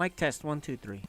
Mic test 1 2 3.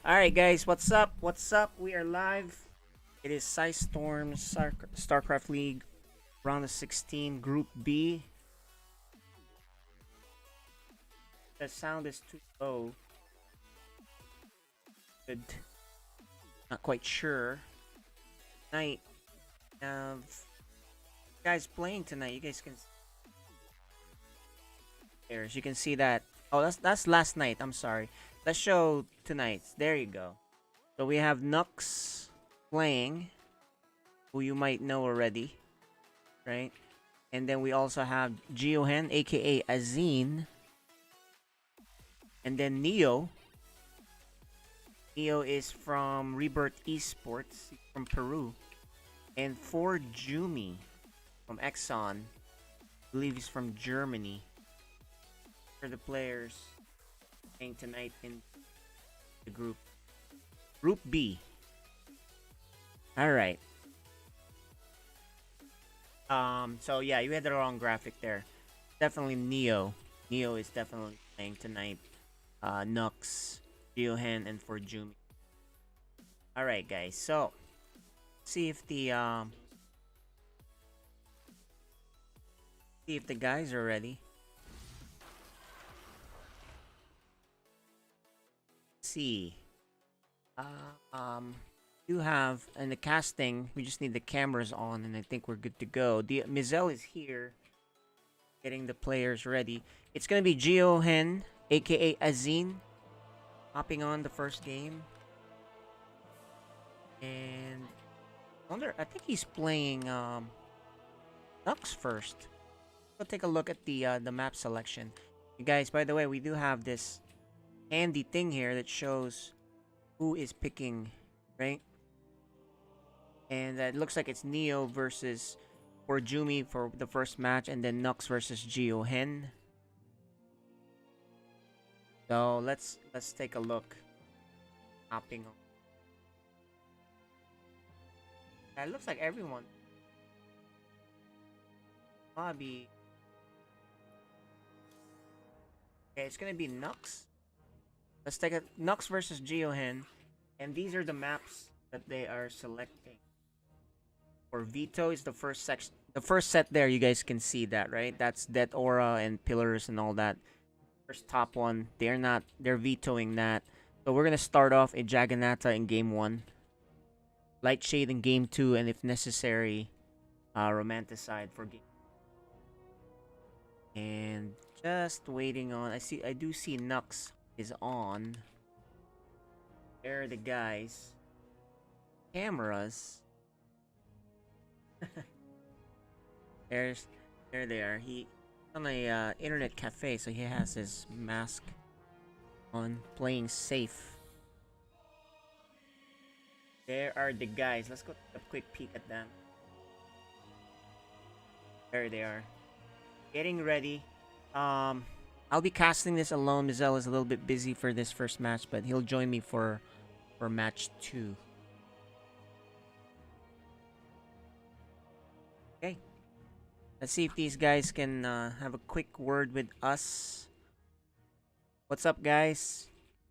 All right, guys, what's up? What's up? We are live. It is Size Storm StarCraft League round of 16, Group B. The sound is too low. Good. Not quite sure. Tonight, have guys playing tonight. You guys can there, as you can see that Oh, that's last night. I'm sorry. Let's show tonight's. There you go. So we have Nux playing, who you might know already, right? And then we also have Geohen, aka Azine, and then Neo. Neo is from Rebirth Esports from Peru, and for Jumi from Exxon, I believe he's from Germany. For the players playing tonight in the Group B. All right. So yeah, you had the wrong graphic there. Definitely Neo. Neo is definitely playing tonight. Nux, Geohen, and for Jumi. All right, guys. So see if the guys are ready. See. Do have in the casting. We just need the cameras on, and I think we're good to go. The Mizel is here, getting the players ready. It's gonna be Geohen, aka Azine, hopping on the first game, and I think he's playing Nux first. We'll take a look at the map selection. You guys, by the way, we do have this handy thing here that shows who is picking, right? And it looks like it's Neo versus for Jumi for the first match, and then Nux versus Geohen. So let's take a look. Hopping on. It looks like everyone. Bobby. Okay, it's gonna be Nux. Let's take a Nux versus Geohen, and these are the maps that they are selecting. For Veto is the first section. The first set there, you guys can see that, right? That's Death Aura and Pillars and all that. First top one, they're vetoing that. So we're gonna start off a Jagannatha in game 1, Lightshade in game 2, and if necessary, Romanticide for game. And just waiting on. I do see Nux is on. There are the guys. Cameras. There they are. He's on a internet cafe, so he has his mask on, playing safe. There are the guys. Let's go take a quick peek at them. There they are, getting ready. I'll be casting this alone. Mizel is a little bit busy for this first match, but he'll join me for match 2. Okay. Let's see if these guys can have a quick word with us. What's up, guys?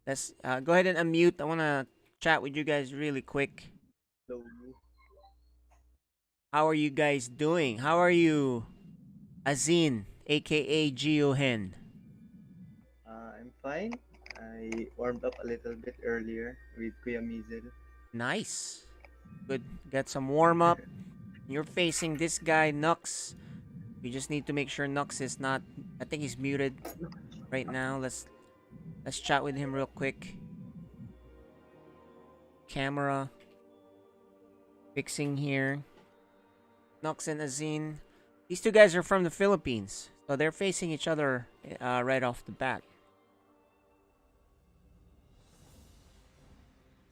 Let's go ahead and unmute. I want to chat with you guys really quick. Hello. How are you guys doing? How are you, Azine, aka Geohen? I'm fine. I warmed up a little bit earlier with Kuya Mizel. Nice. Good. Got some warm up. You're facing this guy, Nux. We just need to make sure Nux is not. I think he's muted right now. Let's chat with him real quick. Camera fixing here. Nux and Azine. These two guys are from the Philippines, so they're facing each other right off the bat.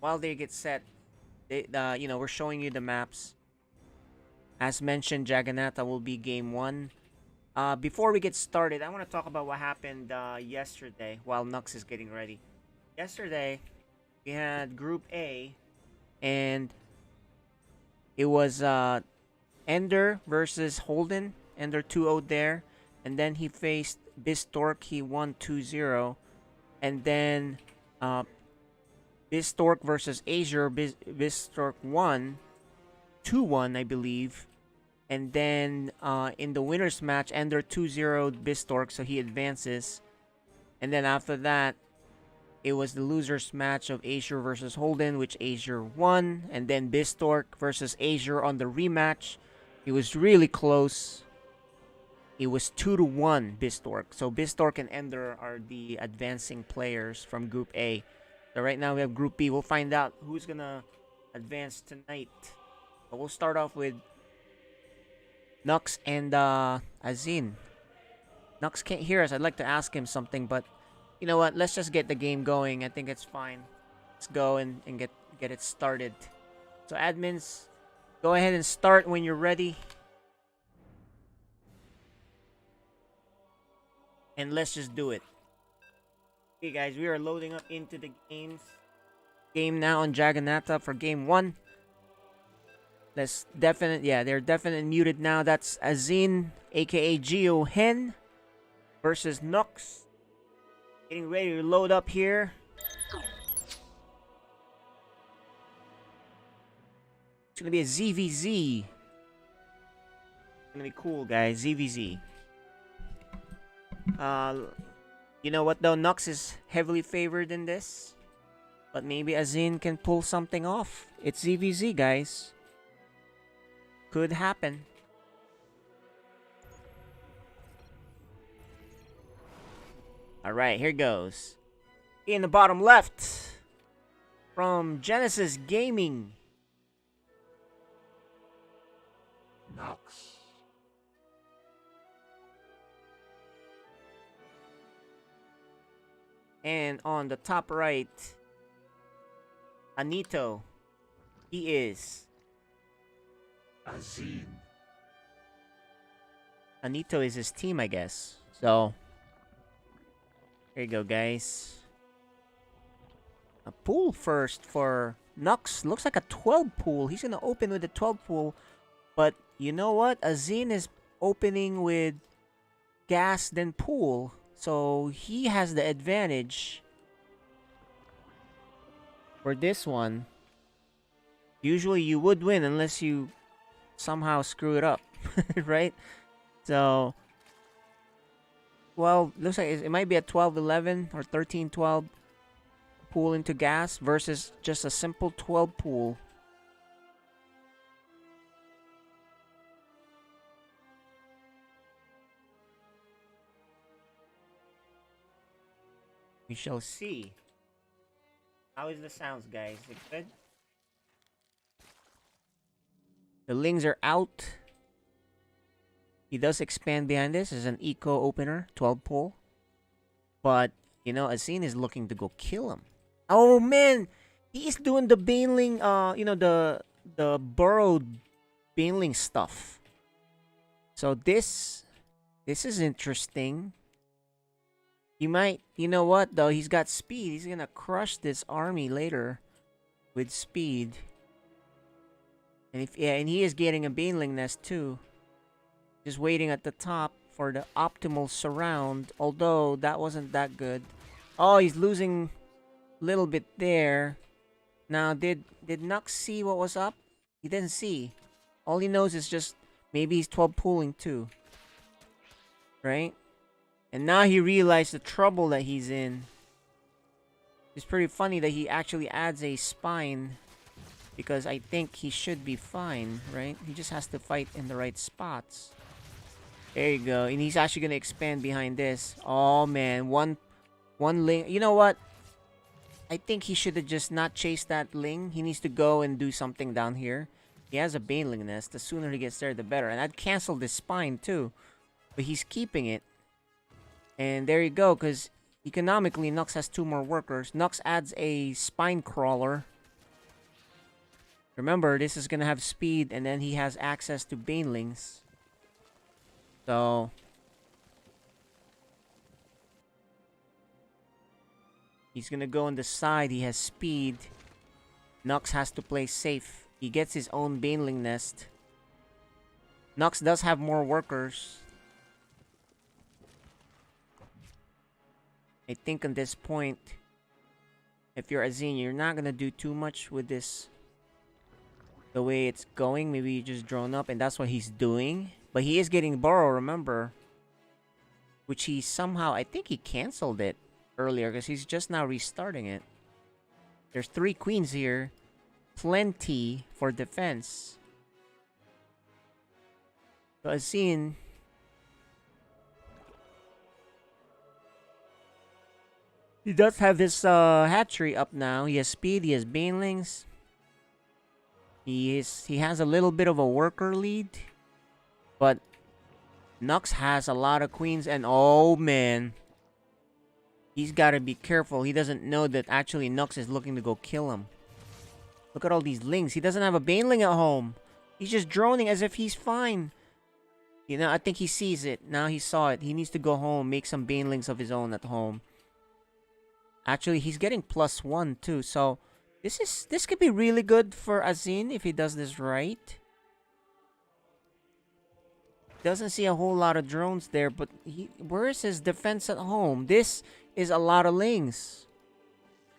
While they get set, we're showing you the maps. As mentioned, Jagannatha will be game 1. Before we get started, I want to talk about what happened yesterday while Nux is getting ready. Yesterday, we had Group A, and it was Ender versus Holden. Ender 2-0 there. And then he faced Bistork. He won 2-0. And then Bistork versus Azure. Bistork won 2-1, I believe. And then in the winner's match, Ender 2-0 Bistork, so he advances. And then after that, it was the loser's match of Azure versus Holden, which Azure won. And then Bistork versus Azure on the rematch. It was really close. it was 2-1 Bistork. So Bistork and Ender are the advancing players from Group A. So right now we have Group B. We'll find out who's gonna advance tonight. But we'll start off with Nux and Azin. Nux can't hear us. I'd like to ask him something, but you know what? Let's just get the game going. I think it's fine. Let's go and get it started. So admins, go ahead and start when you're ready. And let's just do it. Okay guys, we are loading up into the game now on Jagannatha for game 1. Let's they're definitely muted now. That's Azin, aka Geo Hen, versus Nux. Getting ready to load up here. It's gonna be a ZVZ. It's gonna be cool, guys. ZVZ. You know what though? Nux is heavily favored in this, but maybe Azin can pull something off. It's ZVZ, guys. Could happen. Alright, here goes. In the bottom left, from Genesis Gaming, Nux. and on the top right, Anito. He is Azin. Anito is his team, I guess. So here you go, guys. A pool first for Nux. Looks like a 12 pool. He's gonna open with a 12 pool. But you know what? Azin is opening with gas then pool. So he has the advantage for this one. Usually you would win unless you somehow screw it up. Right? So, well, looks like it might be a 12-11 or 13-12 pool into gas versus just a simple 12 pool. We shall see. How is the sounds, guys? Is it good? The lings are out. He does expand behind this as an eco opener, 12 pull. But, you know, Azin is looking to go kill him. Oh man! He's doing the Baneling, you know, the burrowed Baneling stuff. So this is interesting. He might, you know what though, he's got speed. He's gonna crush this army later with speed. And and he is getting a Baneling nest too. Just waiting at the top for the optimal surround. Although that wasn't that good. Oh, he's losing a little bit there. Now, did Nux see what was up? He didn't see. All he knows is just maybe he's 12 pulling too. Right? And now he realized the trouble that he's in. It's pretty funny that he actually adds a spine. Because I think he should be fine, right? He just has to fight in the right spots. There you go. And he's actually going to expand behind this. Oh, man. One Ling. You know what? I think he should have just not chased that Ling. He needs to go and do something down here. He has a Baneling nest. The sooner he gets there, the better. And I'd cancel this spine, too. But he's keeping it. And there you go. Because economically, Nux has 2 more workers. Nux adds a spine crawler. Remember, this is going to have speed. And then he has access to Banelings. So he's gonna go on the side. He has speed. Nux has to play safe. He gets his own Baneling nest. Nux does have more workers. I think on this point, if you're Azin, you're not gonna do too much with this. The way it's going, maybe you just drone up, and that's what he's doing. But he is getting burrow, remember. Which he somehow, I think he canceled it earlier because he's just now restarting it. There's 3 queens here. Plenty for defense. So Azin He does have his hatchery up now. He has speed, he has banelings. He has a little bit of a worker lead. But Nux has a lot of queens, and oh man. He's gotta be careful. He doesn't know that actually Nux is looking to go kill him. Look at all these lings. He doesn't have a baneling at home. He's just droning as if he's fine. You know, I think he sees it. Now he saw it. He needs to go home, make some banelings of his own at home. Actually, he's getting +1 too. So this could be really good for Azin if he does this right. Doesn't see a whole lot of drones there, but where is his defense at home? This is a lot of lings.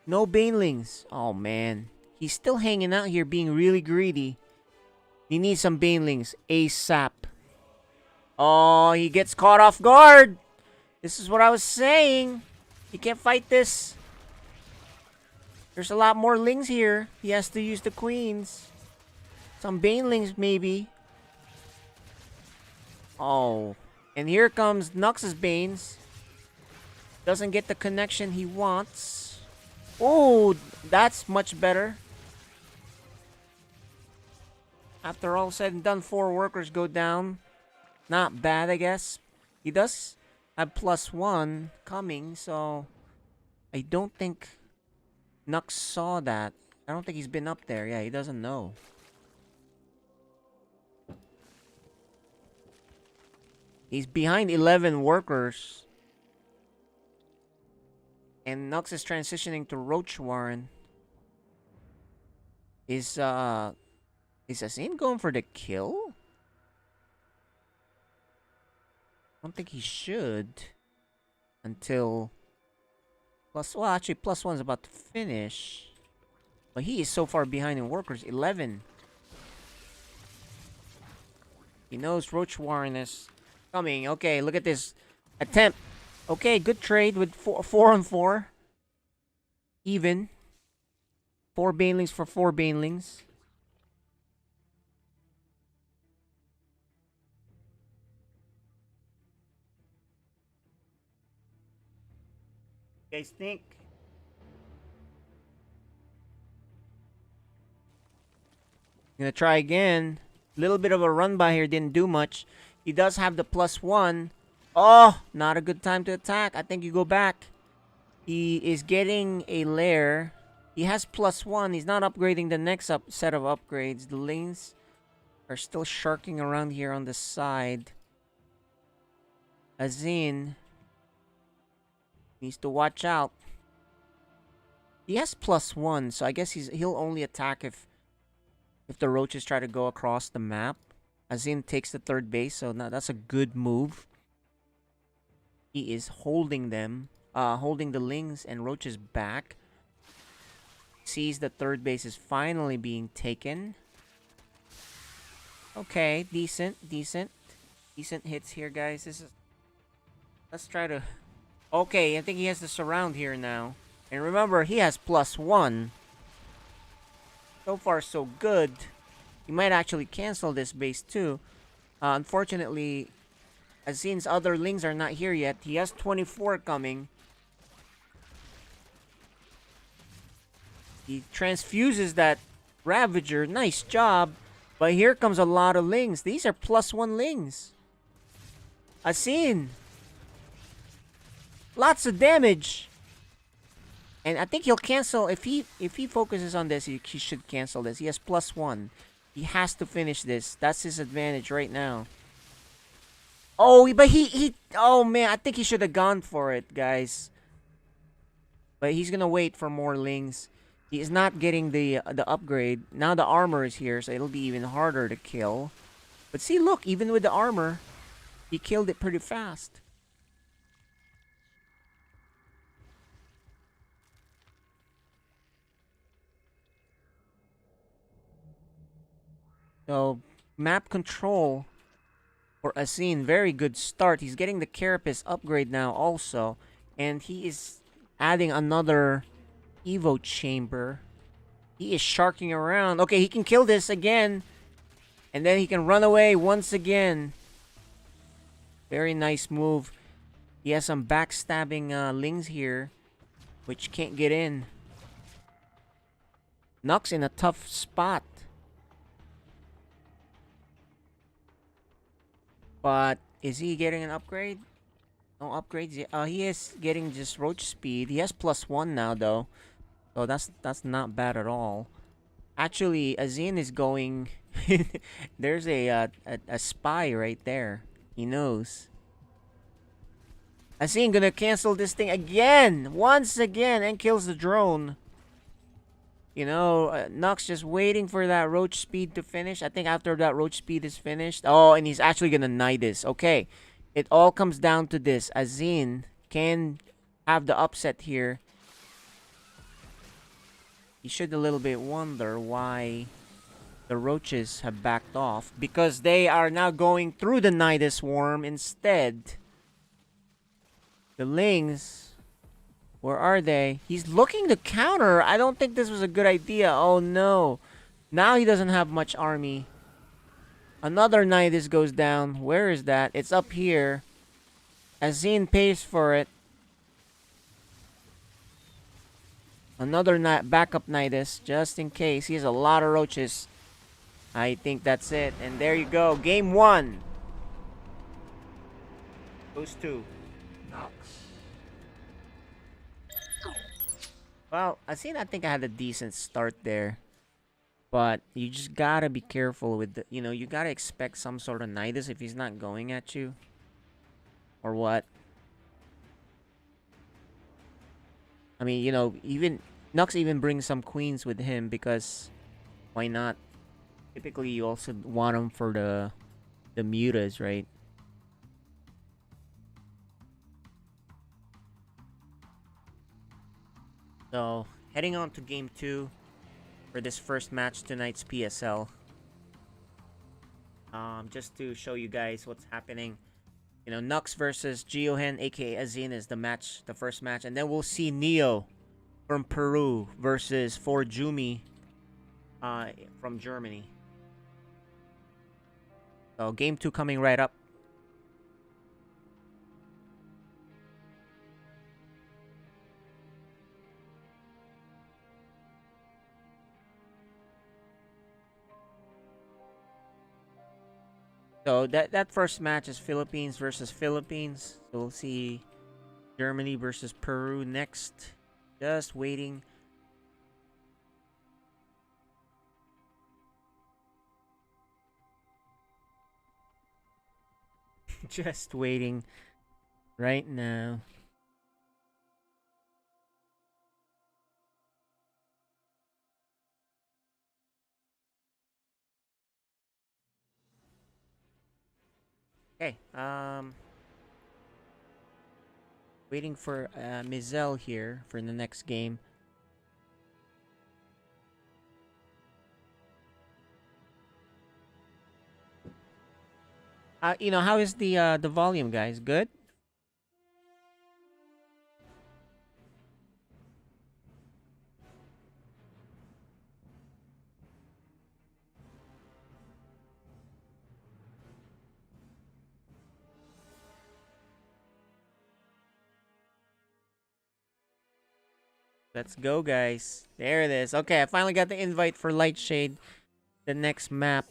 No banelings. Oh man. He's still hanging out here being really greedy. He needs some banelings ASAP. Oh, he gets caught off guard. This is what I was saying. He can't fight this. There's a lot more lings here. He has to use the queens. Some banelings maybe. Oh. And here comes Nux's Banes. Doesn't get the connection he wants. Oh, that's much better. After all said and done, 4 workers go down. Not bad, I guess. He does have +1 coming, so I don't think Nux saw that. I don't think he's been up there. Yeah, he doesn't know. He's behind 11 workers. And Nux is transitioning to Roach Warren. Is Azin going for the kill? I don't think he should. Until well, actually, +1's about to finish. But he is so far behind in workers. 11. He knows Roach Warren is coming. Okay, look at this attempt. Okay, good trade with 4 on 4. Even. 4 banelings for 4 banelings. You guys think? Gonna try again. Little bit of a run by here, didn't do much. He does have the +1. Oh, not a good time to attack. I think you go back. He is getting a lair. He has +1. He's not upgrading the next set of upgrades. The lanes are still sharking around here on the side. Azin needs to watch out. He has +1, so I guess he'll only attack if the roaches try to go across the map. Azin takes the 3rd base, so now that's a good move. He is holding them, holding the lings and roaches back. Sees the 3rd base is finally being taken. Okay, decent hits here, guys. Let's try to. Okay, I think he has the surround here now. And remember, he has +1. So far, so good. He might actually cancel this base too. Unfortunately, Azin's other lings are not here yet. He has 24 coming. He transfuses that Ravager. Nice job. But here comes a lot of lings. These are +1 lings. Azin. Lots of damage. And I think he'll cancel. If he focuses on this, he should cancel this. He has +1. He has to finish this. That's his advantage right now. Oh, but he oh man, I think he should have gone for it, guys. But he's gonna wait for more lings. He is not getting the upgrade. Now the armor is here, so it'll be even harder to kill. But see, look, even with the armor, he killed it pretty fast. So, map control for Azin, very good start. He's getting the Carapace upgrade now also. And he is adding another Evo chamber. He is sharking around. Okay, he can kill this again. And then he can run away once again. Very nice move. He has some backstabbing lings here. which can't get in. Nux in a tough spot. But is he getting an upgrade? No upgrades yet. He is getting just roach speed. He has +1 now though. So that's not bad at all. Actually, Azin is going. There's a spy right there. He knows. Azin gonna cancel this thing again, once again, and kills the drone. You know, Nux just waiting for that roach speed to finish. I think after that roach speed is finished. Oh, and he's actually gonna knight this. Okay, it all comes down to this. Azin can have the upset here. You should a little bit wonder why the roaches have backed off, because they are now going through the Nidus swarm instead. The Lings, where are they? He's looking to counter. I don't think this was a good idea. Oh no. Now he doesn't have much army. Another Nidus goes down. Where is that? It's up here. Azin pays for it. Another backup Nidus, just in case. He has a lot of roaches. I think that's it. And there you go. Game 1. Those two. Well, I think I had a decent start there. But you just gotta be careful with the, you gotta expect some sort of Nidus if he's not going at you. Or what? I mean, even Nux even brings some queens with him because why not? Typically, you also want them for the mutas, right? So, heading on to game 2 for this first match tonight's PSL. Just to show you guys what's happening. Nux versus Geohen, aka Azin, is the first match. And then we'll see Neo from Peru versus Forjumi from Germany. So, game 2 coming right up. So, that first match is Philippines versus Philippines. So, we'll see Germany versus Peru next. Just waiting. Just waiting right now. Okay, waiting for Mizell here for the next game. How is the volume, guys? Good? Let's go, guys. There it is. Okay, I finally got the invite for Lightshade, the next map.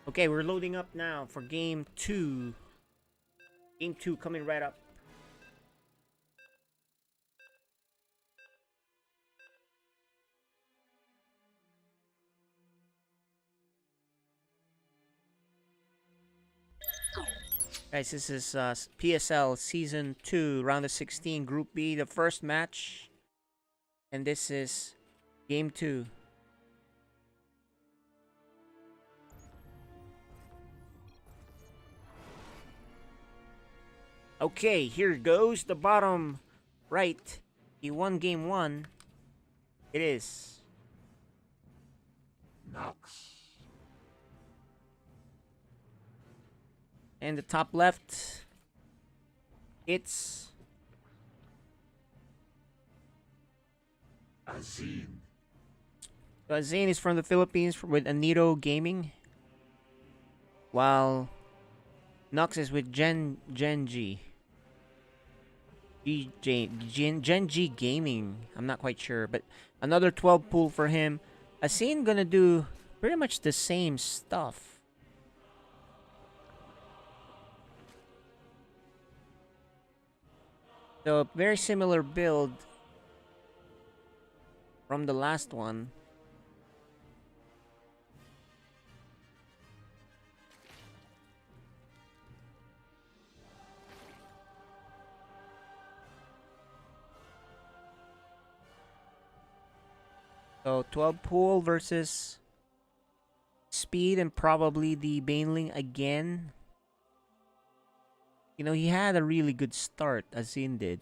Okay, we're loading up now for game 2. Game 2 coming right up. Guys, this is PSL Season 2, Round of 16, Group B, the first match. And this is Game 2. Okay, here goes the bottom right. He won Game 1. It is Nux. and the top left, it's Azin. So Zane is from the Philippines with Anito Gaming, while Nux is with Gen G. Gen G Gaming. I'm not quite sure, but another 12 pool for him. Asin gonna do pretty much the same stuff. So very similar build from the last one. So 12 pool versus speed and probably the Baneling again. You know, he had a really good start, Azin did.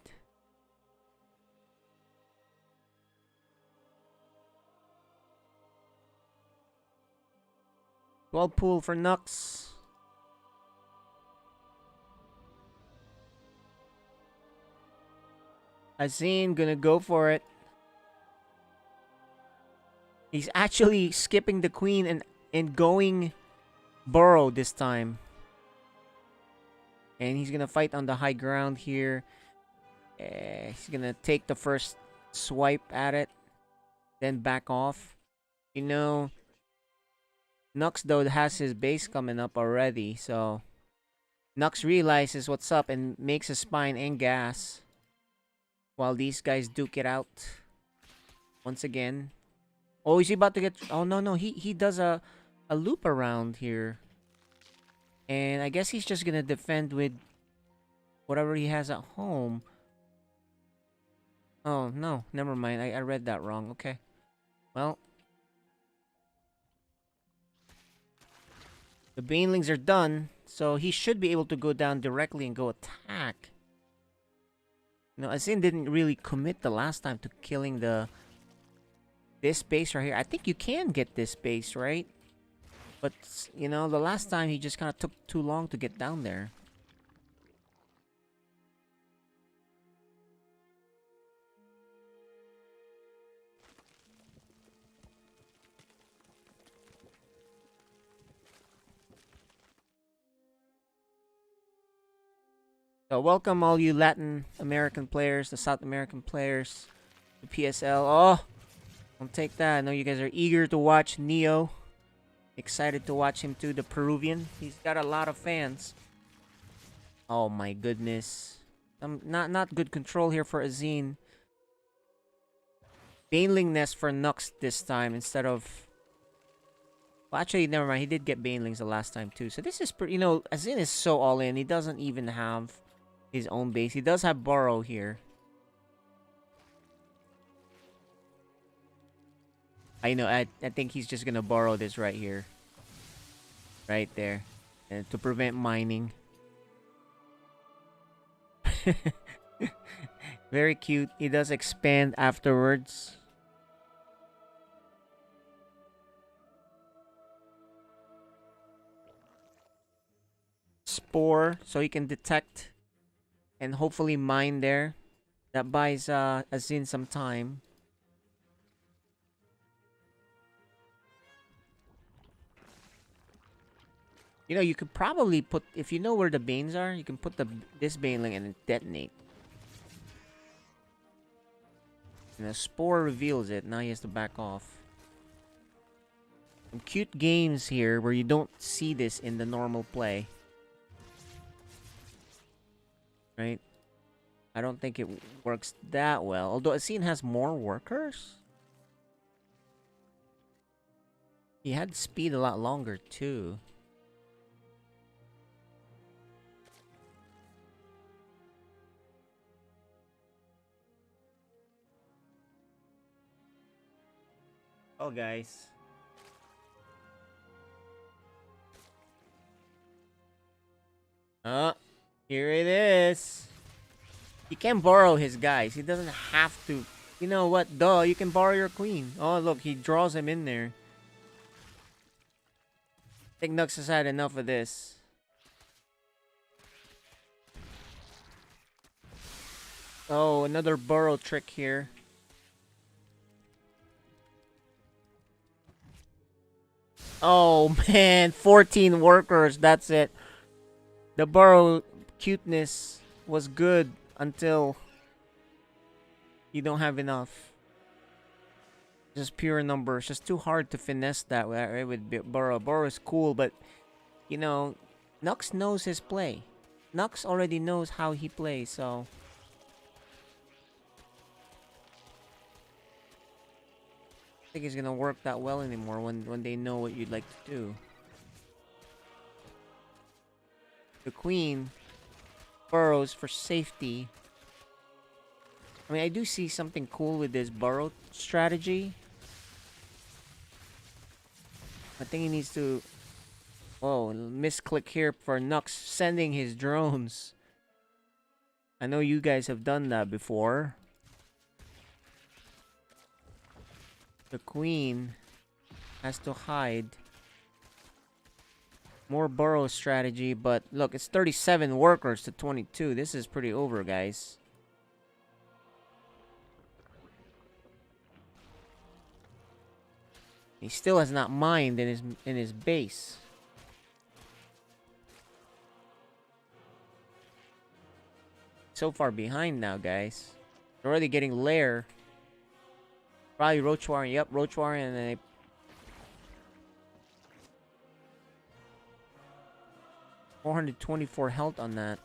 Well, pool for Nux. Azin gonna go for it. He's actually skipping the queen and going burrow this time. And he's gonna fight on the high ground here. He's gonna take the first swipe at it, then back off. You know, Nux though has his base coming up already, so Nux realizes what's up and makes a spine and gas while these guys duke it out once again. Oh, is he about to get? Oh no, he does a loop around here, and I guess he's just gonna defend with whatever he has at home. Oh no, never mind. I read that wrong. Okay, well, the Banelings are done, so he should be able to go down directly and go attack. You know, Azin didn't really commit the last time to killing this base right here. I think you can get this base, right? But, you know, the last time he just kind of took too long to get down there. So welcome all you Latin American players, the South American players, the PSL. Oh, don't take that. I know you guys are eager to watch Neo. Excited to watch him too, the Peruvian. He's got a lot of fans. Oh my goodness. Not good control here for Azin. Baneling nest for Nux this time instead of... Well, actually, never mind. He did get Banelings the last time too. So this is pretty... You know, Azin is so all in. He doesn't even have his own base. He does have Burrow here. I know. I think he's just gonna borrow this right here. Right there. And to prevent mining. Very cute. He does expand afterwards. Spore, so he can detect and hopefully mine there. That buys Azin some time. You know, you could probably put, if you know where the Banes are, you can put this Baneling and detonate. And the Spore reveals it. Now he has to back off. Some cute games here where you don't see this in the normal play. Right? I don't think it works that well. Although Azin has more workers. He had speed a lot longer too. Oh, guys. Here it is. You can borrow his guys. He doesn't have to. You know what? Duh, you can borrow your queen. Oh, look, he draws him in there. I think Nux has had enough of this. Oh, another burrow trick here. Oh man, 14 workers. That's it. The burrow cuteness was good until you don't have enough. Just pure numbers. Just too hard to finesse that right, with burrow. Burrow is cool, but you know, Nux knows his play. Nux already knows how he plays, so I think it's gonna work that well anymore when they know what you'd like to do. The queen burrows for safety. I mean, I do see something cool with this burrow strategy. I think he needs to. Oh, misclick here for Nux sending his drones. I know you guys have done that before. The queen has to hide. More burrow strategy, but look, it's 37 workers to 22. This is pretty over, guys. He still has not mined in his base. So far behind now, guys. They're already getting lair. Probably Roach Warren. Yep, Roach Warren, and then they 424 health on that.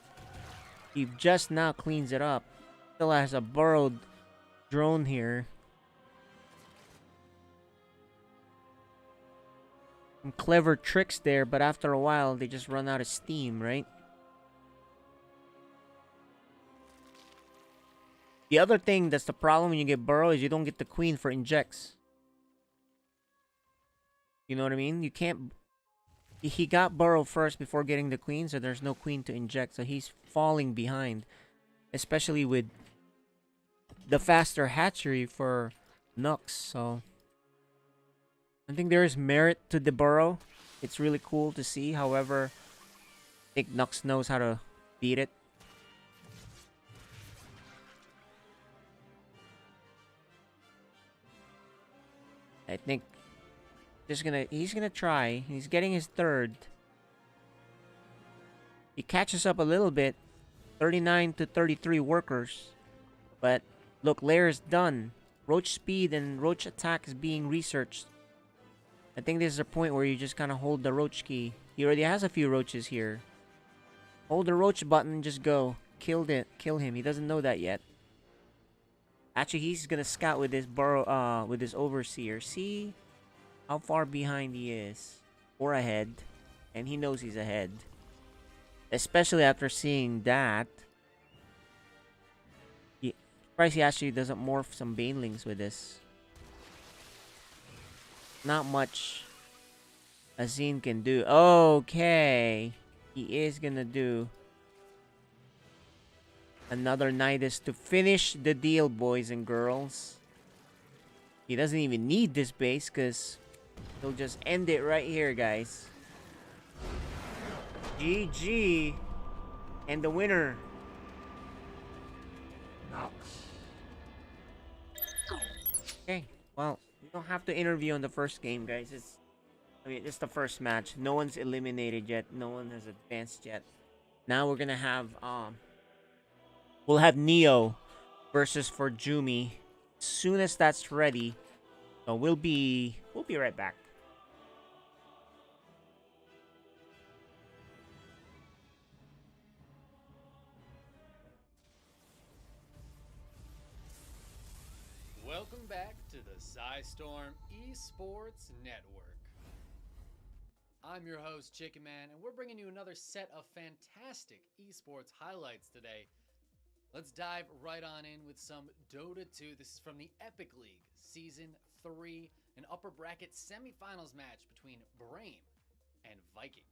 He just now cleans it up. Still has a burrowed drone here. Some clever tricks there, but after a while, they just run out of steam, right? The other thing that's the problem when you get burrow is you don't get the queen for injects. You know what I mean? You can't... He got burrow first before getting the queen, so there's no queen to inject, so he's falling behind. Especially with the faster hatchery for Nux, so... I think there is merit to the burrow. It's really cool to see, however, I think Nux knows how to beat it. I think he's gonna try. He's getting his third. He catches up a little bit. 39 to 33 workers. But look, lair is done. Roach speed and roach attack is being researched. I think this is a point where you just kind of hold the roach key. He already has a few roaches here. Hold the roach button, just go. Kill him. He doesn't know that yet. Actually, he's gonna scout with this burrow, with this overseer. See how far behind he is, or ahead, and he knows he's ahead. Especially after seeing that. Surprised he actually doesn't morph some banelings with this. Not much Azine can do. Okay. He is gonna do another Nidus to finish the deal, boys and girls. He doesn't even need this base because he'll just end it right here, guys. GG. And the winner. Okay, well, we don't have to interview on the first game, guys. It's the first match. No one's eliminated yet. No one has advanced yet. Now we're gonna have we'll have Neo versus for Jumi. As soon as that's ready, so we'll be right back. Welcome back to the Storm Esports Network. I'm your host, Chicken Man, and we're bringing you another set of fantastic esports highlights today. Let's dive right on in with some Dota 2. This is from the Epic League, Season 3, an upper bracket semifinals match between Brame and Viking.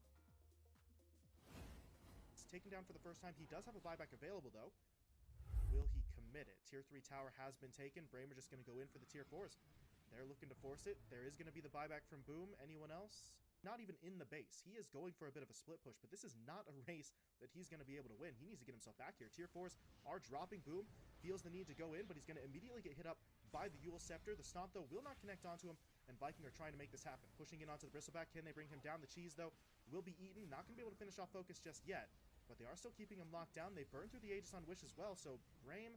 It's taken down for the first time. He does have a buyback available, though. Will he commit it? Tier 3 tower has been taken. Brame are just going to go in for the Tier 4s. They're looking to force it. There is going to be the buyback from Boom. Anyone else? Not even in the base. He is going for a bit of a split push, but this is not a race that he's going to be able to win. He needs to get himself back here. Tier 4s are dropping. Boom feels the need to go in, but he's going to immediately get hit up by the Yule Scepter. The Stomp, though, will not connect onto him. and Viking are trying to make this happen. Pushing in onto the Bristleback. Can they bring him down? The cheese, though, will be eaten. Not going to be able to finish off Focus just yet, but they are still keeping him locked down. They burn through the Aegis on Wish as well, so Brame,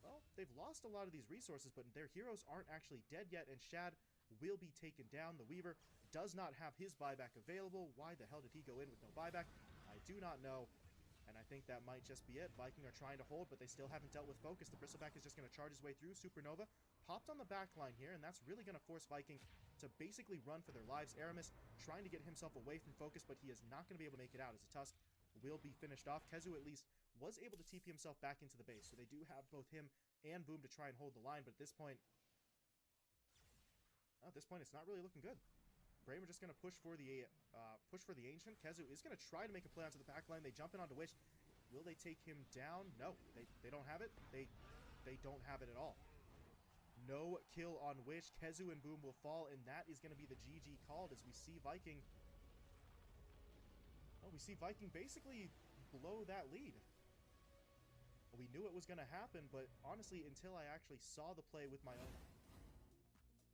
well, they've lost a lot of these resources, but their heroes aren't actually dead yet, and Shad will be taken down. The Weaver does not have his buyback available. Why the hell did he go in with no buyback? I do not know. And I think that might just be it. Viking are trying to hold, but they still haven't dealt with Focus. The Bristleback is just going to charge his way through. Supernova popped on the back line here, and that's really going to force Viking to basically run for their lives. Aramis trying to get himself away from Focus, but he is not going to be able to make it out as a Tusk will be finished off. Kezu at least was able to TP himself back into the base, so they do have both him and Boom to try and hold the line, but at this point, it's not really looking good. Brame are just going to push for the Ancient. Kezu is going to try to make a play onto the back line. They jump in onto Wish. Will they take him down? No, they don't have it. They don't have it at all. No kill on Wish. Kezu and Boom will fall, and that is going to be the GG called as we see Viking. Oh, we see Viking basically blow that lead. We knew it was going to happen, but honestly, until I actually saw the play with my own.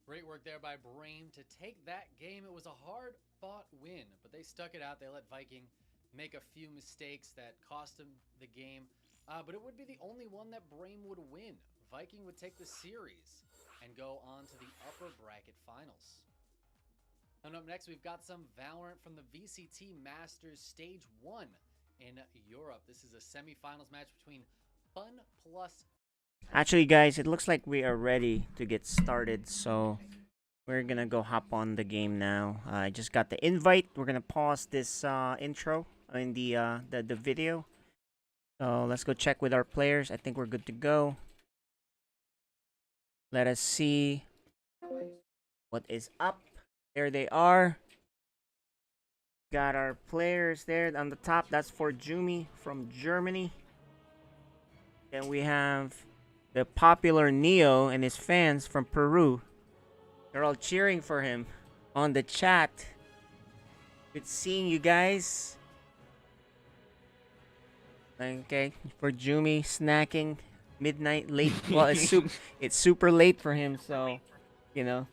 Great work there by Brame to take that game. It was a hard-fought win, but they stuck it out. They let Viking make a few mistakes that cost him the game, but it would be the only one that Brame would win. Viking would take the series and go on to the upper bracket finals. And up next, we've got some Valorant from the VCT Masters Stage 1 in Europe. This is a semifinals match between Fun Plus. Actually, guys, it looks like we are ready to get started, so we're gonna go hop on the game now. I just got the invite. We're gonna pause this intro in the video. So let's go check with our players. I think we're good to go. Let us see what is up. There they are. Got our players there on the top. That's for Jumi from Germany. Then we have the popular Neo and his fans from Peru. They're all cheering for him on the chat. Good seeing you guys. Okay, for Jumi snacking midnight late. Well, it's super late for him, so you know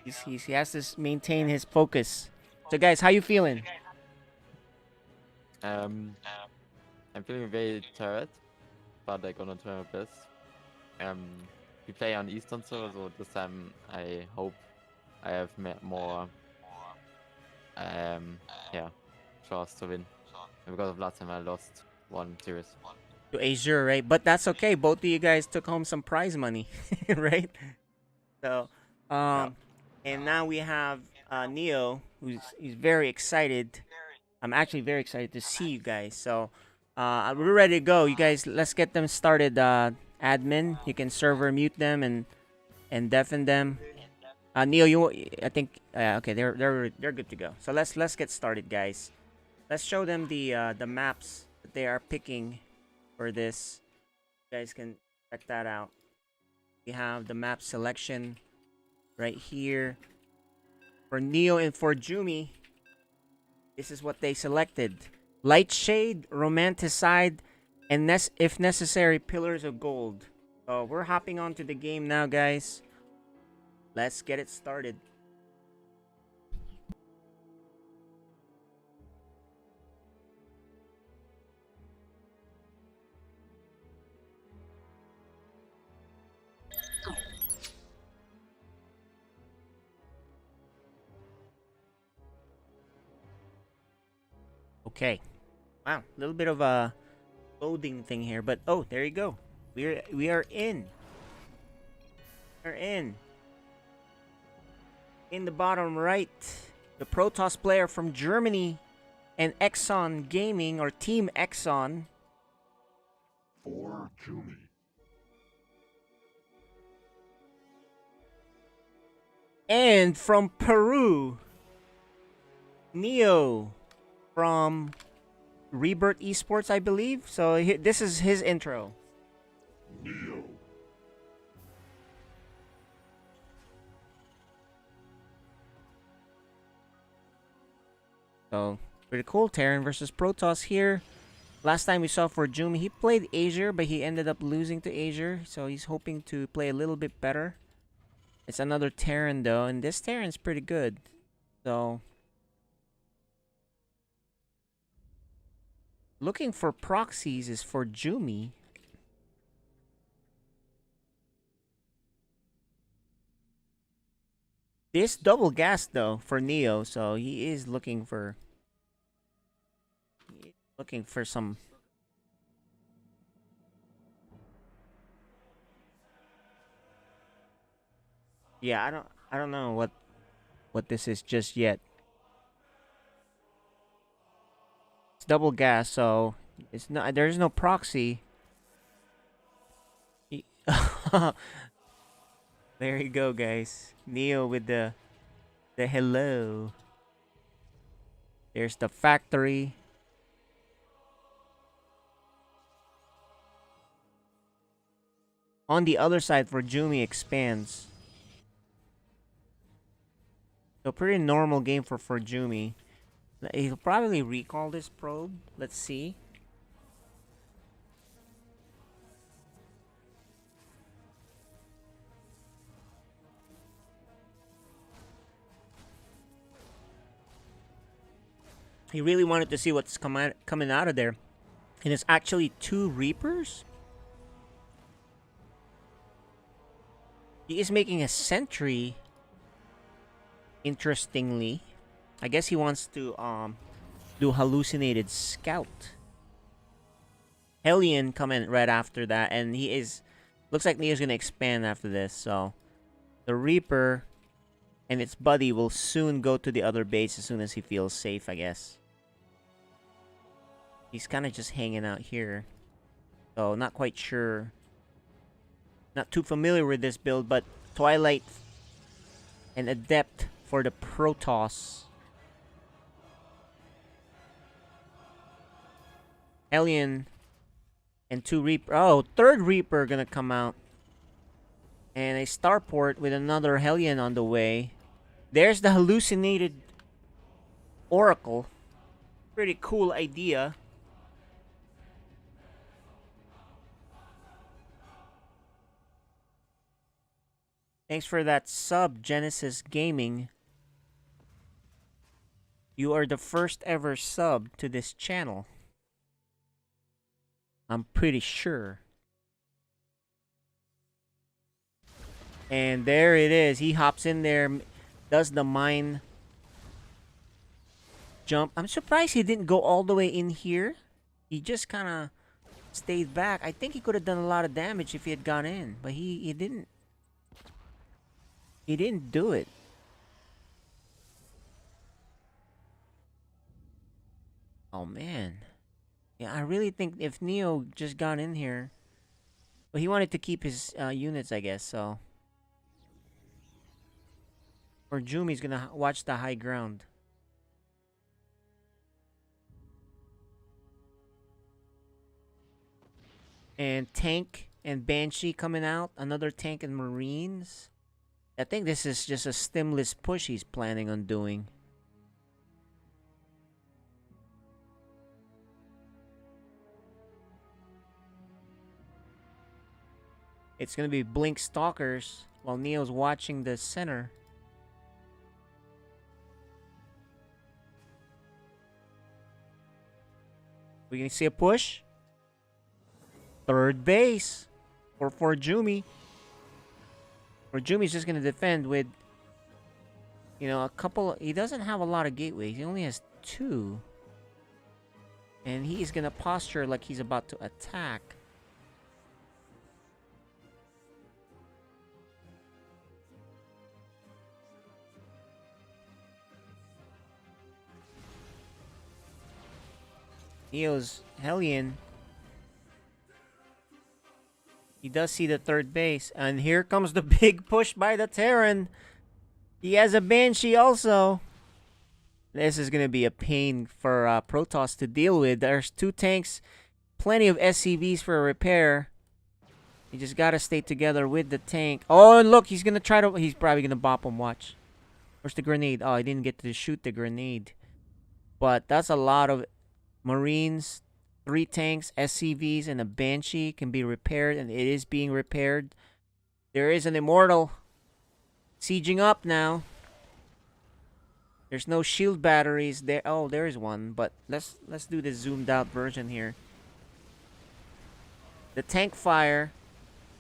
he has to maintain his focus. So guys, how you feeling? I'm feeling very tired, but I'm gonna try my best. We play on Eastern server, so this time I hope I have more chance to win. And because of last time I lost one series. To Azure, right? But that's okay. Both of you guys took home some prize money, right? So, and now we have Neo, he's very excited. I'm actually very excited to see you guys. So, we're ready to go. You guys, let's get them started. Admin, you can server mute them and deafen them. Neo, I think okay, they're good to go. So let's get started, guys. Let's show them the maps that they are picking for this. You guys can check that out. We have the map selection right here for Neo and for Jumi. This is what they selected: Light Shade, Romanticide, and if necessary, Pillars of Gold. So we're hopping onto the game now, guys. Let's get it started. Okay. Wow, a little bit of a loading thing here, but oh, there you go. We are in. We're in. In the bottom right, the Protoss player from Germany and Exxon Gaming, or Team Exxon. For Jumi. And from Peru, Neo from Rebirth Esports, I believe. So this is his intro. Neo. So pretty cool. Terran versus Protoss here. Last time we saw for Jumi, he played Azure, but he ended up losing to Azure. So he's hoping to play a little bit better. It's another Terran though, and this Terran's pretty good. So looking for proxies is for Jumi. This double gas though for Neo, so he is looking for some. Yeah, I don't know what this is just yet. It's double gas, so it's not, there's no proxy. There you go, guys. Neo with the hello. There's the factory. On the other side for Jumi expands. So pretty normal game for Jumi. He'll probably recall this probe. Let's see. He really wanted to see what's coming out of there. And it's actually 2 Reapers. He is making a sentry. Interestingly, I guess he wants to do hallucinated scout. Hellion coming right after that, and he is looks like Neo's gonna expand after this. So the Reaper and its buddy will soon go to the other base as soon as he feels safe, I guess. He's kind of just hanging out here, so not quite sure. Not too familiar with this build, but Twilight and Adept for the Protoss. Hellion and 2 Reaper. Oh, 3rd Reaper gonna come out. And a Starport with another Hellion on the way. There's the hallucinated Oracle. Pretty cool idea. Thanks for that sub, Genesis Gaming. You are the first ever sub to this channel. I'm pretty sure. And there it is. He hops in there, does the mine jump. I'm surprised he didn't go all the way in here. He just kind of stayed back. I think he could have done a lot of damage if he had gone in, but he didn't. He didn't do it. Oh, man. Yeah, I really think if Neo just got in here... Well, he wanted to keep his units, I guess, so... Or Jumi's gonna watch the high ground. And Tank and Banshee coming out. Another Tank and Marines. I think this is just a stimulus push he's planning on doing. It's gonna be Blink Stalkers while Neo's watching the center. We gonna see a push? 3rd base for Jumi. Or Jumi's just gonna defend with, you know, a couple. He doesn't have a lot of gateways. He only has 2, and he's gonna posture like he's about to attack. Neo's Hellion. He does see the 3rd base. And here comes the big push by the Terran. He has a Banshee also. This is going to be a pain for Protoss to deal with. There's 2 tanks. Plenty of SCVs for repair. You just got to stay together with the tank. Oh, and look. He's going to try to... He's probably going to bop him. Watch. Where's the grenade? Oh, he didn't get to shoot the grenade. But that's a lot of Marines... 3 tanks, SCVs, and a Banshee can be repaired, and it is being repaired. There is an Immortal. Sieging up now. There's no shield batteries there. Oh, there is one, but let's do the zoomed out version here. The tank fire.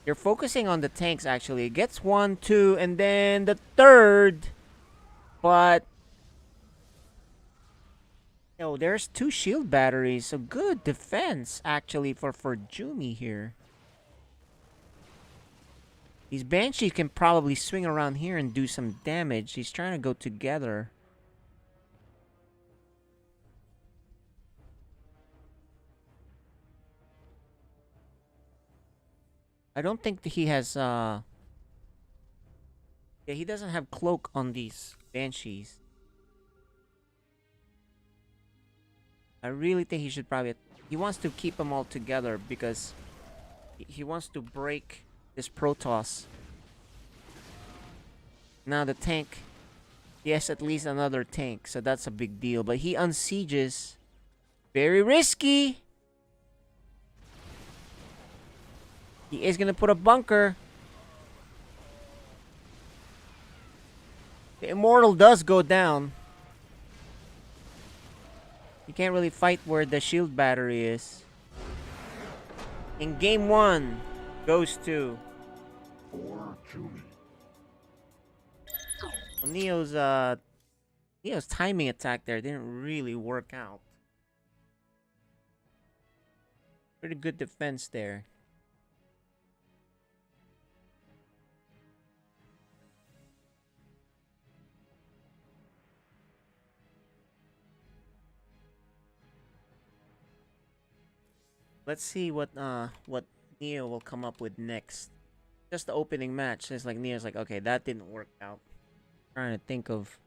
You're focusing on the tanks actually. It gets 1, 2, and then the third. But oh, there's 2 shield batteries. So good defense actually for Jumi here. These Banshees can probably swing around here and do some damage. He's trying to go together. I don't think that he has, yeah, he doesn't have cloak on these Banshees. I really think he should probably... He wants to keep them all together because he wants to break this Protoss. Now the tank... He has at least another tank, so that's a big deal. But he unsieges. Very risky! He is gonna put a bunker. The Immortal does go down. You can't really fight where the shield battery is. In game 1, goes to For Jumi. well, Neo's timing attack there didn't really work out. Pretty good defense there. Let's see what Neo will come up with next. Just the opening match. It's like Neo's like, okay, that didn't work out. Trying to think of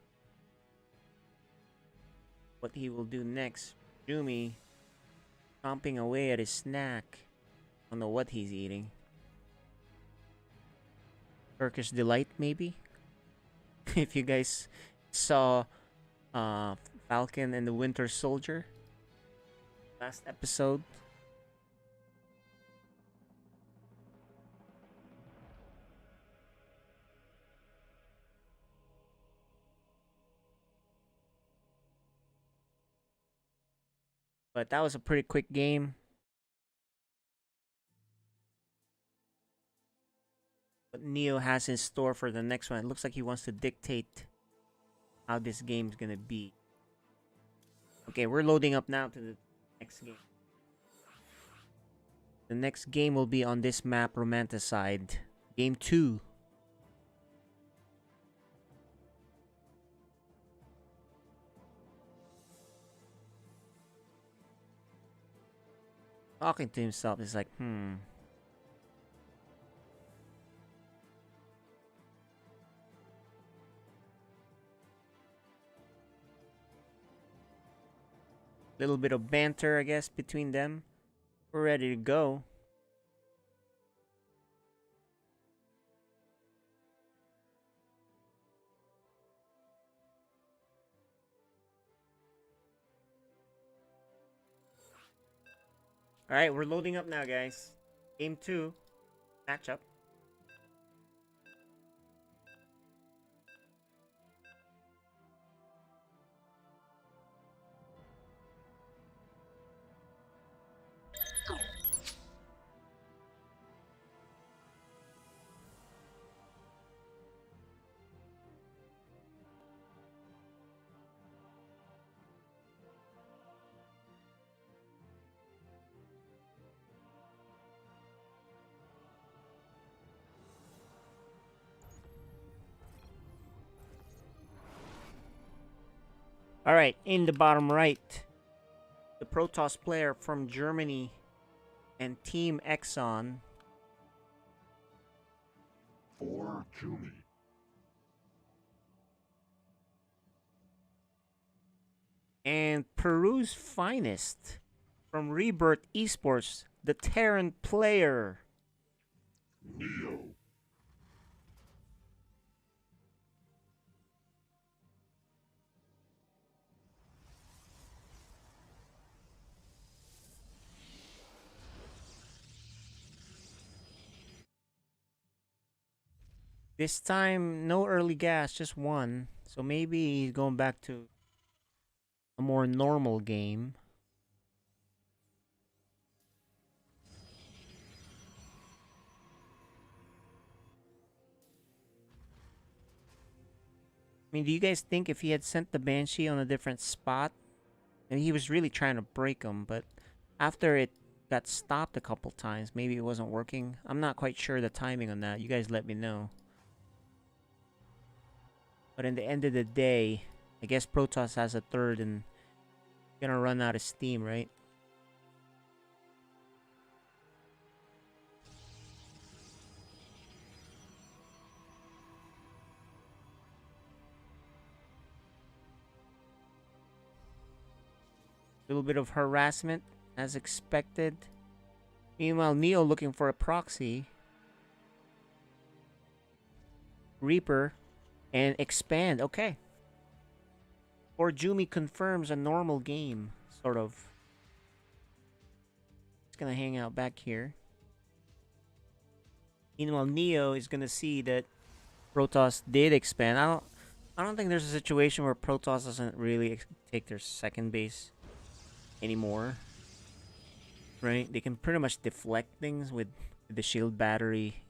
what he will do next. Jumi chomping away at his snack. I don't know what he's eating. Turkish Delight, maybe? If you guys saw Falcon and the Winter Soldier last episode. But that was a pretty quick game. What Neo has in store for the next one. It looks like he wants to dictate how this game's gonna be. Okay, we're loading up now to the next game. The next game will be on this map, Romanticide. Game 2. Talking to himself is like, Little bit of banter, I guess, between them. We're ready to go. Alright, we're loading up now, guys. Game 2. Matchup. Alright, in the bottom right, the Protoss player from Germany and Team Exxon. For Jumi. And Peru's finest from Rebirth Esports, the Terran player. Neo. This time, no early gas, just one. So maybe he's going back to a more normal game. I mean, do you guys think if he had sent the Banshee on a different spot, and he was really trying to break him, but after it got stopped a couple times, maybe it wasn't working? I'm not quite sure the timing on that. You guys let me know. But in the end of the day, I guess Protoss has a third and gonna run out of steam, right? A little bit of harassment as expected. Meanwhile, Neo looking for a proxy. Reaper and expand. Okay. Or Jumi confirms a normal game, sort of. It's gonna hang out back here. Meanwhile, Neo is gonna see that Protoss did expand. I don't think there's a situation where Protoss doesn't really take their second base anymore. Right? They can pretty much deflect things with the shield battery.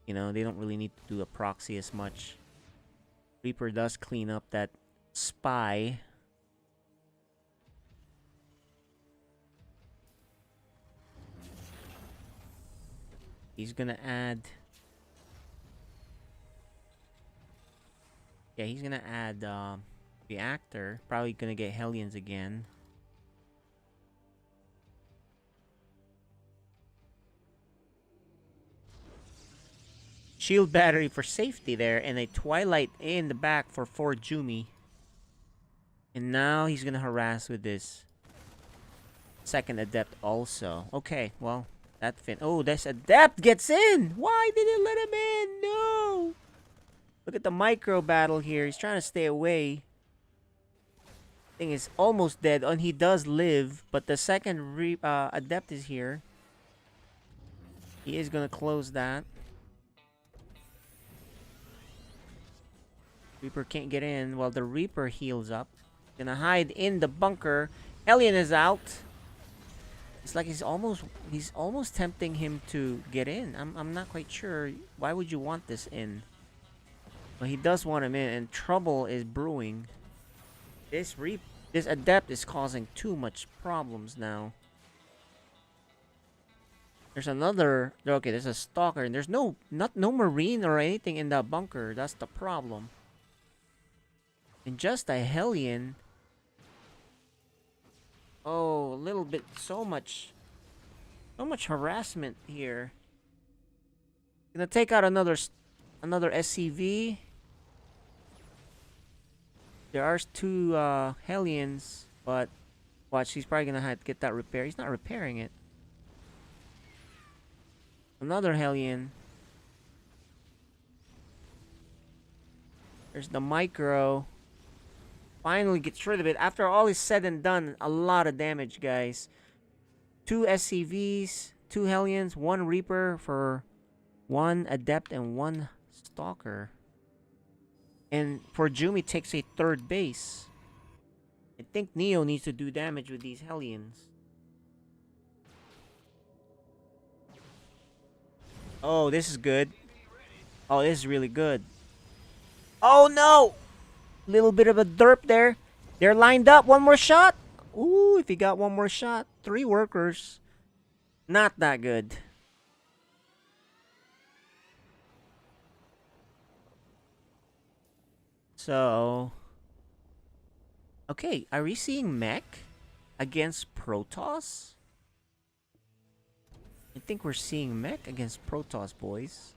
You know, they don't really need to do a proxy as much. Reaper does clean up that spy. He's gonna add... Yeah, he's gonna add reactor. Probably gonna get Hellions again. Shield battery for safety there, and a Twilight in the back for 4 Jumi. And now he's gonna harass with this second Adept also. Okay, well, that fit. Oh, this Adept gets in! Why did it let him in? No! Look at the micro battle here. He's trying to stay away. Thing is almost dead, and he does live, but the second Adept is here. He is gonna close that. Reaper can't get in while the Reaper heals up. Gonna hide in the bunker. Hellion is out. It's like he's almost tempting him to get in. I'm not quite sure. Why would you want this in? But he does want him in, and trouble is brewing. This Adept is causing too much problems now. There's another. Okay, there's a Stalker, and there's no Marine or anything in that bunker. That's the problem. And just a Hellion. Oh, a little bit. So much harassment here. Gonna take out another SCV. There are 2 Hellions, but watch, he's probably gonna have to get that repair. He's not repairing it. Another Hellion. There's the micro. Finally gets rid of it. After all is said and done, a lot of damage, guys. 2 SCVs, 2 Hellions, 1 Reaper for 1 Adept and 1 Stalker. And for Jumi takes a 3rd base. I think Neo needs to do damage with these Hellions. Oh, this is good. Oh, this is really good. Oh no! Little bit of a derp there. They're lined up. One more shot. Ooh, if he got one more shot. 3 workers. Not that good. So... Okay, are we seeing Mech against Protoss? I think we're seeing Mech against Protoss, boys.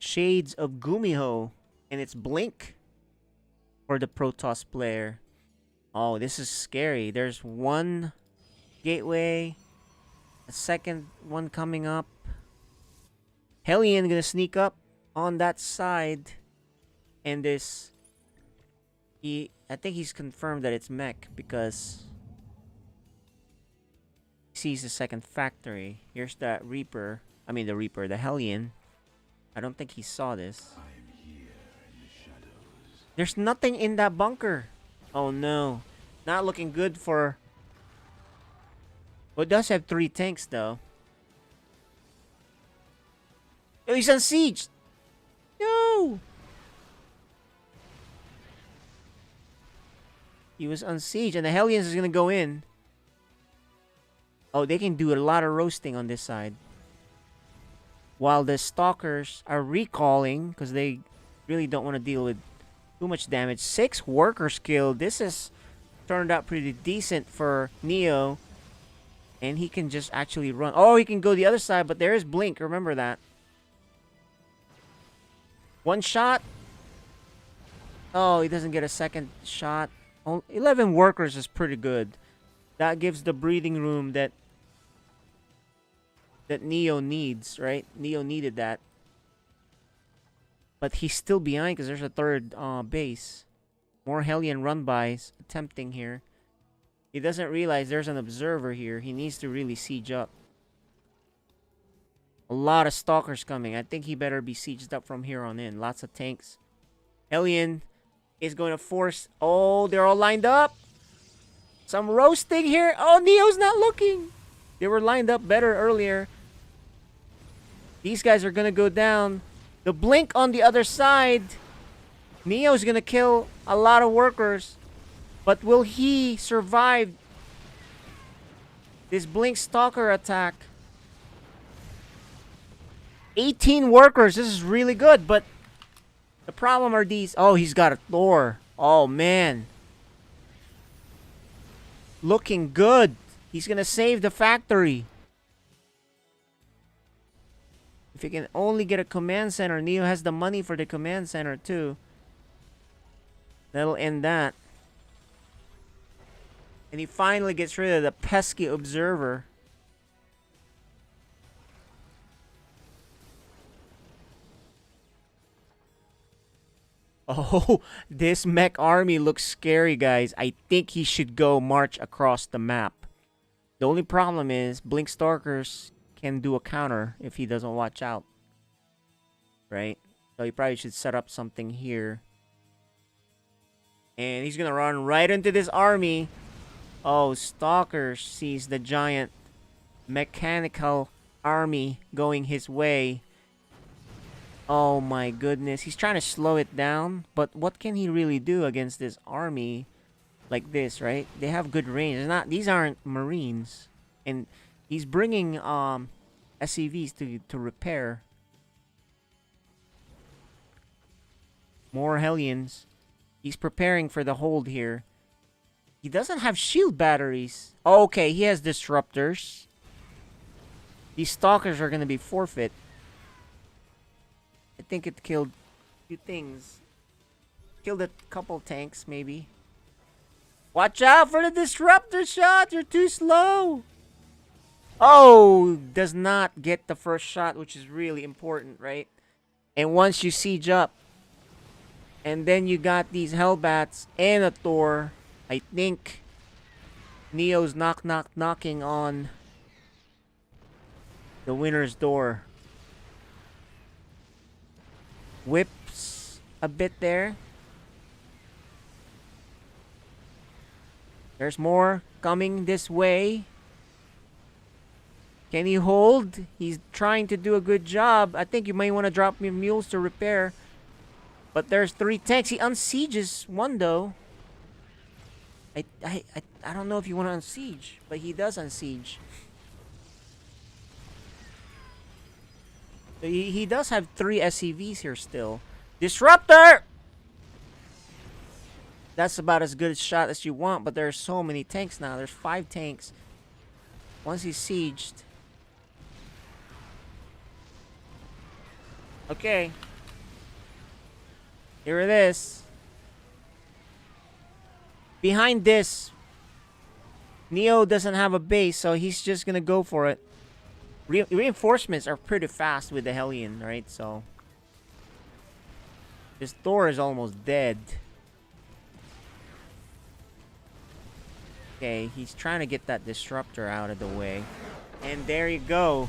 Shades of Gumiho, and it's Blink for the Protoss player. Oh, this is scary. There's 1 gateway, a second one coming up. Hellion gonna sneak up on that side, and this. I think he's confirmed that it's Mech because he sees the second factory. Here's that Reaper. I mean, the Reaper, the Hellion. I don't think he saw this. There's nothing in that bunker. Oh no. Not looking good for... Well, it does have 3 tanks though. Oh, he's on siege. No. He was on siege, and the Hellions is gonna go in. Oh, they can do a lot of roasting on this side. While the Stalkers are recalling, because they really don't want to deal with too much damage. 6 workers killed. This has turned out pretty decent for Neo. And he can just actually run. Oh, he can go the other side, but there is Blink. Remember that. 1 shot. Oh, he doesn't get a second shot. 11 workers is pretty good. That gives the breathing room that Neo needs, right? Neo needed that. But he's still behind because there's a 3rd base. More Hellion run-bys attempting here. He doesn't realize there's an observer here. He needs to really siege up. A lot of Stalkers coming. I think he better be sieged up from here on in. Lots of tanks. Hellion is going to force... Oh, they're all lined up. Some roasting here. Oh, Neo's not looking. They were lined up better earlier. These guys are going to go down. The Blink on the other side. Neo's going to kill a lot of workers. But will he survive this Blink Stalker attack? 18 workers. This is really good, but the problem are these. Oh, he's got a Thor. Oh, man. Looking good. He's going to save the factory. If he can only get a command center. Neo has the money for the command center, too. That'll end that. And he finally gets rid of the pesky observer. Oh, this mech army looks scary, guys. I think he should go march across the map. The only problem is Blink Stalkers can do a counter if he doesn't watch out. Right? So he probably should set up something here. And he's going to run right into this army. Oh, Stalker sees the giant mechanical army going his way. Oh my goodness. He's trying to slow it down. But what can he really do against this army like this, right? They have good range. These aren't Marines. And he's bringing SCVs to repair. More Hellions. He's preparing for the hold here. He doesn't have shield batteries. Oh, okay, he has disruptors. These Stalkers are going to be forfeit. I think it killed a few things. Killed a couple tanks, maybe. Watch out for the disruptor shot. You're too slow. Oh, does not get the first shot, which is really important, right? And once you siege up, and then you got these Hellbats and a Thor, I think Neo's knocking on the winner's door. Whips a bit there. There's more coming this way. Can he hold? He's trying to do a good job. I think you may want to drop your mules to repair. But there's 3 tanks. He unsieges one though. I don't know if you want to unsiege, but he does unsiege. So he does have 3 SCVs here still. Disruptor! That's about as good a shot as you want, but there's so many tanks now. There's 5 tanks. Once he's sieged. Okay. Here it is. Behind this, Neo doesn't have a base, so he's just gonna go for it. Reinforcements are pretty fast with the Hellion, right? So this Thor is almost dead. Okay, he's trying to get that disruptor out of the way. And there you go.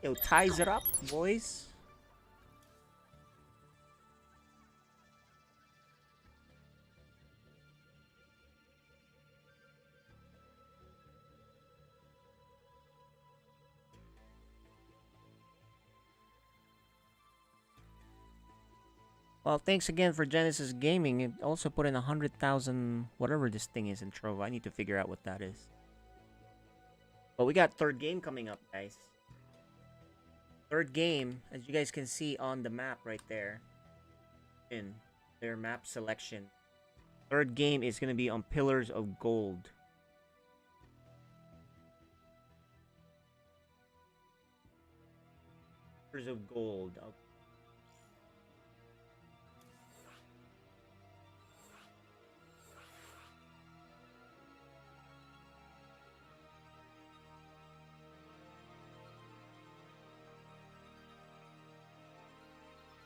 Yo, ties it up, boys. Well, thanks again for Genesis Gaming. It also put in 100,000, whatever this thing is in Trove. I need to figure out what that is. But we got third game coming up, guys. Third game, as you guys can see on the map right there. In their map selection. Third game is going to be on Pillars of Gold. Pillars of Gold.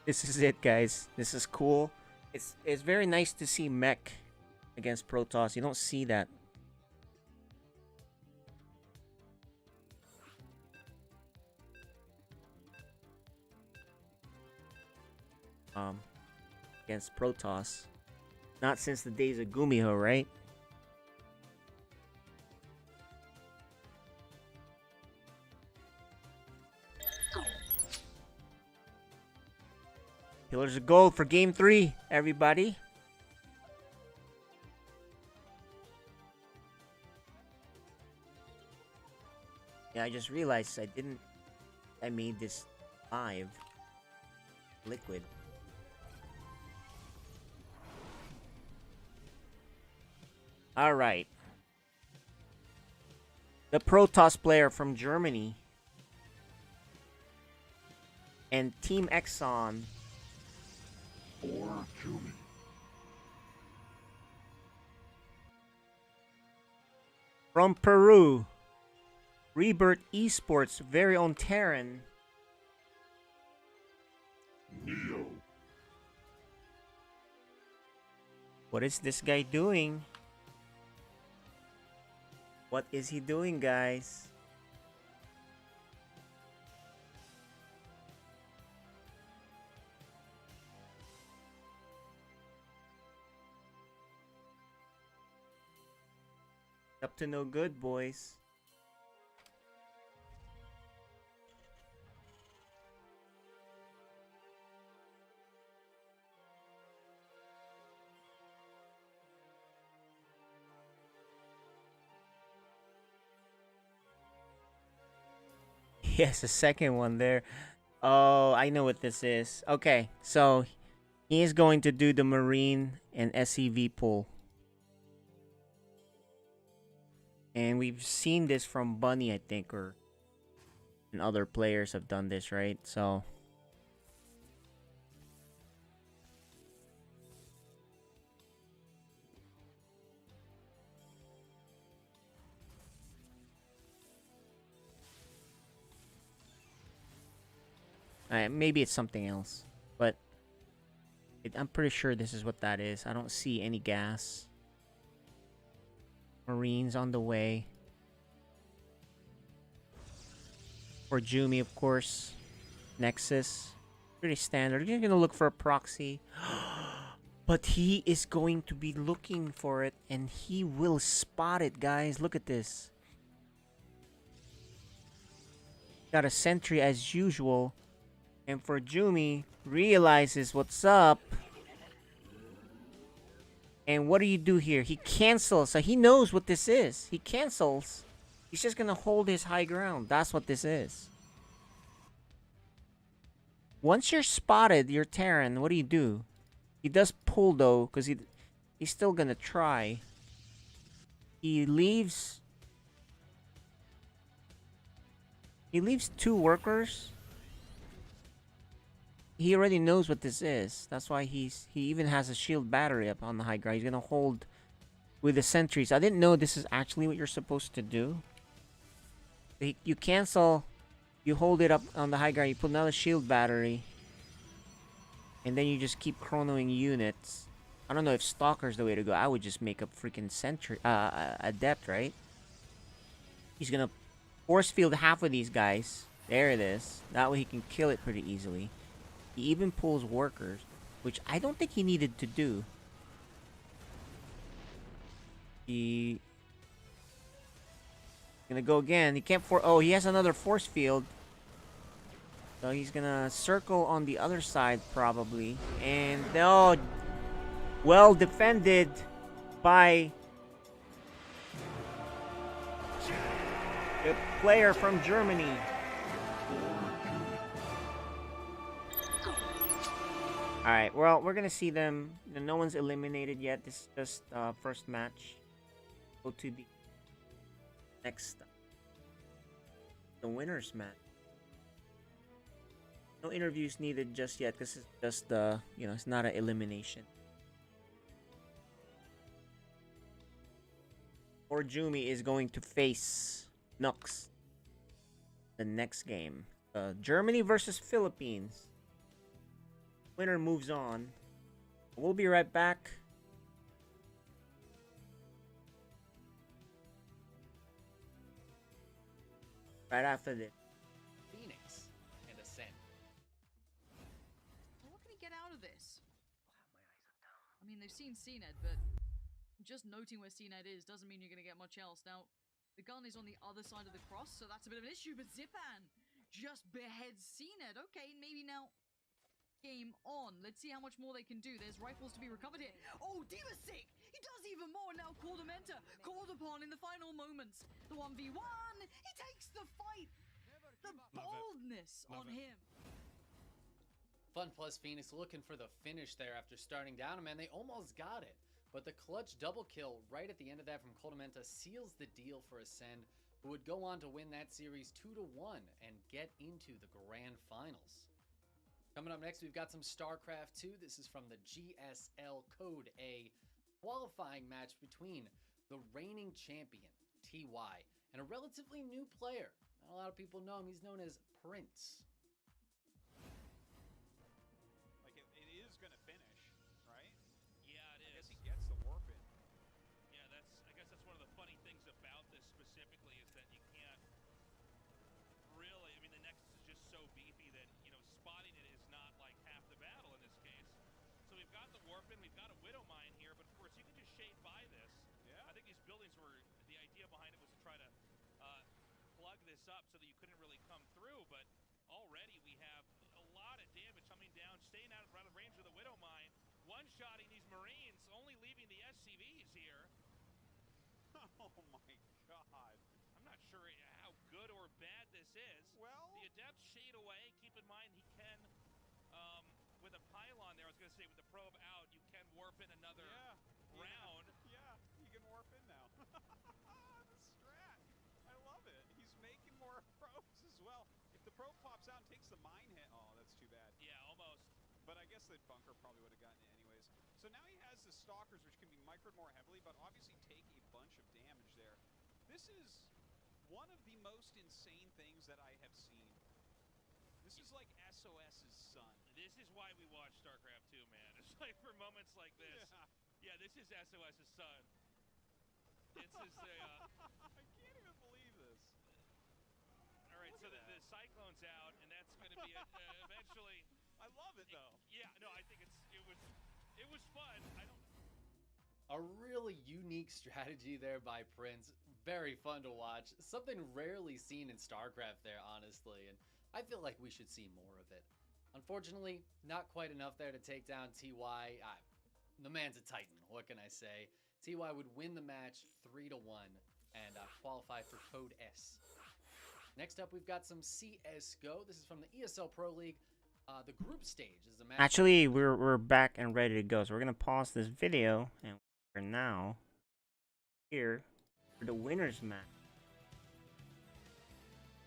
This is it, guys. This is cool. It's very nice to see mech against Protoss. You don't see that. Against Protoss. Not since the days of Gumiho, right? Pillars of Gold for Game 3, everybody. Yeah, I just realized I made this live liquid. Alright. The Protoss player from Germany and Team Exxon 4 Chumi. from Peru, Rebirth Esports' very own Terran. Neo. What is this guy doing? What is he doing, guys? Up to no good, boys. Yes, a second one there. Oh, I know what this is. Okay, so he is going to do the Marine and SEV pull. And we've seen this from Bunny, I think, and other players have done this, right? So maybe it's something else, but I'm pretty sure this is what that is. I don't see any gas. Marines on the way. For Jumi, of course. Nexus. Pretty standard. You're gonna look for a proxy. But he is going to be looking for it, and he will spot it, guys. Look at this. Got a sentry as usual. And for Jumi, realizes what's up. And what do you do here? He cancels. So he knows what this is. He cancels. He's just going to hold his high ground. That's what this is. Once you're spotted, you're Terran, what do? He does pull, though, because he's still going to try. He leaves... He leaves 2 workers. He already knows what this is. That's why he even has a shield battery up on the high ground. He's gonna hold with the sentries. I didn't know this is actually what you're supposed to do. You cancel, you hold it up on the high ground, you put another shield battery, and then you just keep chronoing units. I don't know if Stalker's the way to go. I would just make a freaking sentry, Adept, right? He's gonna force field half of these guys. There it is. That way he can kill it pretty easily. He even pulls workers, which I don't think he needed to do. He gonna go again. He can't oh, he has another force field. So he's gonna circle on the other side probably. And oh, well defended by the player from Germany. Alright, well, we're gonna see them. No one's eliminated yet. This is just first match. Go to the next, the winner's match. No interviews needed just yet because it's just it's not an elimination. Or Jumi is going to face Nux the next game. Germany versus Philippines. Winner moves on. We'll be right back. Right after this. Phoenix and Ascent. What can he get out of this? I mean, they've seen CNED, but just noting where CNED is doesn't mean you're going to get much else. Now, the gun is on the other side of the cross, so that's a bit of an issue, but Zipan just beheads CNED. Okay, maybe now game on. Let's see how much more they can do. There's rifles to be recovered here. Oh, Diva's sick! He does even more now. Cordamenta called upon in the final moments. The 1v1, he takes the fight. The boldness on him. Fun plus Phoenix looking for the finish there after starting down. Man, they almost got it. But the clutch double kill right at the end of that from Cordamenta seals the deal for Ascend, who would go on to win that series 2-1 and get into the grand finals. Coming up next, we've got some StarCraft 2. This is from the GSL Code A qualifying match between the reigning champion, TY, and a relatively new player. Not a lot of people know him. He's known as Prince. Like, it is going to finish, right? Yeah, it is. I guess he gets the warp in. Yeah, I guess that's one of the funny things about this specifically is that you can't really, I mean, the Nexus is just so beefy that, spotting it is not like half the battle in this case. So we've got the warp in, we've got a Widow Mine here, but of course you can just shade by this. Yeah. I think these buildings were, the idea behind it was to try to plug this up so that you couldn't really come through, but already we have a lot of damage coming down, staying out of range of the Widow Mine, one-shotting these Marines, only leaving the SCVs here. Oh my god. I'm not sure how good or bad this is. Well, the Adepts shade away. Keep in mind he can, with a pylon there, I was going to say with the probe out, you can warp in another round. Yeah, he can warp in now. The strat. I love it. He's making more probes as well. If the probe pops out and takes the mine hit, oh, that's too bad. Yeah, almost. But I guess the bunker probably would have gotten it anyways. So now he has the Stalkers, which can be microed more heavily, but obviously take a bunch of damage there. This is one of the most insane things that I have seen. This is like SOS's son. This is why we watch StarCraft 2, man. It's like for moments like this. Yeah, this is SOS's son. This is a... I can't even believe this. All right, so the Cyclone's out, and that's going to be eventually... I love it, though. Yeah, no, I think it was fun. A really unique strategy there by Prince. Very fun to watch. Something rarely seen in StarCraft there, honestly, and I feel like we should see more of it. Unfortunately, not quite enough there to take down TY. The man's a titan, what can I say? TY would win the match 3-1 and qualify for Code S. Next up, we've got some CSGO. This is from the ESL Pro League. The group stage is the match. Actually, we're back and ready to go. So we're gonna pause this video, and we're now here for the winners match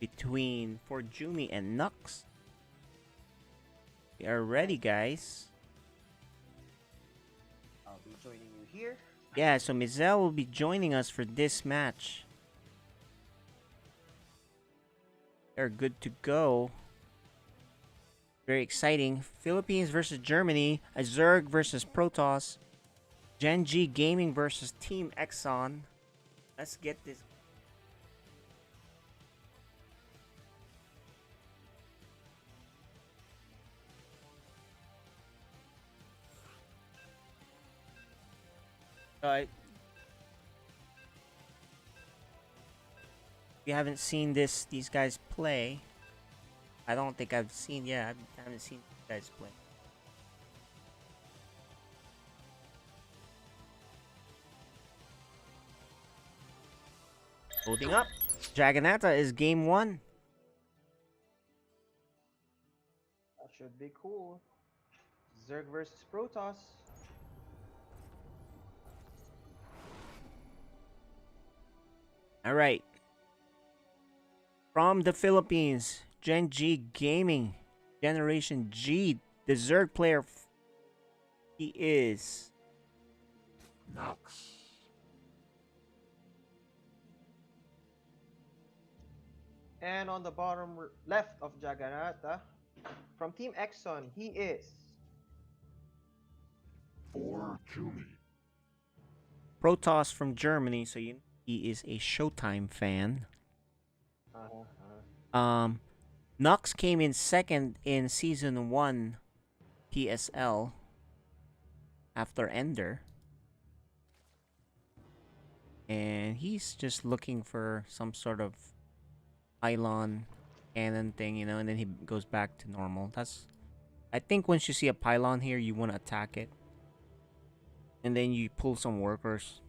between Jumi and Nux. We are ready, guys. I'll be joining you here. Yeah, so Mizell will be joining us for this match. They're good to go. Very exciting. Philippines versus Germany. Azurg versus Protoss. Genji Gaming versus Team Exxon. Let's get this. If you haven't seen these guys play, I don't think I've seen. Yeah, I haven't seen these guys play. Loading up. Jaganata is game 1. That should be cool. Zerg versus Protoss. All right. From the Philippines, Gen G Gaming, Generation G, the Zerg player. He is Nox. And on the bottom left of Jagannatha, from Team Exxon, he is 4-2. Protoss from Germany, so he is a Showtime fan. Nox came in second in season 1 PSL after Ender. And he's just looking for some sort of pylon cannon thing, and then he goes back to normal. I think once you see a pylon here, you want to attack it. And then you pull some workers.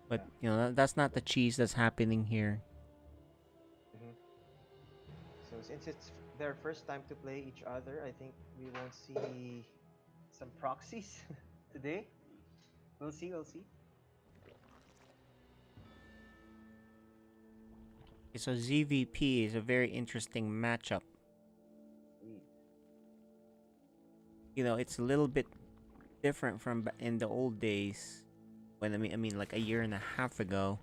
But, that's not the cheese that's happening here. So since it's their first time to play each other, I think we won't see some proxies today. We'll see. Okay, so ZVP is a very interesting matchup. It's a little bit different from in the old days. When I mean like a year and a half ago,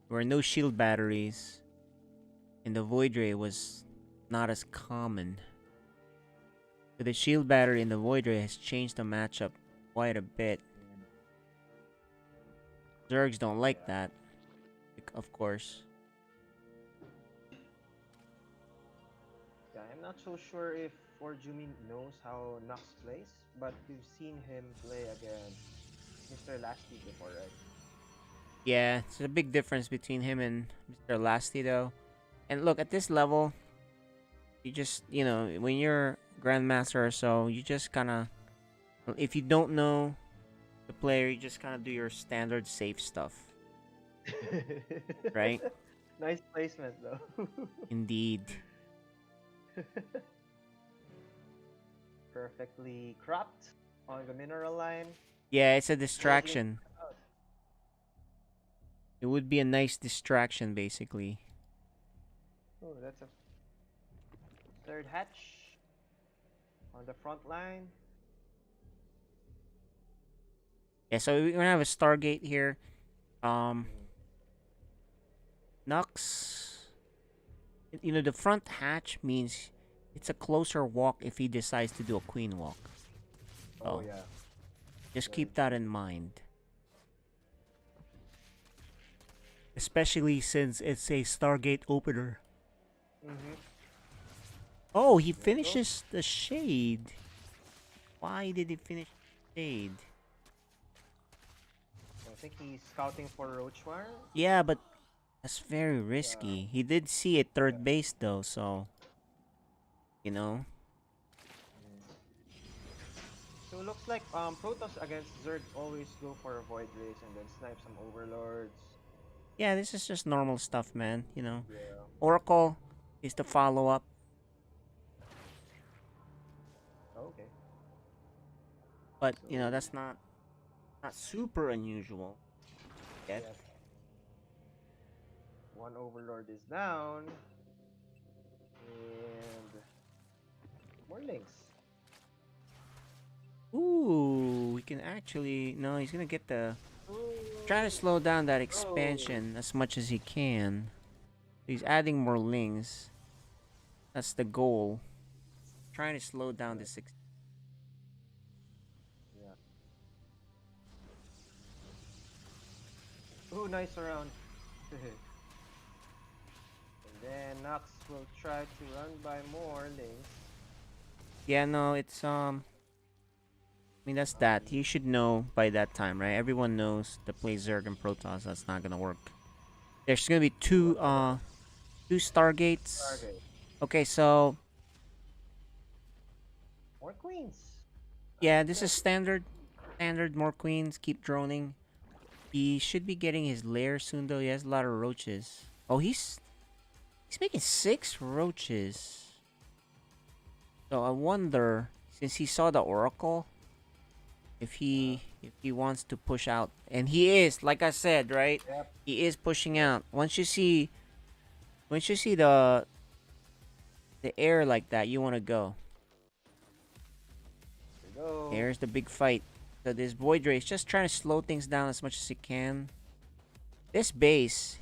there were no shield batteries, and the Void Ray was not as common. So the shield battery and the Void Ray has changed the matchup quite a bit. Zergs don't like that, of course. Yeah, I'm not so sure if Forjumi knows how Nox plays, but we've seen him play against Mr. Lasty before, right? Yeah, it's a big difference between him and Mr. Lasty, though. And look, at this level, you just, when you're Grandmaster or so, you just kind of, if you don't know the player, you just kind of do your standard safe stuff. Right? Nice placement, though. Indeed. Perfectly cropped on the mineral line. Yeah, it's a distraction. It would be a nice distraction, basically. Oh, that's a third hatch on the front line. Yeah, so we're gonna have a Stargate here. Nux. The front hatch means it's a closer walk if he decides to do a queen walk. Oh, yeah. Just keep that in mind. Especially since it's a Stargate opener. Oh, he finishes the Shade. Why did he finish the Shade? I think he's scouting for Roachwire. Yeah, but that's very risky. He did see a third base though, so So it looks like Protoss against Zerg always go for a Void Race and then snipe some Overlords. Yeah, this is just normal stuff, man. Oracle is the follow-up. Okay. But that's not super unusual. Yet. Yep. One Overlord is down. And more links. Ooh, we can actually... No, he's gonna get the... Try to slow down that expansion as much as he can. He's adding more lings. That's the goal. Trying to slow down this... Ooh, nice round. And then Nox will try to run by more links. Yeah, no, it's... mean, that's that. He should know by that time, right? Everyone knows to play Zerg and Protoss. That's not gonna work. There's gonna be two Stargates. Target. Okay, so More queens. yeah, That's this good. is standard. Standard, more queens. Keep droning. He should be getting his lair soon, though. He has a lot of roaches. Oh, he's making 6 roaches. So I wonder, since he saw the Oracle, if he wants to push out, and he is, like I said, right? Yep. He is pushing out. Once you see the air like that, you want to go. Here we go. There's the big fight. So this Void Ray is just trying to slow things down as much as he can. This base,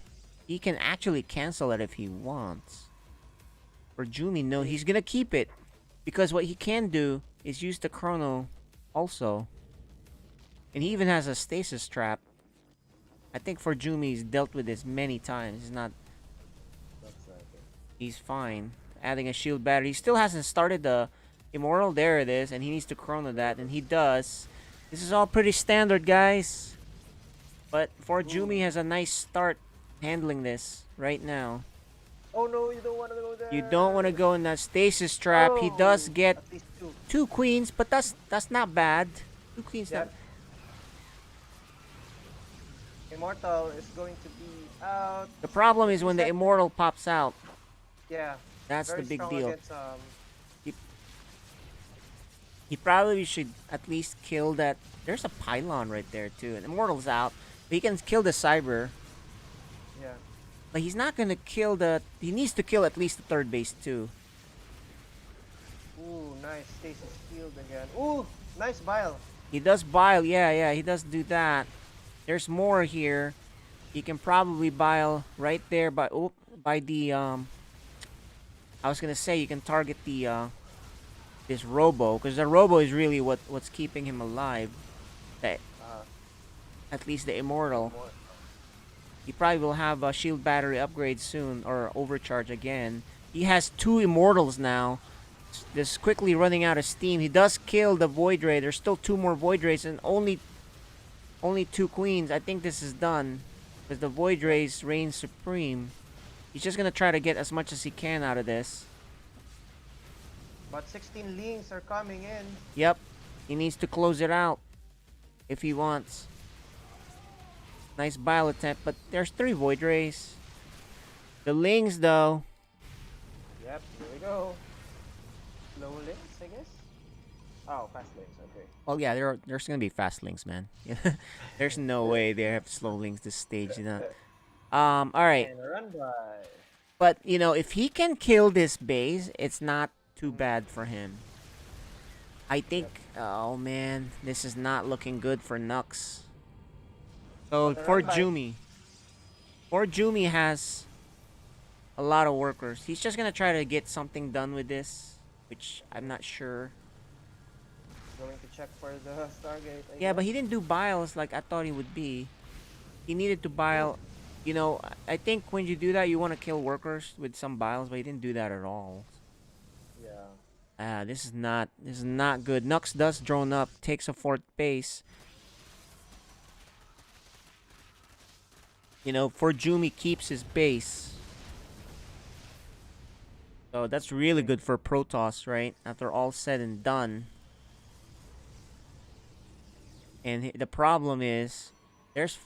he can actually cancel it if he wants. For Jumi, no, he's gonna keep it. Because what he can do is use the chrono also. And he even has a stasis trap. I think for Jumi, he's dealt with this many times. He's not... Looks like it. He's fine. Adding a shield battery. He still hasn't started the Immortal. There it is. And he needs to chrono that. And he does. This is all pretty standard, guys. But for Jumi has a nice start handling this right now. Oh no, you don't want to go there. You don't want to go in that stasis trap. He does Oh, get at least 2. 2 queens, but that's not bad. 2 queens. Yep. Immortal is going to be out. The problem is when the Immortal pops out. Yeah. That's Very the big strong deal. Against, He probably should at least kill that. There's a pylon right there too. And Immortal's out. But he can kill the Cyber. yeah. But he's not gonna kill the... He needs to kill at least the 3rd base too. Ooh, nice stasis field again. Ooh, nice bile. He does bile. Yeah, he does do that. There's more here. He can probably bile right there by the I was gonna say you can target the this Robo, because the Robo is really what's keeping him alive. That at least the Immortal. More. He probably will have a shield battery upgrade soon, or overcharge again. He has 2 Immortals now. Just quickly running out of steam. He does kill the Void Ray. There's still 2 more Void Rays and only 2 queens. I think this is done, because the Void Rays reign supreme. He's just gonna try to get as much as he can out of this. But 16 links are coming in. Yep, he needs to close it out if he wants. Nice bile attempt, but there's 3 Void Rays. The Lings, though. Yep, here we go. Slow links, I guess. Oh, fast links, okay. Oh yeah, there's gonna be fast links, man. There's no way they have slow links this stage, you know. All right. And run by. But you know, if he can kill this base, it's not too bad for him. I think. Oh man, this is not looking good for Nux. So for Jumi, has a lot of workers. He's just gonna try to get something done with this, which I'm not sure. Going to check for the Stargate. Yeah, but he didn't do biles like I thought he would be. He needed to bile. You know, I think when you do that, you want to kill workers with some biles, but he didn't do that at all. Yeah. This is not good. Nux does drone up, takes a 4th base. You know, for Jumi keeps his base. So that's really good for Protoss, right? After all said and done. And the problem is, there's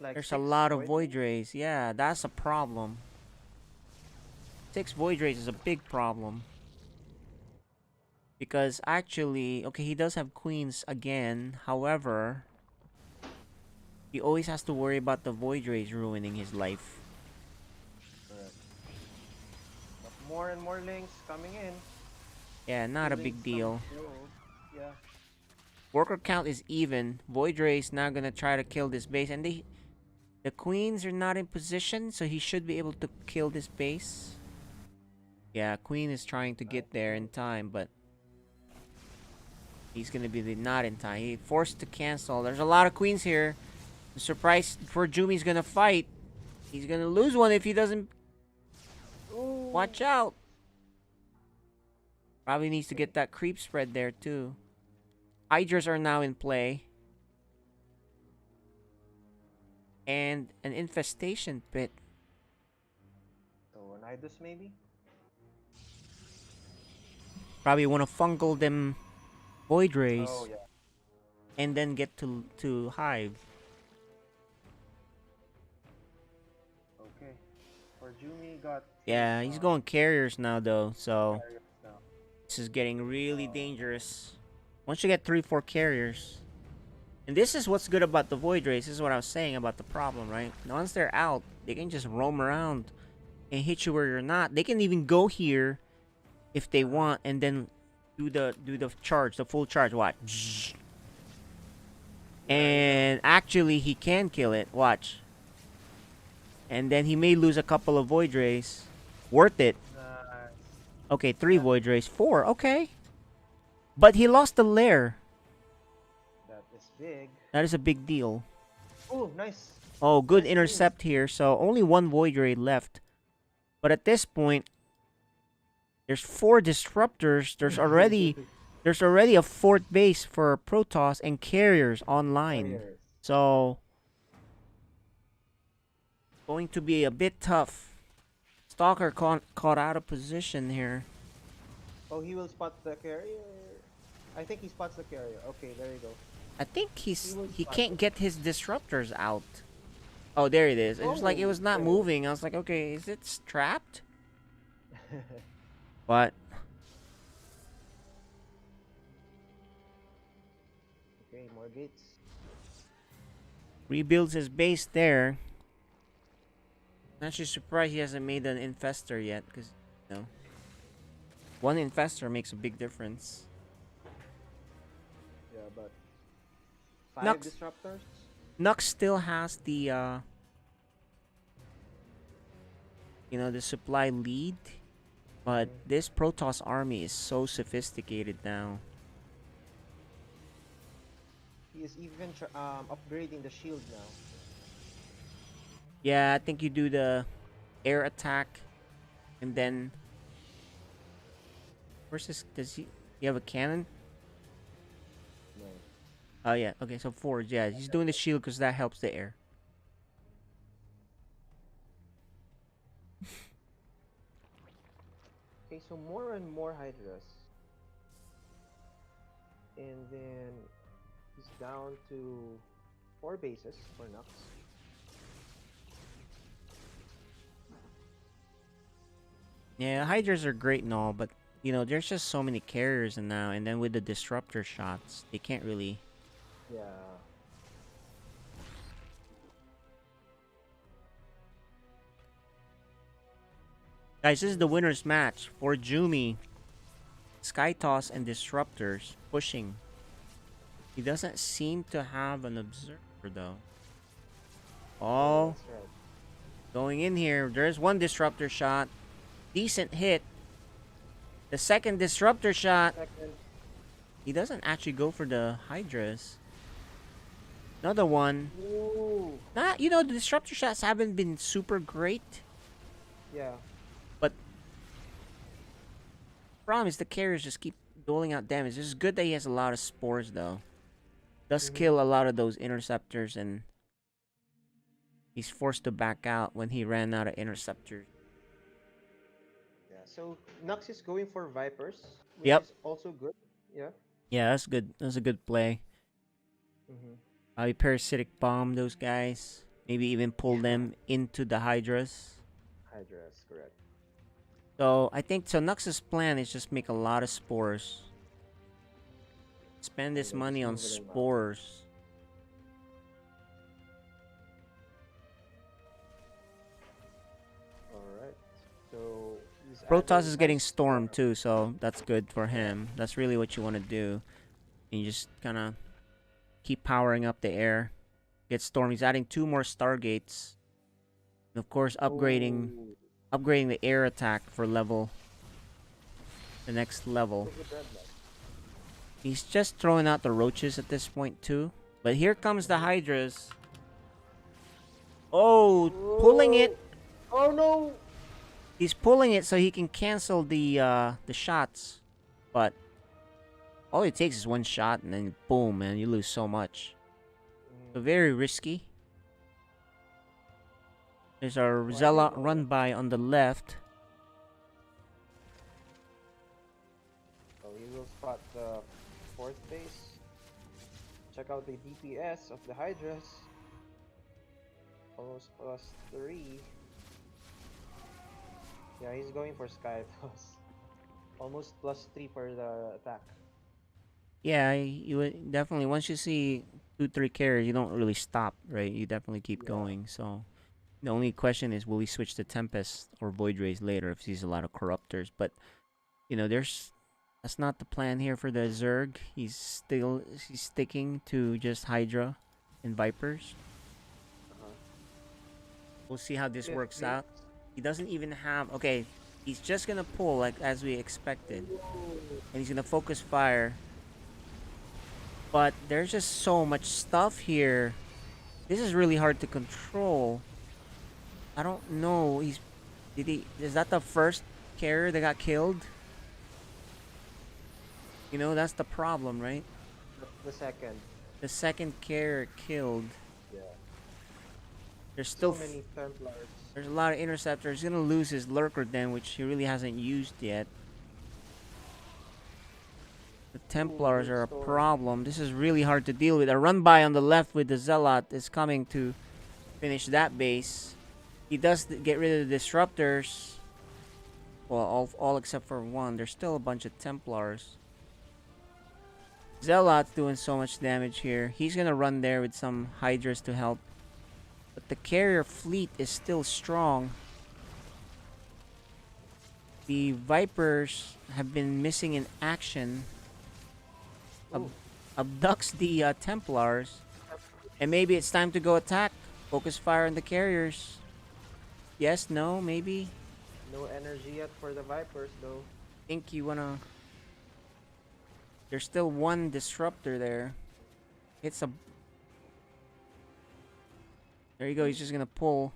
like a lot of Void Rays. Yeah, that's a problem. 6 Void Rays is a big problem. Because actually, okay, he does have queens again. However, he always has to worry about the Void Rays ruining his life. Correct. But more and more links coming in. Yeah, not a big deal. Yeah. Worker count is even. Void Ray's now gonna try to kill this base, and the queens are not in position, so he should be able to kill this base. Yeah, queen is trying to get there in time, but he's gonna be not in time. He forced to cancel. There's a lot of queens here. The surprise for Jumi's gonna fight. He's gonna lose one if he doesn't. Ooh. Watch out. Probably needs to get that creep spread there too. Hydras are now in play. And an infestation pit. So an Idus maybe? Probably want to fungal them void rays. Oh yeah. And then get to hive. Okay. For Jumi got Yeah, he's going carriers now though, so carriers now. this is getting really dangerous. Once you get 3-4 carriers. And this is what's good about the void rays. This is what I was saying about the problem, right? Once they're out, they can just roam around and hit you where you're not. They can even go here if they want and then do the charge, the full charge. Watch. And actually he can kill it. Watch. And then he may lose a couple of void rays. Worth it. Nice. Okay, 3 void rays. 4, okay. But he lost the lair. That is big. That is a big deal. Oh, nice. Oh, good Nice intercept here. So only 1 void ray left. But at this point, there's 4 disruptors. There's already a 4th base for Protoss and carriers online. Carriers. So going to be a bit tough. Stalker caught out of position here. Oh, he will spot the carrier. I think he spots the carrier. Okay, there you go. I think he will spot can't it. get his disruptors out. Oh, there it is. It was like it was not Oh, moving. I was like, okay, is it trapped? But Okay, more gates. rebuilds his base there. I'm actually surprised he hasn't made an infestor yet, because you know, 1 infestor makes a big difference. Yeah, but 5 Nux. disruptors. Nux still has the the supply lead, but this Protoss army is so sophisticated now. He is even upgrading the shield now. Yeah, I think you do the air attack, and then where's this? Does he have a cannon? No. Oh yeah, okay, so forge. Yeah, he's doing the shield because that helps the air. Okay, so more and more Hydras. And then he's down to 4 bases for Nux. Yeah, Hydras are great and all, but there's just so many carriers in now, and then with the disruptor shots, they can't really. Yeah. Guys, this is the winner's match for Jumi. Sky Toss and Disruptors pushing. He doesn't seem to have an observer though. Oh, That's right. going in here. There's 1 disruptor shot. Decent hit. The 2nd disruptor shot. Second. He doesn't actually go for the Hydras. Another one. Ooh. The disruptor shots haven't been super great. Yeah. But problem is the carriers just keep doling out damage. It's good that he has a lot of spores though. Does kill a lot of those interceptors, and he's forced to back out when he ran out of interceptors. Yeah. So Nux is going for Vipers, which Yep. is also good. Yeah. Yeah, that's good. That's a good play. Mm-hmm. Parasitic bomb those guys. Maybe even pull them into the Hydras. Hydras, correct. So I think Nux's plan is just make a lot of spores. Spend this then money just on move them out. spores. Alright. So he's Protoss adding is getting nice- stormed too, so that's good for him. That's really what you want to do. And you just kind of keep powering up the air. Get stormed. He's adding 2 more Stargates. And of course, upgrading the air attack for the next level. Look at that, man. He's just throwing out the roaches at this point too. But here comes the Hydras. Oh, pulling it. Oh no! He's pulling it so he can cancel the shots. but all it takes is one shot, and then boom, man, you lose so much. So very risky. There's our Zella run by on the left. So he will spot the fourth base. Check out the DPS of the Hydras. Almost +3. Yeah, he's going for Sky Toss. Almost +3 for the attack. Yeah, you would definitely, once you see 2-3 carries, you don't really stop, right? You definitely keep going. So the only question is, will he switch to Tempest or Void Rays later if he sees a lot of Corruptors? But you know, that's not the plan here for the Zerg. He's sticking to just Hydra and Vipers. We'll see how this works out. He doesn't even have... Okay, he's just going to pull like as we expected. And he's going to focus fire. But there's just so much stuff here. This is really hard to control. I don't know. Is that the first carrier that got killed? You know, that's the problem, right? The second. The second carrier killed. Yeah. There's still so many Templars. There's a lot of interceptors. He's gonna lose his lurker den, which he really hasn't used yet. The Templars are a problem. This is really hard to deal with. A run by on the left with the Zealot is coming to finish that base. He does get rid of the disruptors. Well, all except for one. There's still a bunch of Templars. Zealot's doing so much damage here. He's gonna run there with some Hydras to help. But the carrier fleet is still strong. The Vipers have been missing in action. Abducts the Templars. And maybe it's time to go attack. Focus fire on the carriers. Yes, no, maybe. No energy yet for the Vipers though. Think you wanna... There's still one disruptor there. It's a... There you go, he's just gonna pull.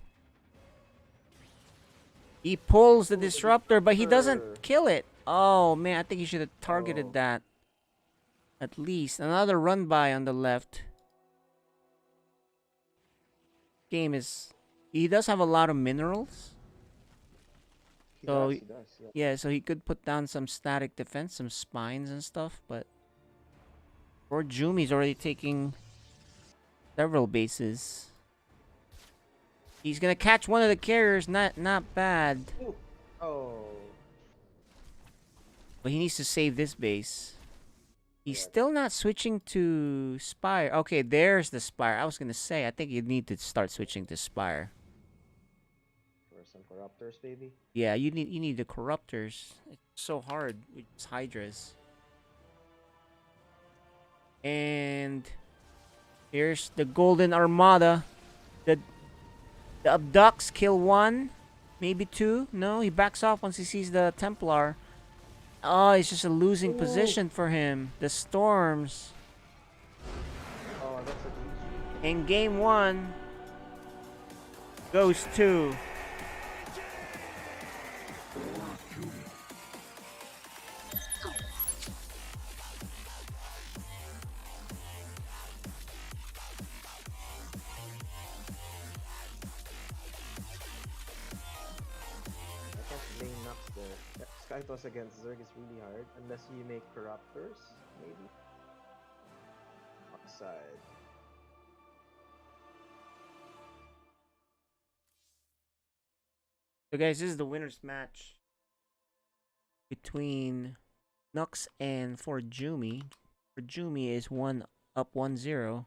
He pulls the disruptor, but he doesn't kill it. Oh man, I think he should have targeted that. At least. Another run by on the left. Game is... He does have a lot of minerals. He does, yeah, so he could put down some static defense, some spines and stuff, but... Or Jumi's already taking several bases. He's gonna catch one of the carriers, not bad. Ooh. Oh. But he needs to save this base. He's still not switching to Spire. Okay, there's the Spire. I was gonna say, I think you need to start switching to Spire. For some Corruptors, maybe? Yeah, you need the Corruptors. It's so hard with Hydras. And here's the Golden Armada. The Abducts kill one, maybe two. No, he backs off once he sees the Templar. Oh, it's just a losing position for him. The Storms. Oh, that's a In game one goes to Sky Toss against Zerg is really hard unless you make Corruptors, maybe. Upside. So guys, this is the winner's match between Nux and for Jumi. For Jumi is up 1-0.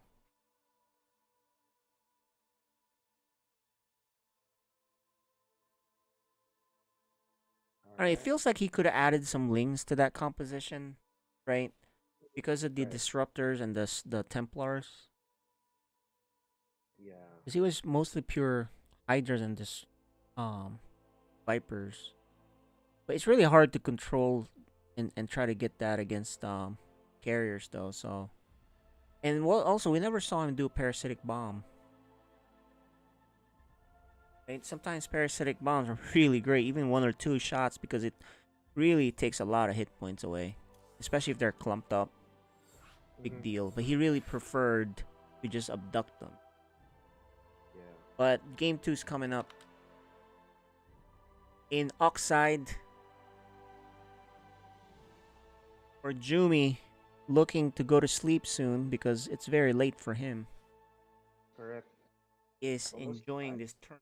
Alright, it feels like he could have added some lings to that composition, right? Because of the disruptors and the Templars. Yeah. Because he was mostly pure Hydras and Vipers. But it's really hard to control and try to get that against carriers though, so. And also we never saw him do a parasitic bomb. Right? Sometimes parasitic bombs are really great, even 1 or 2 shots, because it really takes a lot of hit points away. especially if they're clumped up. Big deal. But he really preferred to just abduct them. Yeah. But game 2's coming up. In Oxide, for Jumi, looking to go to sleep soon because it's very late for him, Correct. is Almost enjoying time. this turn.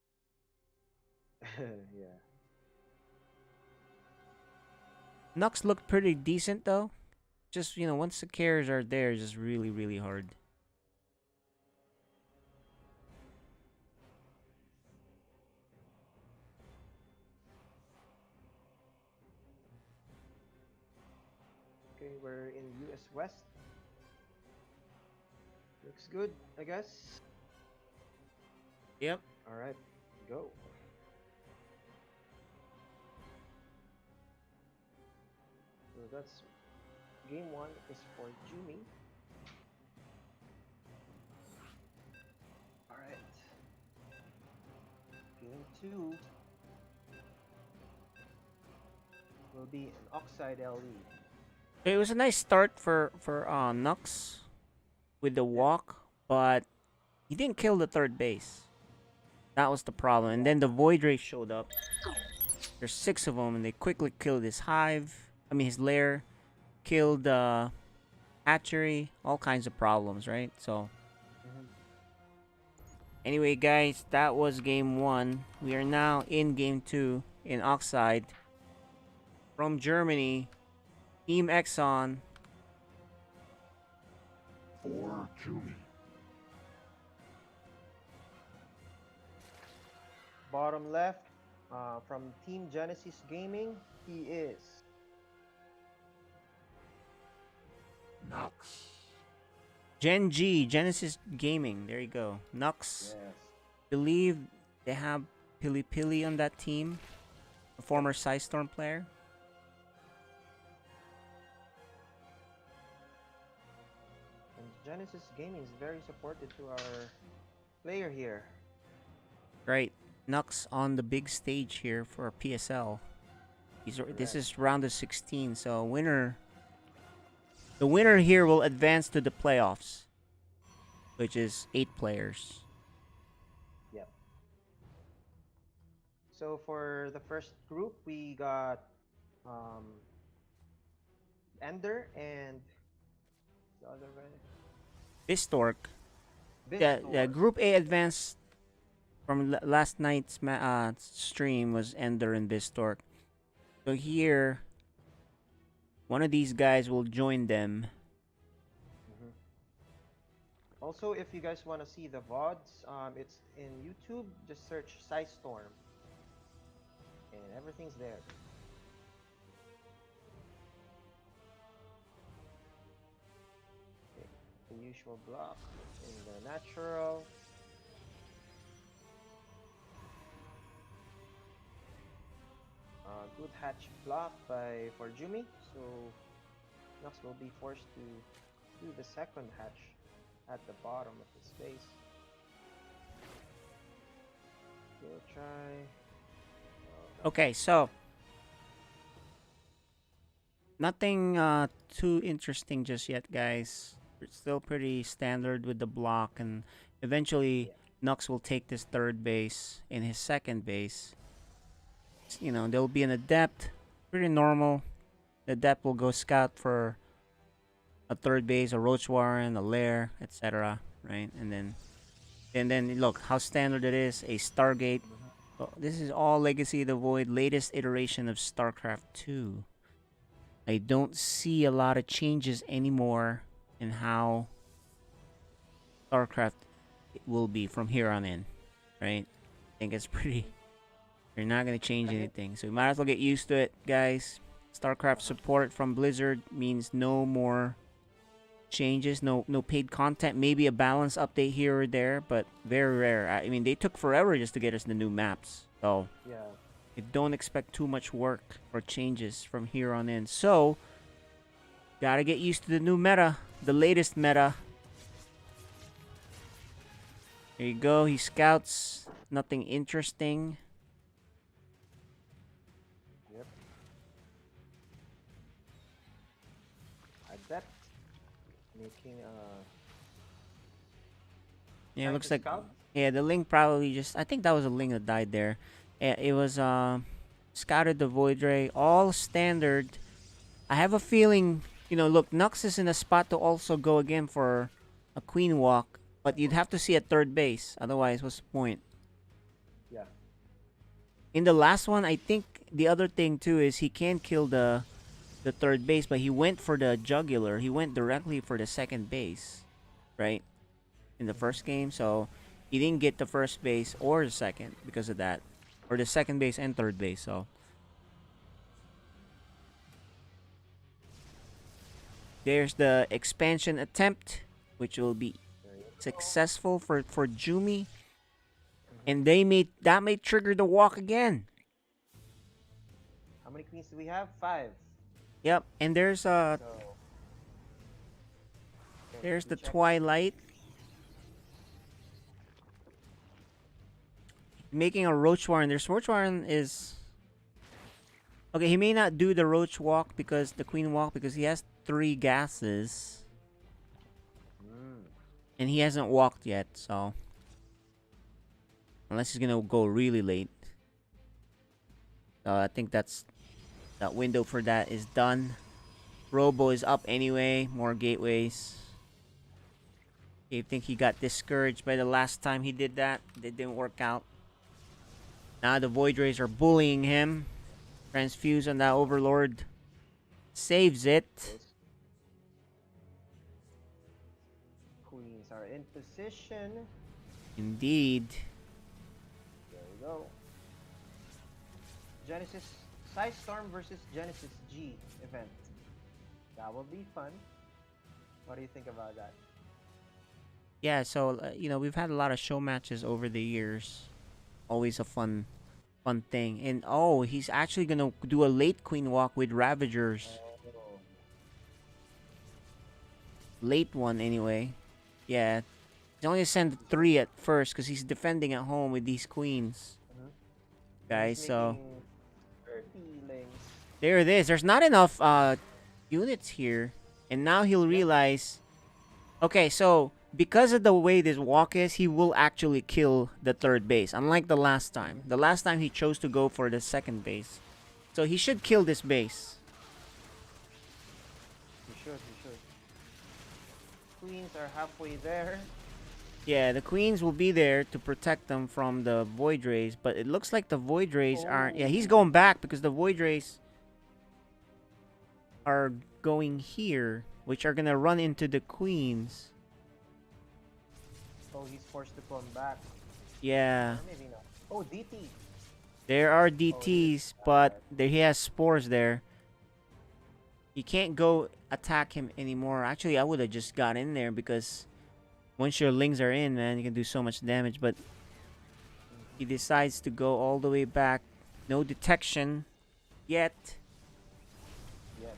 Yeah. Nux looked pretty decent though. Just, once the cares are there, it's just really, really hard. Okay, we're in US West. Looks good, I guess. Yep. All right, go. So that's game 1 is for Jumi. All right. Game 2 will be an Oxide LE. It was a nice start for Nux with the walk, but he didn't kill the third base. That was the problem. And then the Void Ray showed up. There's 6 of them, and they quickly killed his hive. I mean, his lair. Killed hatchery. All kinds of problems, right? So, anyway, guys, that was game 1. We are now in game 2 in Oxide. From Germany, Team Exxon. For Jumi. Bottom left, from Team Genesis Gaming, he is Nux. Gen G, Genesis Gaming. There you go. Nux. yes. Believe they have Pili Pili on that team. A former Storm player. And Genesis Gaming is very supportive to our player here. Right. Nux on the big stage here for PSL. This Correct. is round of 16, so the winner here will advance to the playoffs, which is 8 players. Yep. So for the first group, we got Ender and the other guy. Bistork. Bistor. The Group A advanced from last night's stream was Ender and Bistork. So here, one of these guys will join them. Also, if you guys want to see the VODs, it's in YouTube. Just search Storm, and everything's there. Okay. The usual block in the natural. Good hatch block for Jumi, so Nox will be forced to do the second hatch at the bottom of the space. We'll try. Okay, so nothing too interesting just yet, guys. It's still pretty standard with the block, and eventually Nux will take this third base in his second base. There'll be an adept, pretty normal. The adept will go scout for a third base, a Roach Warren, a Lair, etc. Right, and then look how standard it is. A Stargate. Oh, this is all Legacy of the Void, latest iteration of StarCraft 2. I don't see a lot of changes anymore in how StarCraft will be from here on in, right? I think it's pretty. You're not gonna change anything, so you might as well get used to it, guys. StarCraft support from Blizzard means no more changes, no paid content, maybe a balance update here or there, but very rare. I mean, they took forever just to get us the new maps, so yeah, you don't expect too much work or changes from here on in. So, gotta get used to the new meta, the latest meta. There you go. He scouts. Nothing interesting. Yep. Making Yeah, it trying looks to like scout. yeah, the Link probably just I think that was a Link that died there. Yeah, it was scouted the Void Ray, all standard. I have a feeling, look, Nux is in a spot to also go again for a Queen Walk, but you'd have to see at third base. Otherwise, what's the point? Yeah. In the last one, I think the other thing too is he can kill the third base, but he went for the jugular. He went directly for the second base, right? In the first game, so he didn't get the first base or the second because of that, or the second base and third base. So there's the expansion attempt, which will be successful for Jumi, and that may trigger the walk again. How many queens do we have? 5. Yep, and there's So okay, let me the check. Twilight making a Roach Warren. There's Roach Warren is okay. He may not do the Roach Walk because the Queen Walk because he has 3 gases and he hasn't walked yet. So unless he's gonna go really late, I think that window for that is done. Robo is up anyway. More gateways. I think he got discouraged by the last time he did that. It didn't work out. Now the Void Rays are bullying him. Transfuse on that Overlord. Saves it. Queens are in position. Indeed. There we go. Genesis Storm versus Genesis G event. That will be fun. What do you think about that? Yeah, so we've had a lot of show matches over the years. Always a fun thing. And he's actually gonna do a late Queen Walk with Ravagers. Oh. Late one anyway. Yeah. He's only send 3 at first because he's defending at home with these queens. Guys, He's so making 30 links. there it is. There's not enough units here. And now he'll realize, okay, so because of the way this walk is, he will actually kill the third base. Unlike the last time. The last time he chose to go for the second base. So he should kill this base. He should. Queens are halfway there. Yeah, the queens will be there to protect them from the Void Rays. But it looks like the Void Rays aren't... Yeah, he's going back because the Void Rays are going here. Which are going to run into the queens. Oh, he's forced to come back. Yeah. Or maybe not. Oh, DT. There are DTs, but he has spores there. You can't go attack him anymore. Actually, I would have just got in there because once your lings are in, man, you can do so much damage. But he decides to go all the way back. No detection yet. Yes.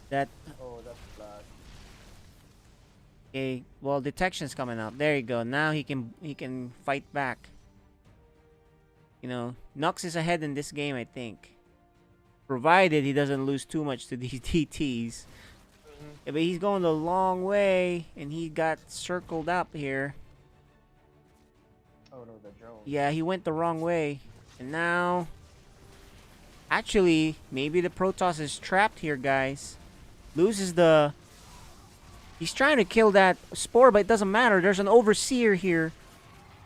That Oh, that's bad. okay. Well, detection's coming up. There you go. Now he can fight back. Nux is ahead in this game, I think. Provided he doesn't lose too much to these DTs. Yeah, but he's going the long way, and he got circled up here. Oh no, the drone. Yeah, he went the wrong way. And now... Actually, maybe the Protoss is trapped here, guys. Loses the... He's trying to kill that Spore, but it doesn't matter. There's an Overseer here.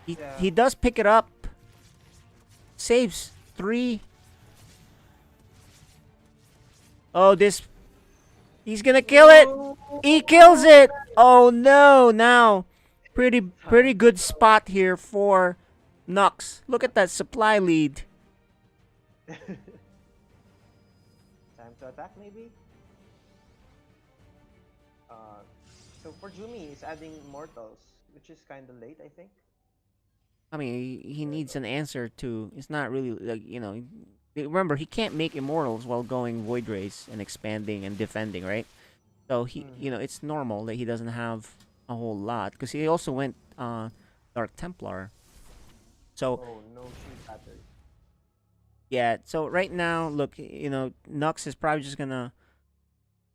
He does pick it up. Saves 3. Oh, this... He's gonna kill it! He kills it! Oh no, now... Pretty good spot here for Nux. Look at that supply lead. Time to attack, maybe? So for Jumi, he's adding Mortals, which is kind of late, I think. I mean, he needs an answer to... It's not really, like, remember, he can't make Immortals while going Void Rays and expanding and defending, right? So, it's normal that he doesn't have a whole lot. Because he also went Dark Templar. So... Oh, no shoot battery. Yeah, so right now, look, Nux is probably just gonna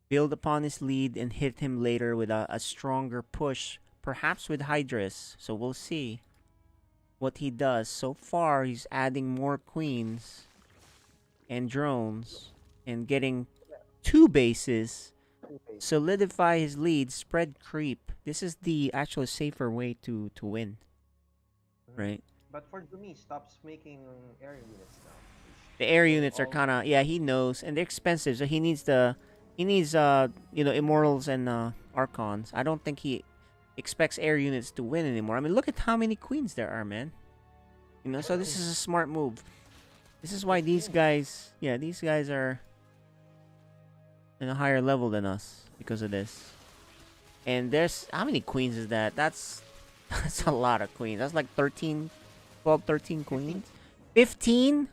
build upon his lead and hit him later with a stronger push, perhaps with Hydrus. So we'll see what he does. So far, he's adding more queens and drones and getting 2 bases. Solidify his lead, spread creep. This is the actual safer way to win, right? But for Jumi, stops making air units now. The air Going units are all kind of, yeah, he knows, and they're expensive, so he needs immortals and archons. I don't think he expects air units to win anymore. I mean, look at how many queens there are, man. So this is a smart move. This is why these guys, these guys are in a higher level than us because of this. And there's, how many queens is that? That's a lot of queens. That's like 13, 12, 13 queens. 15?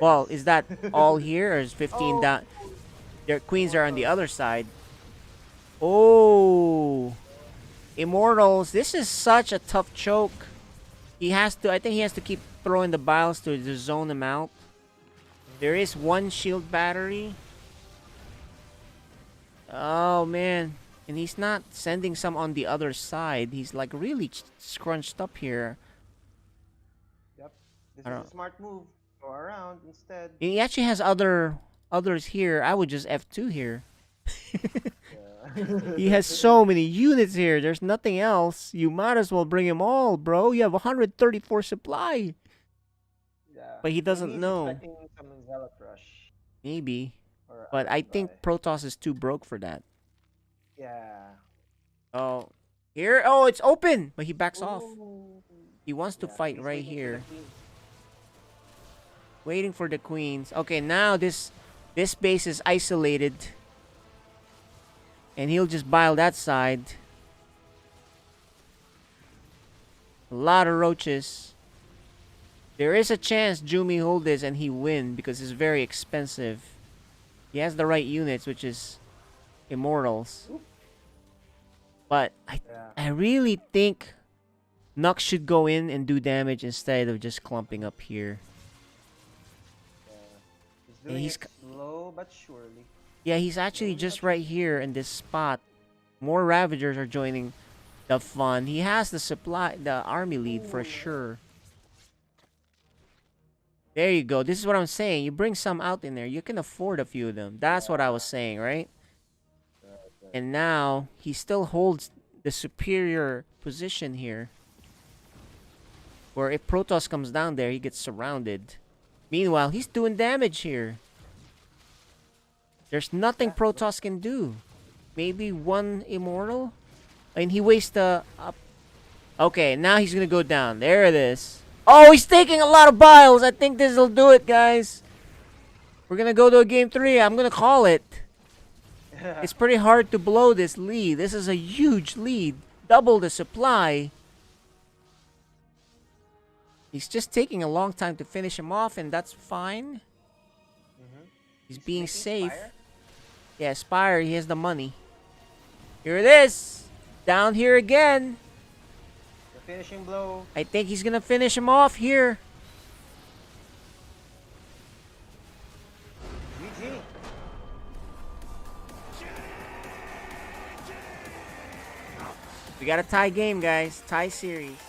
Well, is that all here, or is 15 down? Their queens are on the other side. Oh, immortals! This is such a tough choke. I think he has to keep throwing the biles to zone him out. There is one shield battery. Oh man, and he's not sending some on the other side. He's like really scrunched up here. Yep. This is a smart move. Go around instead. He actually has others here. I would just F2 here. He has so many units here. There's nothing else. You might as well bring him all, bro. You have 134 supply. Yeah. But he doesn't Maybe he's know. expecting some Zealot Rush. Maybe. Or But I think Ally. Protoss is too broke for that. Yeah. Oh, here. Oh, it's open. But he backs off. Ooh. He wants to fight He's right waiting for here. the queen. Waiting for the queens. Okay, now this base is isolated. And he'll just bile that side. A lot of roaches. There is a chance Jumi hold this and he win because it's very expensive. He has the right units, which is immortals. But I really think Nux should go in and do damage instead of just clumping up here. He's doing it slow but surely. Yeah, he's actually just right here in this spot. More Ravagers are joining the fun. He has the army lead for sure. There you go. This is what I'm saying. You bring some out in there. You can afford a few of them. That's what I was saying, right? And now he still holds the superior position here. Where if Protoss comes down there, he gets surrounded. Meanwhile, he's doing damage here. There's nothing Protoss can do. Maybe one immortal? And he wastes the up. Okay, now he's gonna go down. There it is. Oh, he's taking a lot of biles. I think this'll do it, guys. We're gonna go to a game 3. I'm gonna call it. It's pretty hard to blow this lead. This is a huge lead. Double the supply. He's just taking a long time to finish him off, and that's fine. He's being safe. Spire? Yeah, Spire, he has the money. Here it is. Down here again. The finishing blow. I think he's gonna finish him off here. GG. We got a tie game, guys. Tie series. Nice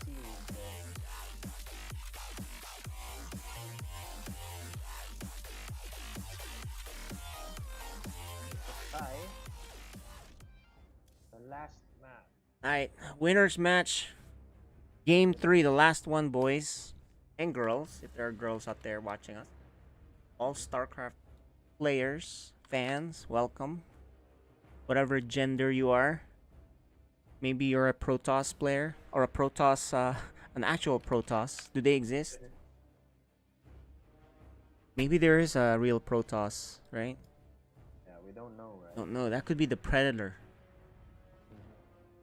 series, bro. Tie. The last map. Alright, winners match. Game 3, the last one, boys and girls, if there are girls out there watching us. All StarCraft players, fans, welcome. Whatever gender you are. Maybe you're a Protoss player or a Protoss, an actual Protoss. Do they exist? Maybe there is a real Protoss, right? Yeah, we don't know, right? Don't know. That could be the Predator.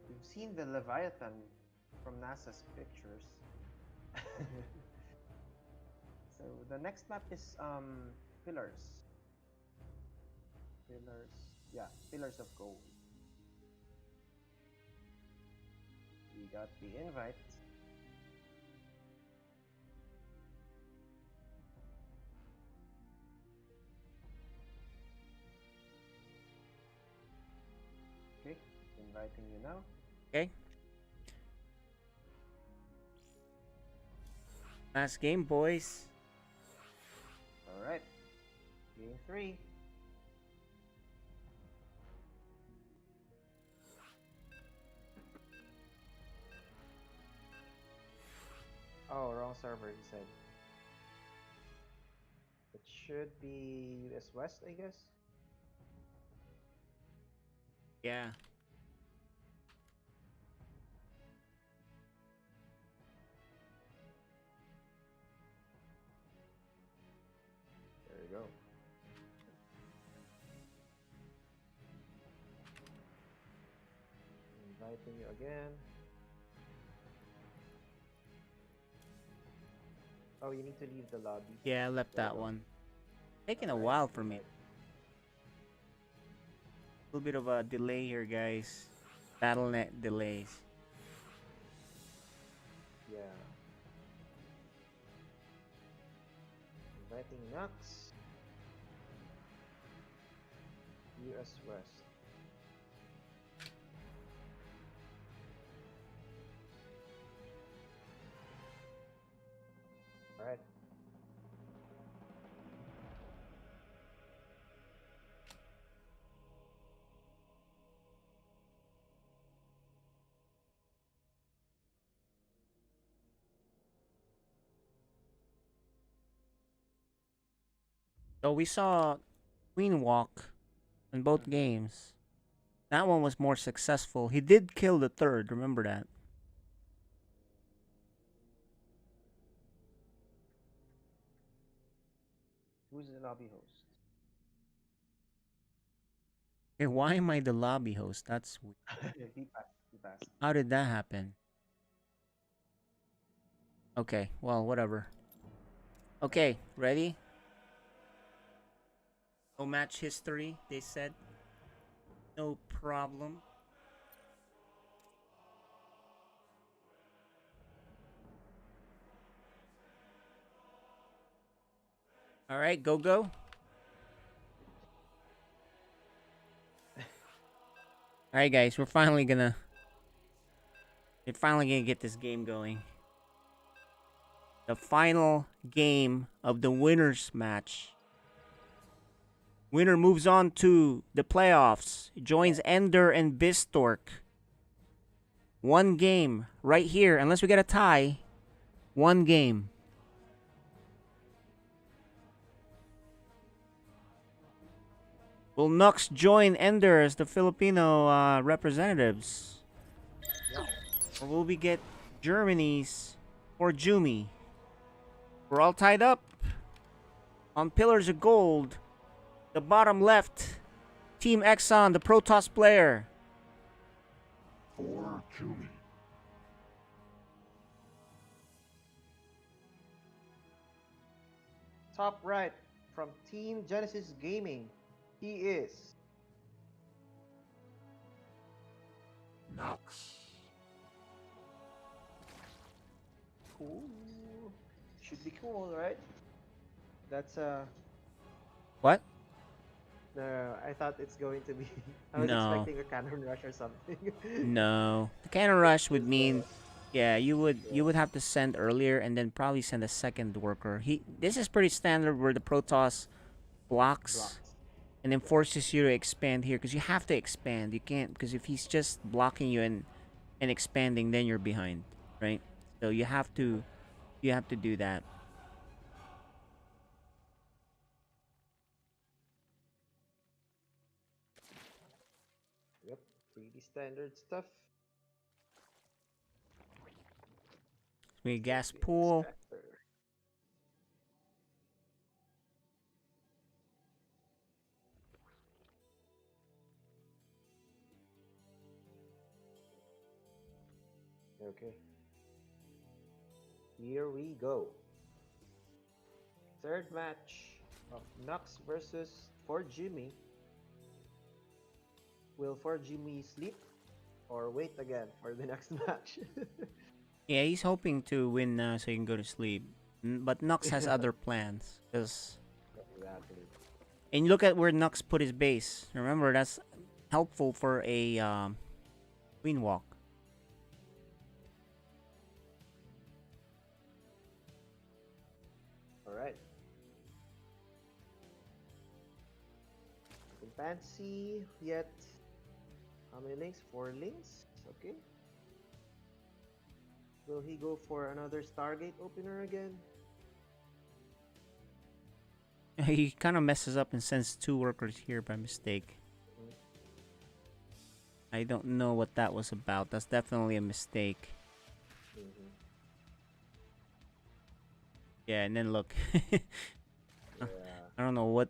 We've seen the Leviathan from NASA's pictures. So the next map is Pillars. Yeah, Pillars of Gold. We got the invite. Inviting you now. Okay. Last game, boys. Alright. Game 3. Oh, wrong server, he said. It should be US West, I guess. Yeah. There you go. Inviting you again. Oh, you need to leave the lobby. Yeah, I left There you that go. one. Taking a Alright, while for me. invite- A little bit of a delay here, guys. Battle.net delays. Yeah. Inviting Nux. US West. Alright. So we saw Queen walk in both games. That one was more successful. He did kill the third, remember that. Who's the lobby host? Okay, why am I the lobby host? That's weird. He passed. He passed. How did that happen? Okay, well, whatever. Okay, ready? No match history, they said. No problem. All right, go go. All right, guys, we're finally gonna get this game going. The final game of the winners match. Winner moves on to the playoffs. Joins Ender and Bistork. One game right here, unless we get a tie. One game. Will Nux join Ender as the Filipino representatives? Or will we get Germany's or Jumi? We're all tied up on Pillars of Gold. The bottom left, Team Exxon, the Protoss player. For Jumi. Top right from Team Genesis Gaming. He is Nux. cool. Should be cool, right? That's What? no, I thought it's going to be. I was No. expecting a cannon rush or something. No. The cannon rush would Just, mean, yeah, you would have to send earlier and then probably send a second worker. This is pretty standard where the Protoss blocks blocks. and then forces you to expand here because you have to expand. You can't, because if he's just blocking you and expanding, then you're behind, right? So you have to do that. Yep, pretty standard stuff. We gas The pool. extractor. Okay. Here we go. Third match of Nux versus For Jimmy. Will For Jimmy sleep or wait again for the next match? Yeah, he's hoping to win now so he can go to sleep. But Nux has other plans. Exactly. And look at where Nux put his base. Remember, that's helpful for a Queen walk. Alright. Nothing fancy yet. How many links? 4 links. Okay. Will he go for another Stargate opener again? He kind of messes up and sends 2 workers here by mistake. I don't know what that was about. That's definitely a mistake. Mm-hmm. Yeah, and then look. Yeah. I don't know what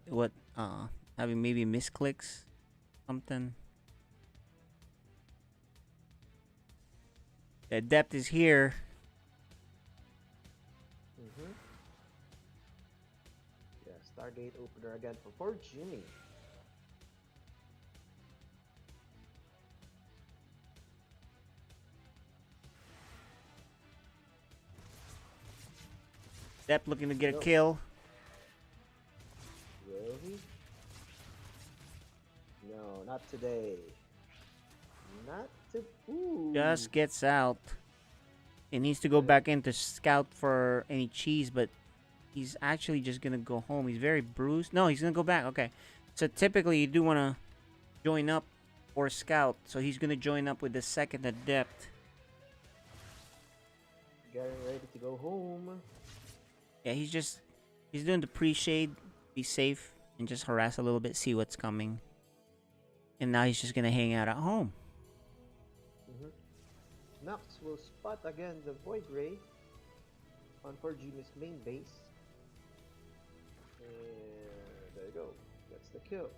having maybe misclicks, something. The depth is here. Mm-hmm. Yeah, Stargate opener again for Jimmy. Depth looking to get a No. kill. Will he? No, not today. Not to. Ooh. Just gets out. He needs to go back in to scout for any cheese, but he's actually just gonna go home. He's very bruised. No, he's gonna go back. Okay. So typically you do wanna join up or scout. So he's gonna join up with the second adept. Getting ready to go home. Yeah, he's doing the pre-shade, be safe, and just harass a little bit, see what's coming. And now he's just gonna hang out at home. Mm-hmm. Nox will spot again the Void Ray on 4G's main base. And there you go. That's the kill.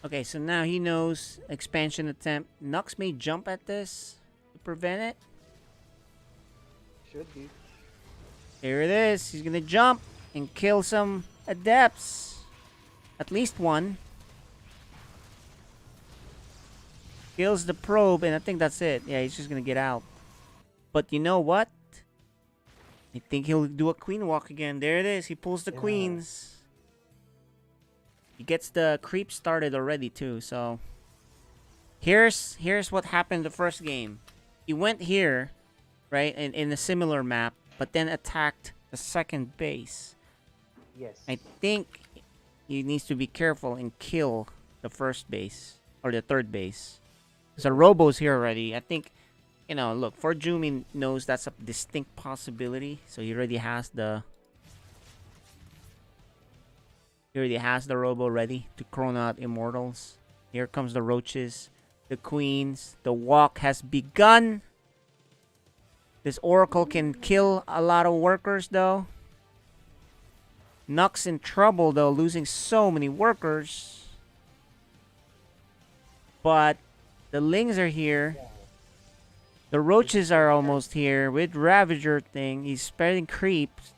Okay, so now he knows expansion attempt. Nux may jump at this to prevent it. Should be. Here it is. He's gonna jump and kill some adepts. At least one. Kills the probe, and I think that's it. Yeah, he's just gonna get out. But you know what? I think he'll do a queen walk again. There it is. He pulls the queens. He gets the creep started already too. So here's what happened the first game. He went here, right, in a similar map, but then attacked the second base. Yes. I think he needs to be careful and kill the first base or the third base. So Robo's here already. I think, you know, look, for Jumi knows that's a distinct possibility, so he already has the Robo ready to chrono out Immortals. Here comes the roaches, the queens. The walk has begun. This Oracle can kill a lot of workers though. Nux in trouble though, losing so many workers. But the Lings are here. The roaches are almost here with Ravager thing. He's spreading creeps.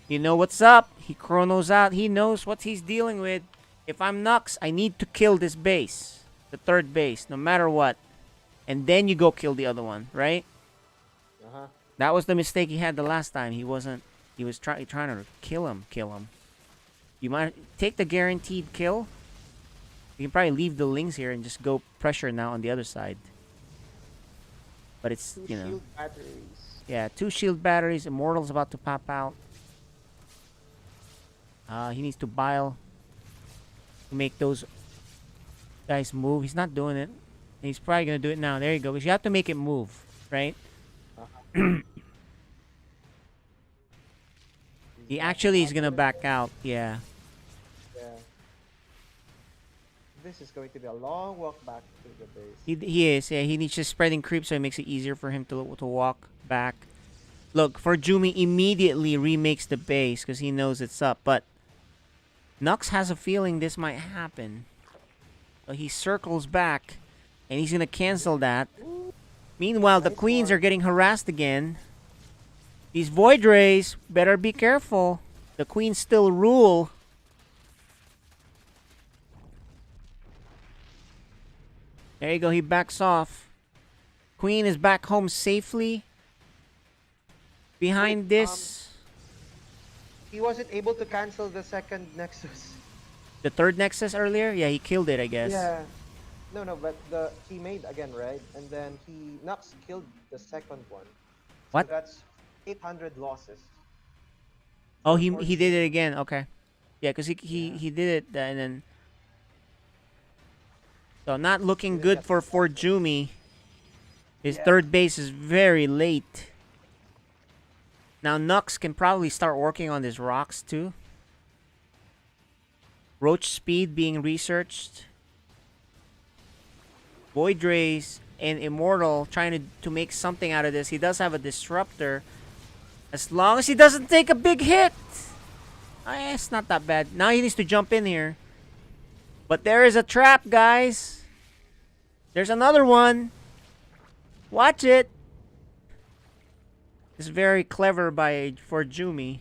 You know what's up. He chronos out. He knows what he's dealing with. If I'm Nux, I need to kill this base. The third base, no matter what. And then you go kill the other one, right? Uh-huh. That was the mistake he had the last time. He was trying to kill him. You might take the guaranteed kill. You can probably leave the Lings here and just go pressure now on the other side. But it's, 2 you know. shield batteries. Yeah, 2 shield batteries. Immortal's about to pop out. He needs to bile to make those guys move. He's not doing it. He's probably going to do it now. There you go. Because you have to make it move, right? He actually is going to back out. Yeah. Yeah. This is going to be a long walk back to the base. He is. Yeah, he needs just spreading creep so it makes it easier for him to walk back. Look, for Jumi immediately remakes the base because he knows it's up. But Nux has a feeling this might happen. So he circles back and he's going to cancel that. Meanwhile, the queens are getting harassed again. These Void Rays, better be careful. The queens still rule. There you go, he backs off. Queen is back home safely. Behind this. he wasn't able to cancel the second Nexus. The third Nexus earlier? Yeah, he killed it, I guess. Yeah. No, but he made again, right? And then Nox killed the second one. So What? that's 800 losses. Oh, For he Ford did it Jr. again. Okay. Yeah, because Yeah. he did it and then. So not looking Didn't good get for the second. Jumi. His Yeah. third base is very late. Now Nux can probably start working on his rocks too. Roach speed being researched. Void Rays and Immortal trying to make something out of this. He does have a disruptor. As long as he doesn't take a big hit. It's not that bad. Now he needs to jump in here. But there is a trap, guys. There's another one. Watch it. It's very clever for Jumi.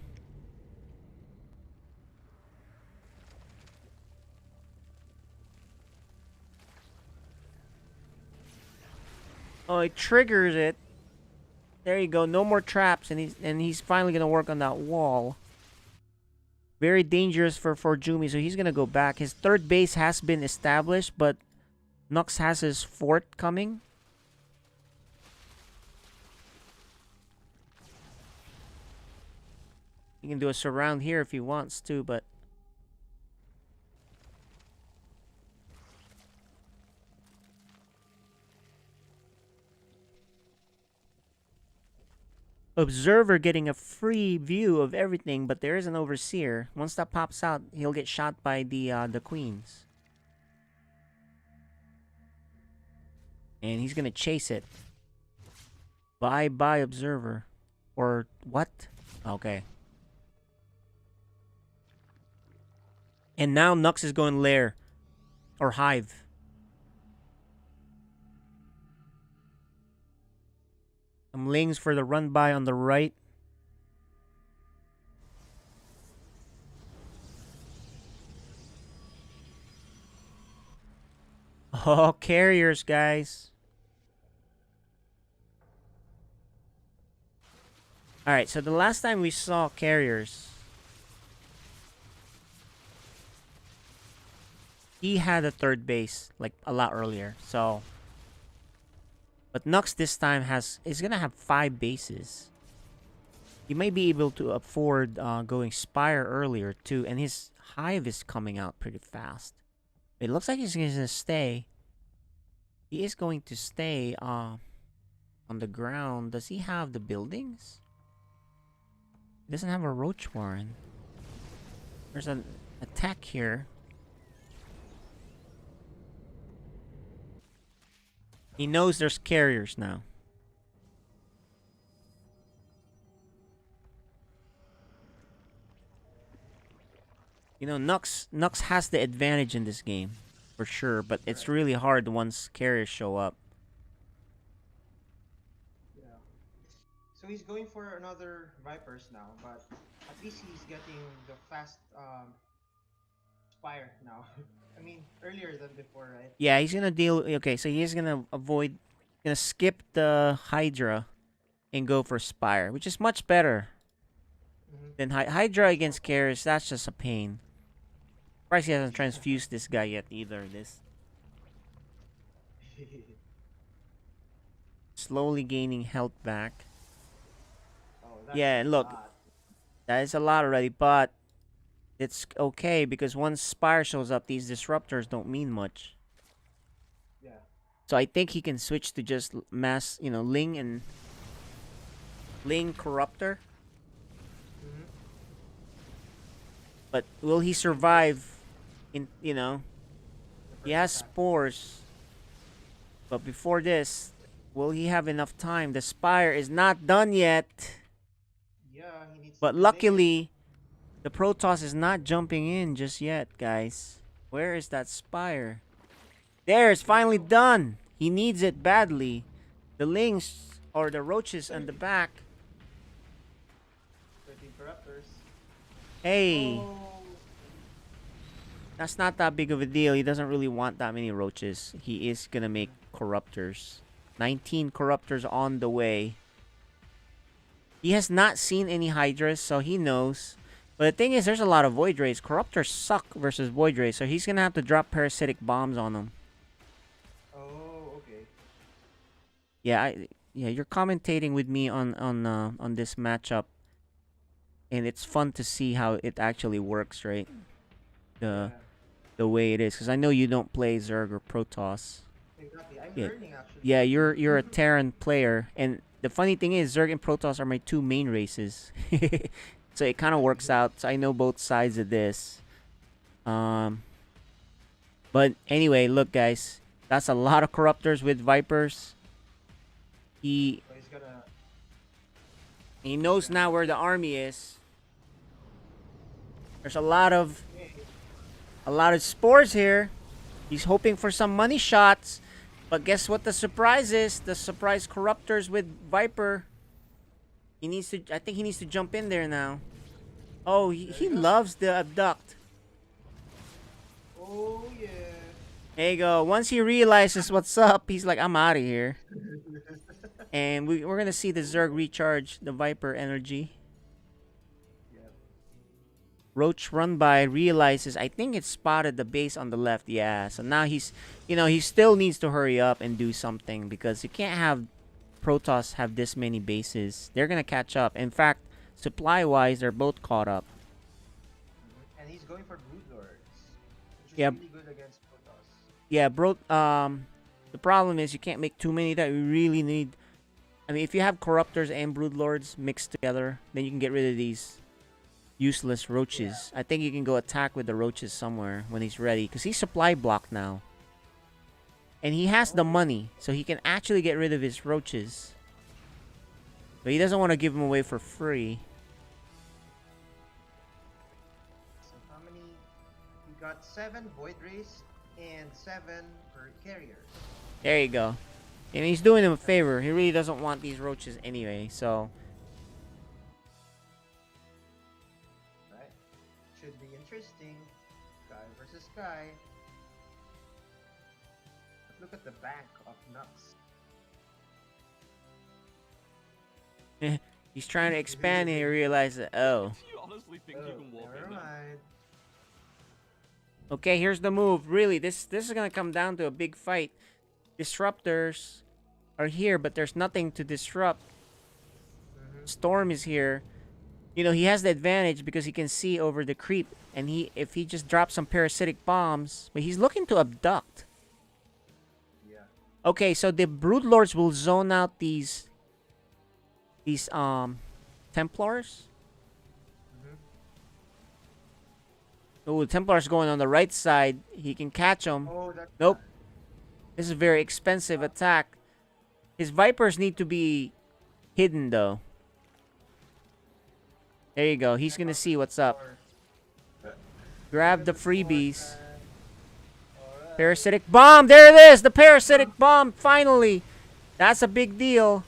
Oh, it triggers it. There you go. No more traps, and he's finally gonna work on that wall. Very dangerous for Jumi, so he's gonna go back. His third base has been established, but Nux has his fort coming. He can do a surround here if he wants to, but Observer getting a free view of everything, but there is an Overseer. Once that pops out, he'll get shot by the Queens. And he's gonna chase it. Bye-bye, Observer. Or what? Okay. And now Nux is going Lair. Or Hive. Some Lings for the run by on the right. Oh, carriers, guys. Alright, so the last time we saw carriers, he had a third base, like, a lot earlier, so... But Nux this time is gonna have 5 bases. He may be able to afford going Spire earlier, too, and his Hive is coming out pretty fast. It looks like he's gonna stay. He is going to stay on the ground. Does he have the buildings? He doesn't have a Roach Warren. There's an attack here. He knows there's carriers now. You know, Nux has the advantage in this game, for sure, but it's really hard once carriers show up. Yeah. So he's going for another Vipers now, but at least he's getting the fast Spire now. I mean, earlier than before, right? Yeah, he's gonna deal. Okay, so he's gonna skip the Hydra and go for Spire, which is much better than Hydra against carriers. That's just a pain. Surprised he hasn't transfused this guy yet either. This slowly gaining health back. Oh, that's Yeah, and look, that is a lot already, but it's okay because once Spire shows up, these disruptors don't mean much. Yeah. So I think he can switch to just mass, Ling and Ling Corruptor. But will he survive? He has spores. But before this, will he have enough time? The Spire is not done yet. Yeah, he needs But to luckily, the Protoss is not jumping in just yet, guys. Where is that Spire? There, it's finally done. He needs it badly. The Lings, or the Roaches on the back. 13 Corruptors. Hey. Oh. That's not that big of a deal. He doesn't really want that many Roaches. He is gonna make Corruptors. 19 Corruptors on the way. He has not seen any Hydras, so he knows. But the thing is, there's a lot of Void Rays. Corruptors suck versus Void Rays, so he's gonna have to drop parasitic bombs on them. Oh, okay. Yeah, yeah, you're commentating with me on this matchup, and it's fun to see how it actually works, right? The Yeah. the way it is, because I know you don't play Zerg or Protoss. Exactly. I'm Yeah, learning actually. yeah, you're a Terran player, and the funny thing is, Zerg and Protoss are my two main races, so it kind of works out. So I know both sides of this. Um, but anyway, look, guys, that's a lot of corruptors with Vipers. He So he's gonna. he knows now where the army is. There's a lot of spores here. He's hoping for some money shots. But guess what the surprise is? The surprise corruptors with Viper. He needs to I think he needs to jump in there now. Oh, he loves the abduct. Oh yeah. There you go. Once he realizes what's up, he's like, I'm out of here. And we're gonna see the Zerg recharge the Viper energy. Yep. Roach run by realizes I think it's spotted the base on the left. Yeah, so now he's he still needs to hurry up and do something because you can't have Protoss have this many bases. They're gonna catch up. In fact, supply wise, they're both caught up. And he's going for Broodlords, which is Yeah. really good against Protoss. Yeah, bro. The problem is you can't make too many that we really need. I mean, if you have Corruptors and Broodlords mixed together, then you can get rid of these useless roaches. I think you can go attack with the roaches somewhere when he's ready, because he's supply blocked now. And he has the money, so he can actually get rid of his roaches. But he doesn't want to give them away for free. So how many? We got 7 Void Rays and 7 carriers. There you go. And he's doing him a favor. He really doesn't want these roaches anyway, so... Right. Should be interesting. Sky versus Sky. Look at the bank of nuts. He's trying to expand and he realizes that, oh. You honestly think you can walk Never in there? mind. Okay, here's the move. Really, this is gonna come down to a big fight. Disruptors are here, but there's nothing to disrupt. Storm is here. He has the advantage because he can see over the creep, and if he just drops some parasitic bombs, but he's looking to abduct. Yeah. Okay, so the Broodlords will zone out these Templars. Oh, the Templars going on the right side. He can catch them. Oh, that's Nope. This is a very expensive attack. His Vipers need to be hidden, though. There you go. He's going to see what's up. Grab the freebies. Parasitic bomb. There it is. The parasitic bomb. Finally. That's a big deal.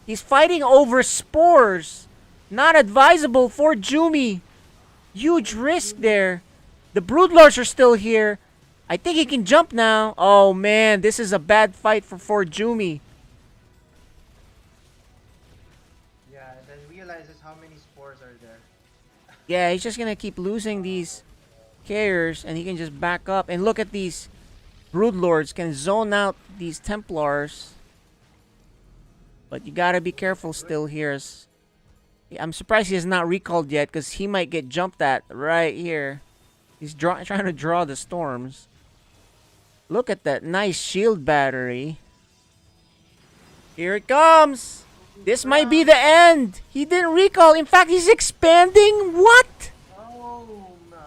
He's fighting over spores. Not advisable for Jumi. Huge risk there. The Broodlords are still here. I think he can jump now. Oh, man. This is a bad fight for Jumi. Yeah, and then realizes how many spores are there. Yeah, he's just going to keep losing these carriers, and he can just back up. And look at these Broodlords can zone out these Templars. But you got to be careful still here. I'm surprised he has not recalled yet, because he might get jumped at right here. He's trying to draw the storms. Look at that nice shield battery. Here it comes. This might be the end. He didn't recall. In fact, he's expanding. What? Oh my.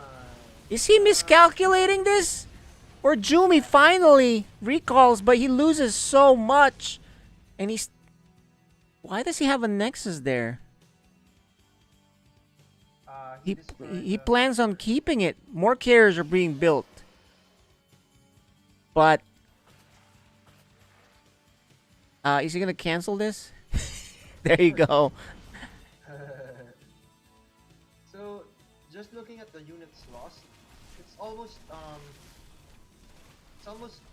Is he miscalculating this? Or Jumi finally recalls, but he loses so much. And he's... Why does he have a Nexus there? He plans on keeping it. More carriers are being built. But is he gonna cancel this? There you go. So, just looking at the units lost, it's almost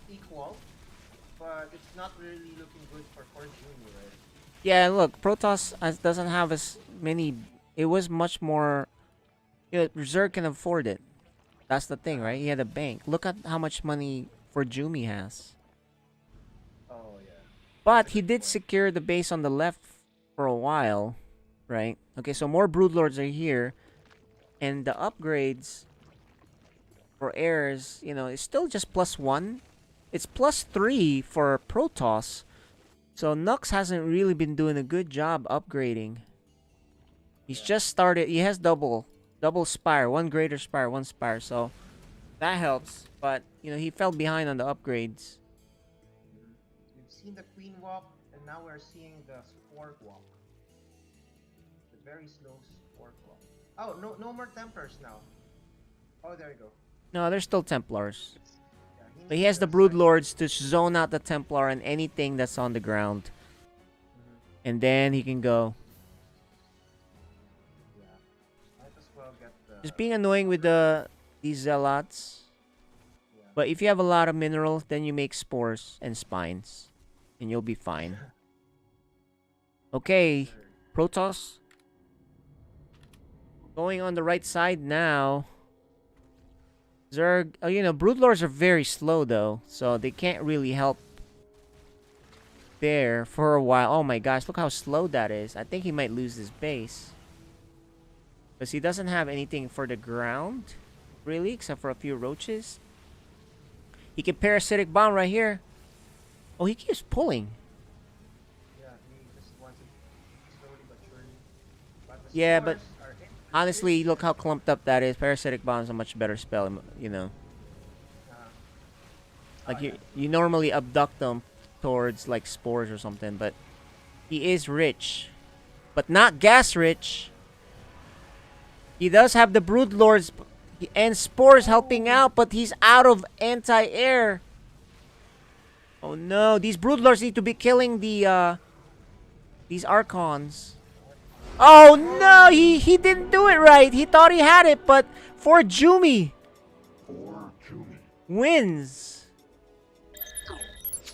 equal, but it's not really looking good for Junior, right? Yeah, look, Protoss doesn't have as many. It was much more Zerg can afford it. That's the thing, right? He had a bank. Look at how much money for Jumi has. Oh yeah. But That's a he good did point. secure the base on the left for a while, right? Okay, so more Broodlords are here. And the upgrades for heirs, it's still just +1. It's +3 for Protoss. So Nux hasn't really been doing a good job upgrading. He's just started. He has double spire, one greater spire, one spire. So that helps. But he fell behind on the upgrades. We've seen the Queen walk, and now we're seeing the Spork walk. The very slow Spork walk. Oh, no more Templars now. Oh, there you go. No, there's still Templars. Yeah, But he needs has the the Brood side- Lords to zone out the Templar and anything that's on the ground. And then he can go. Yeah. Might as well get the. Just being annoying with these Zealots. Yeah. But if you have a lot of minerals, then you make spores and spines. And you'll be fine. Okay. Protoss. Going on the right side now. Zerg. Broodlords are very slow though. So they can't really help there for a while. Oh my gosh, look how slow that is. I think he might lose his base. Because he doesn't have anything for the ground. Really, except for a few roaches. He can parasitic bomb right here. Oh, he keeps pulling. Yeah, he just wants it slowly but surely. But the Yeah, but spores are hit. honestly, look how clumped up that is. Parasitic bomb is a much better spell, Like you normally abduct them towards like spores or something, but he is rich. But not gas rich. He does have the Brood Lords and spores helping out, but he's out of anti-air. Oh no, these Brood Lords need to be killing these Archons. Oh no, he didn't do it right. He thought he had it, but for Jumi wins.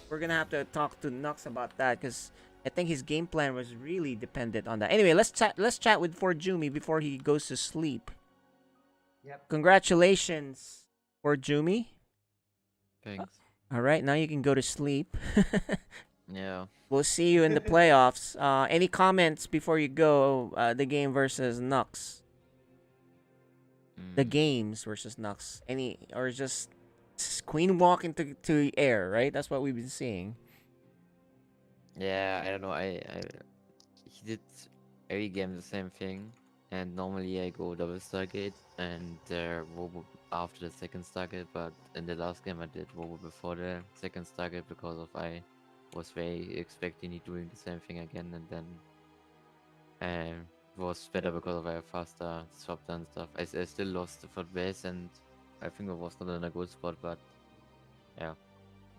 We're gonna have to talk to Nux about that because I think his game plan was really dependent on that. Anyway, let's chat with Forjumi before he goes to sleep. Yep. Congratulations, Forjumi. Thanks. All right, now you can go to sleep. Yeah. We'll see you in the playoffs. Any comments before you go? The game versus Nux. The games versus Nux. Any or just Queen walk into air, right? That's what we've been seeing. Yeah, I don't know. I he did every game the same thing, and normally I go double Stargate and Robo after the second Stargate, but in the last game I did Robo before the second Stargate because of I was very expecting he doing the same thing again, and then was better because of I have faster swap and stuff. I still lost the third base, and I think I was not in a good spot, but yeah.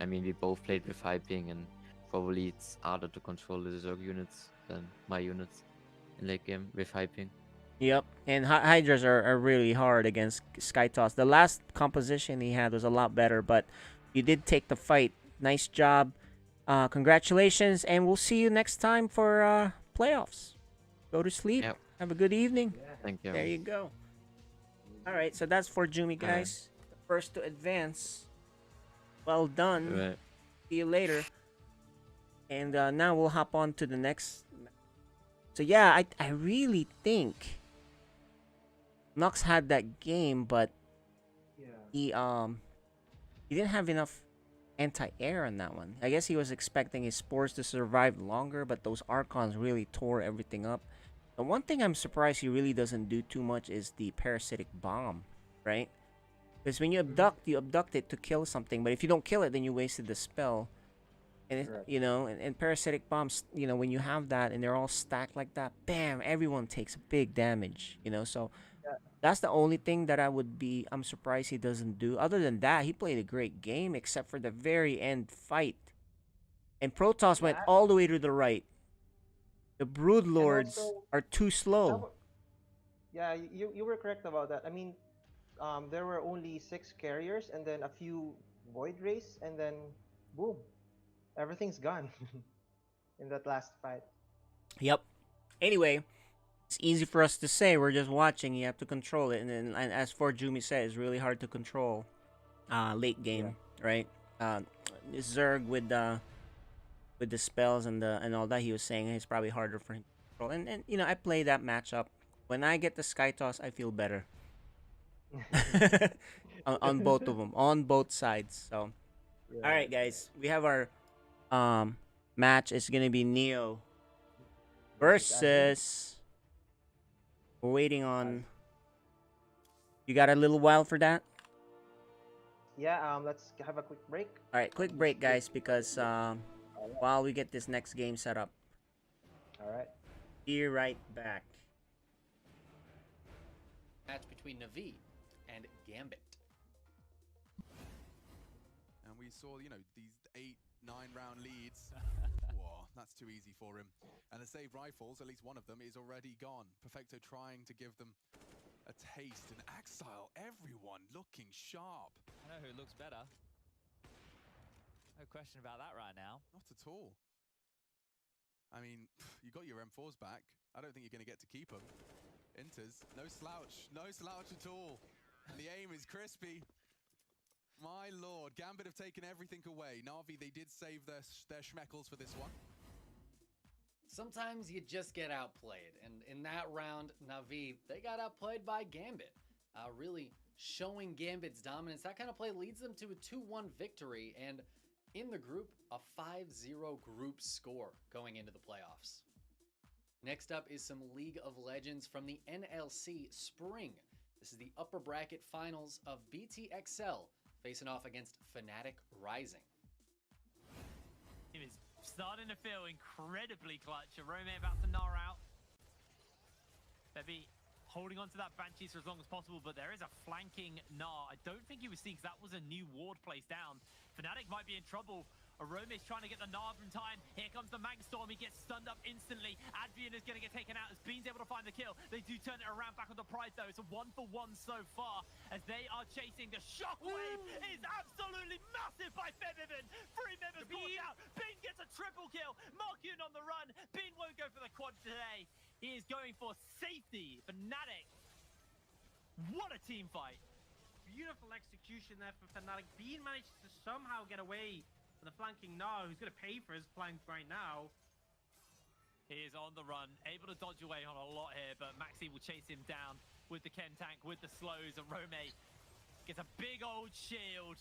I mean, we both played with hyping, and probably it's harder to control the Zerg units than my units in late game with hyping. Yep, and Hydras are really hard against Skytoss. The last composition he had was a lot better, but you did take the fight. Nice job. Congratulations, and we'll see you next time for playoffs. Go to sleep. Yep. Have a good evening. Yeah. Thank you. There you go. All right, so that's for Jumi, guys. The first to advance. Well done. Right. See you later. And now we'll hop on to the next. So yeah, I really think Nux had that game, but Yeah. he didn't have enough anti-air on that one. I guess he was expecting his spores to survive longer, but those Archons really tore everything up. The one thing I'm surprised he really doesn't do too much is the parasitic bomb, right? Because when you abduct it to kill something, but if you don't kill it, then you wasted the spell. And it, Correct. and parasitic bombs, when you have that and they're all stacked like that, bam, everyone takes big damage, so that's the only thing that I'm surprised he doesn't do. Other than that, he played a great game except for the very end fight. And Protoss went all the way to the right. The Brood Lords also- are too slow. Yeah, you were correct about that. I mean, there were only 6 carriers and then a few void rays, and then boom, everything's gone in that last fight. Yep. Anyway, It's easy for us to say. We're just watching. You have to control it, and then and as for Jumi said, it's really hard to control late game, right? Uh, Zerg with the spells and all that he was saying, it's probably harder for him to control. And you know, I play that matchup. When I get the Sky Toss, I feel better on both of them, on both sides. So, all right, guys, we have our um match. It's gonna be Neo versus. We're waiting on. You got a little while for that? Yeah, let's have a quick break. All right, quick break, guys, because while we get this next game set up, All right. be right back. Match between Navi and Gambit. And we saw, you know, these 8-9 round leads. Whoa, that's too easy for him. And the saved rifles, at least one of them, is already gone. Perfecto trying to give them a taste. And Axile, everyone looking sharp. I know who looks better. No question about that right now. Not at all. I mean, you got your M4s back. I don't think you're going to get to keep them. Enters. No slouch. No slouch at all. And the aim is crispy. My lord. Gambit have taken everything away. Na'Vi, they did save their schmeckles for this one. Sometimes you just get outplayed, and in that round, Na'Vi, they got outplayed by Gambit. Really showing Gambit's dominance. That kind of play leads them to a 2-1 victory, and in the group, a 5-0 group score going into the playoffs. Next up is some League of Legends from the NLC Spring. This is the upper bracket finals of BTXL, facing off against Fnatic Rising. It is starting to feel incredibly clutch. Rome about to gnar out. Maybe holding on to that Banshees for as long as possible, but there is a flanking gnar. I don't think he was seeing, because that was a new ward placed down. Fnatic might be in trouble. Arome is trying to get the Gnar in time. Here comes the Magstorm. He gets stunned up instantly. Advian is going to get taken out as Bean's able to find the kill. They do turn it around back on the Pride, though. It's a 1-for-1 so far as they are chasing. The shockwave is absolutely massive by Febiven. 3 members caught out. Bean gets a triple kill. Markyun on the run. Bean won't go for the quad today. He is going for safety. Fnatic. What a team fight. Beautiful execution there for Fnatic. Bean managed to somehow get away from the flanking Gnar, who's going to pay for his flank right now. He is on the run, able to dodge away on a lot here, but Maxi will chase him down with the Ken tank, with the slows, and Rome gets a big old shield.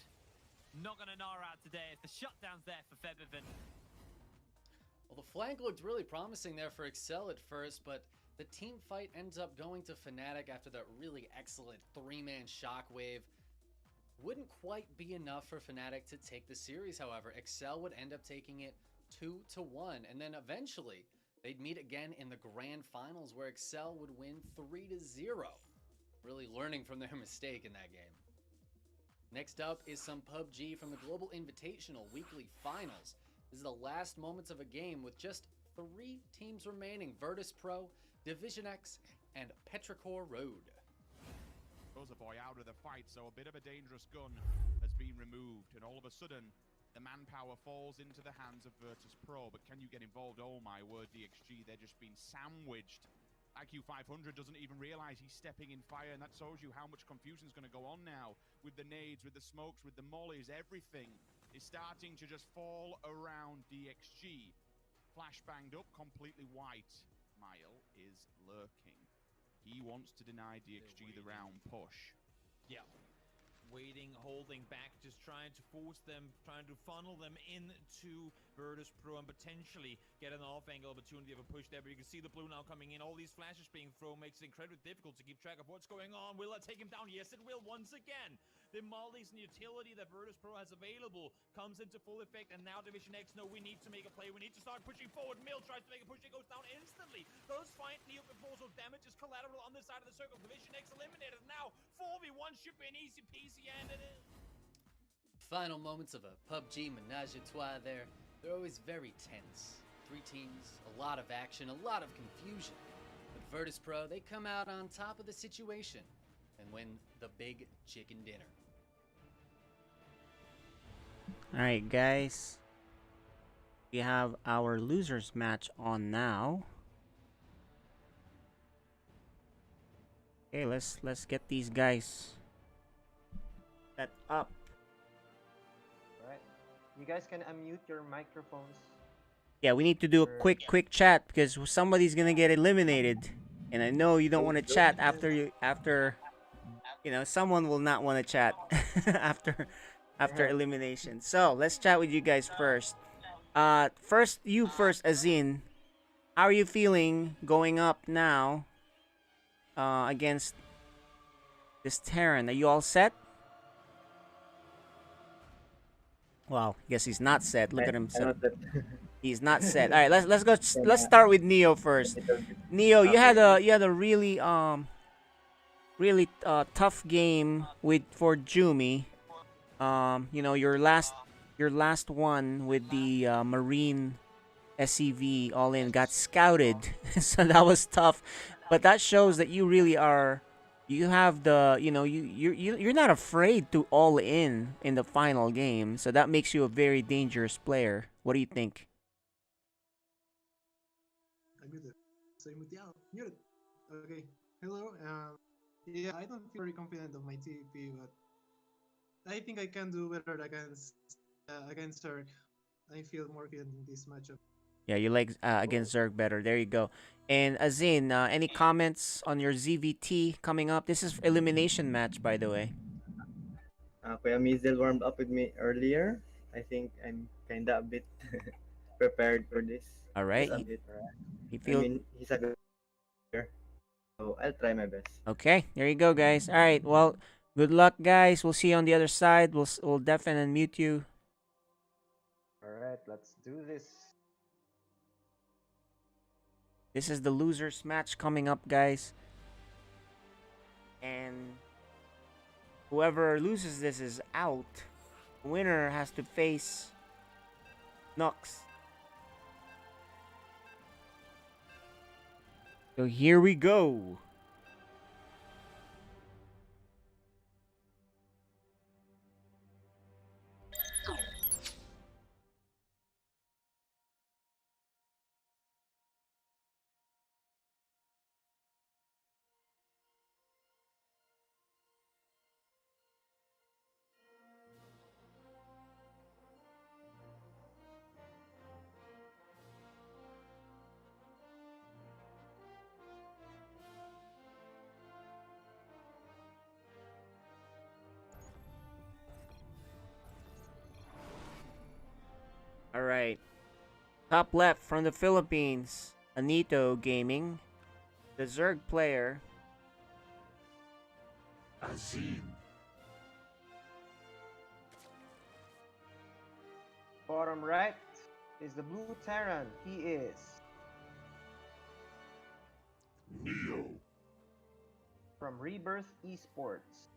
Not going to Gnar out today as the shutdown's there for Febiven. Well, the flank looked really promising there for Excel at first, but the team fight ends up going to Fnatic after that really excellent 3-man shockwave. Wouldn't quite be enough for Fnatic to take the series, however. Excel would end up taking it 2-1, and then eventually they'd meet again in the grand finals where Excel would win 3-0. Really learning from their mistake in that game. Next up is some PUBG from the Global Invitational Weekly Finals. This is the last moments of a game with just 3 teams remaining: Virtus Pro, Division X, and Petrichor Road. Boy out of the fight, so a bit of a dangerous gun has been removed, and all of a sudden the manpower falls into the hands of Virtus Pro. But can you get involved? Oh my word, DXG, they're just being sandwiched. IQ 500 doesn't even realize he's stepping in fire, and that shows you how much confusion is going to go on now with the nades, with the smokes, with the mollies. Everything is starting to just fall around DXG. Flash banged up, completely white. Mile is lurking. He wants to deny DXG the round push. Yeah. Waiting, holding back, just trying to force them, trying to funnel them into Virtus Pro and potentially get an off-angle opportunity of a push there. But you can see the blue now coming in. All these flashes being thrown makes it incredibly difficult to keep track of what's going on. Will that take him down? Yes, it will once again. The mollies and utility that Virtus Pro has available comes into full effect, and now Division X know we need to make a play. We need to start pushing forward. Mill tries to make a push. It goes down instantly. Does find Neo before, so damage is collateral on this side of the circle. Division X eliminated. Now 4v1 should be an easy peasy, and it is. Final moments of a PUBG menage a trois there. They're always very tense. 3 teams, a lot of action, a lot of confusion. But Virtus Pro, they come out on top of the situation and win the big chicken dinner. Alright, guys. We have our losers match on now. Okay, let's get these guys set up. Alright. You guys can unmute your microphones. Yeah, we need to do a quick chat because somebody's gonna get eliminated, and I know you don't want to chat after someone will not want to chat after elimination. So let's chat with you guys first. First, Azin. How are you feeling going up now? Against this Terran. Are you all set? Wow, I guess he's not set. Look at him. He's not set. All right, let's go. Let's start with Neo first. Neo, you had a really tough game for Jumi. Your last one with the Marine SCV all in got scouted, so that was tough. But that shows that you really are. You have you're not afraid to all in the final game, so that makes you a very dangerous player. What do you think? I muted. So I muted. Muted. Okay. Hello. Yeah, I don't feel very confident of my TP, but I think I can do better against Zerg. I feel more confident in this matchup. Yeah, you like against Zerg better. There you go. And Azin, any comments on your ZVT coming up? This is elimination match, by the way. Kuya Mizel warmed up with me earlier. I think I'm kinda a bit prepared for this. All right. Just a bit. I mean, he's a good player, so I'll try my best. Okay, there you go, guys. All right, well, good luck, guys. We'll see you on the other side. We'll definitely unmute you. Alright, let's do this. This is the losers match coming up, guys. And whoever loses this is out. The winner has to face Nux. So here we go. All right. Top left from the Philippines, Anito Gaming. The Zerg player. Azin. Bottom right is the blue Terran. He is Neo. from Rebirth Esports.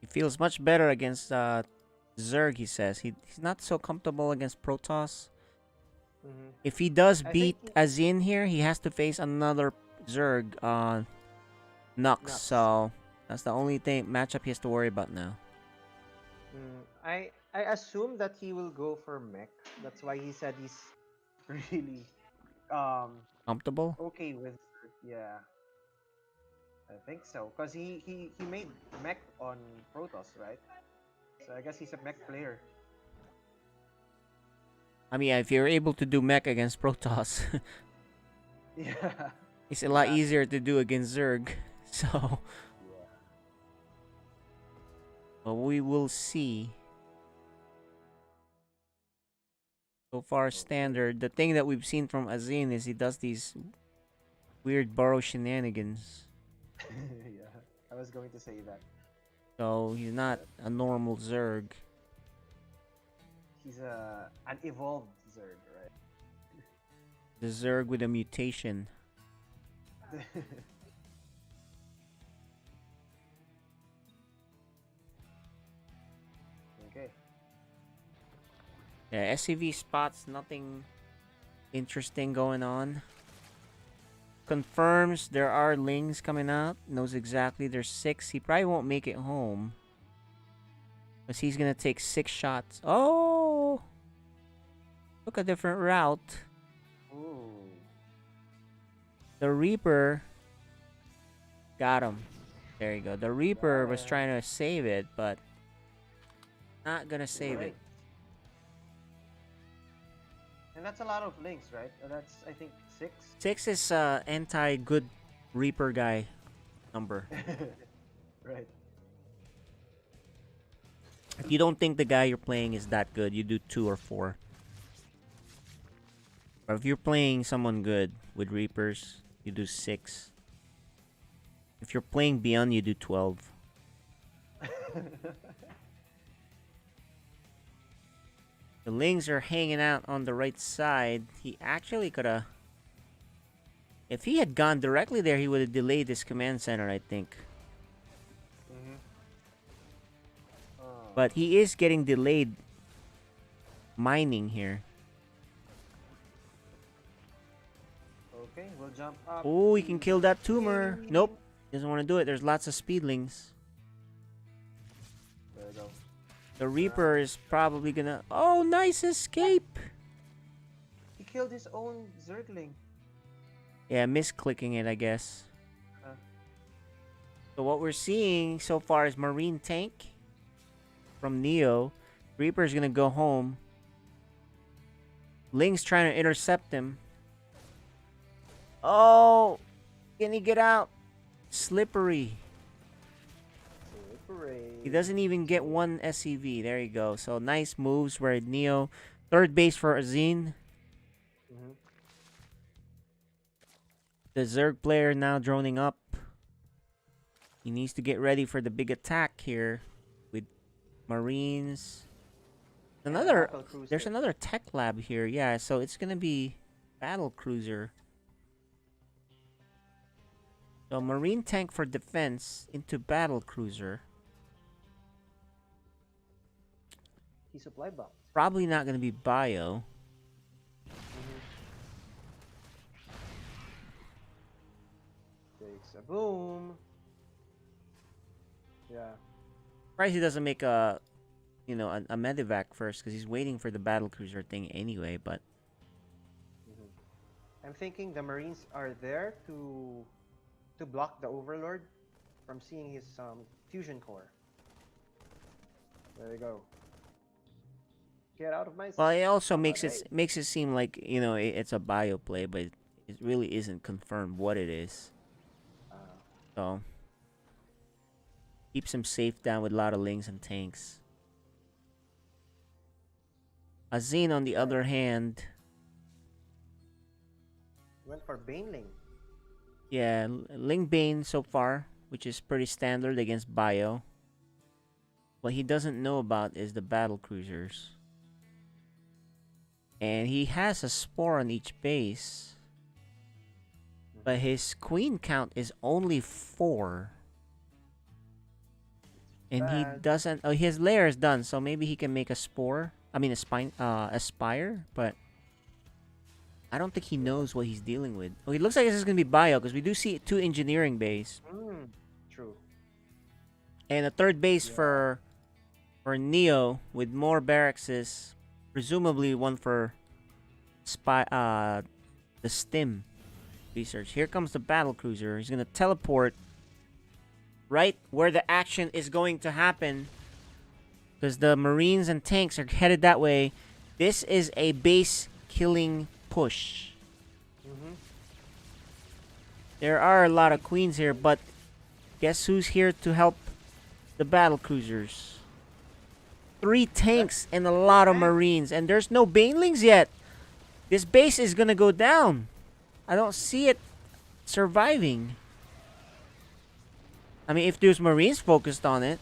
He feels much better against Zerg, he says. He's not so comfortable against Protoss. If he does beat Azin here, he has to face another Zerg, Nux. So that's the only matchup he has to worry about now. I assume that he will go for mech. That's why he said he's really Comfortable? okay with I think so, because he made mech on Protoss, right? So I guess he's a mech player. I mean, if you're able to do mech against Protoss, Yeah. it's a lot easier to do against Zerg. So, well, we will see. So far, standard. The thing that we've seen from Azin is he does these weird burrow shenanigans. Yeah, I was going to say that. So he's not a normal Zerg. He's an evolved Zerg, right? The Zerg with a mutation. Okay. Yeah, SCV spots nothing interesting going on. Confirms there are Lings coming out. Knows exactly there's 6. He probably won't make it home. Because he's going to take 6 shots. Oh! Took a different route. Ooh. The Reaper Got him. There you go. The Reaper was trying to save it, but not gonna save it. And that's a lot of links, right? That's, I think, 6. 6 is anti-good Reaper guy number. Right. If you don't think the guy you're playing is that good, you do 2 or 4. Or if you're playing someone good with Reapers, you do 6. If you're playing Beyond, you do 12. The Lings are hanging out on the right side. He actually could have... If he had gone directly there, he would have delayed this command center, I think. But he is getting delayed mining here. Okay, we'll jump up. Oh, he can kill that tumor. Nope. Doesn't want to do it. There's lots of speedlings. There we go. The Reaper is probably gonna... Oh, nice escape! He killed his own Zergling. Yeah, misclicking it, I guess. So what we're seeing so far is Marine Tank from Neo. Reaper's gonna go home. Ling's trying to intercept him. Oh! Can he get out? Slippery. He doesn't even get one SCV. There you go. So nice moves where Neo. Third base for Azine. The Zerg player now droning up. He needs to get ready for the big attack here with Marines. There's another tech lab here. Yeah, so it's gonna be battle cruiser. So Marine tank for defense into battle cruiser. He supply box. Probably not gonna be bio. Takes a boom. Yeah. Surprised he doesn't make a, you know, a medevac first because he's waiting for the battle cruiser thing anyway. But I'm thinking the Marines are there to block the Overlord from seeing his fusion core. There you go. Get out of my. well, it also makes it seem like, you know, it's a bio play, but it really isn't confirmed what it is. So keeps him safe down with a lot of lings and tanks. Azine, on the other hand, Went for Baneling. yeah, Ling Bane so far, which is pretty standard against bio. What he doesn't know about is the battle cruisers. And he has a spore on each base. But his queen count is only 4. And he doesn't... Oh, his lair is done, so maybe he can make a spore. I mean, a spire, but... I don't think he knows what he's dealing with. Oh, it looks like this is going to be bio, because we do see 2 engineering base. True. And a third base for Neo with more barracks, presumably one for the stim research. Here comes the battle cruiser. He's gonna teleport right where the action is going to happen, because the Marines and tanks are headed that way. This is a base killing push. There are a lot of queens here, but guess who's here to help the battle cruisers? 3 tanks and a lot of Marines, and there's no banelings yet. This base is gonna go down. I don't see it surviving. I mean, if there's Marines focused on it.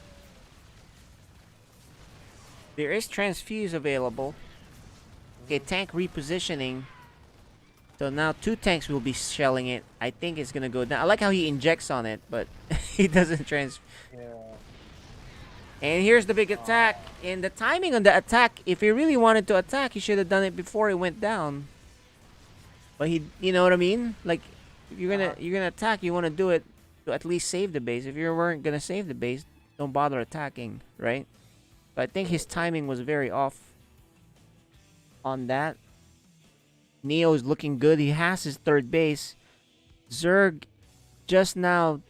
There is transfuse available. Okay, tank repositioning. So now 2 tanks will be shelling it. I think it's gonna go down. I like how he injects on it, but he doesn't And here's the big attack. And the timing on the attack, if he really wanted to attack, he should have done it before it went down. But he, you know what I mean? Like, if you're gonna attack, you want to do it to at least save the base. If you weren't gonna save the base, don't bother attacking, right? But I think his timing was very off on that. Neo's looking good. He has his third base. Zerg just now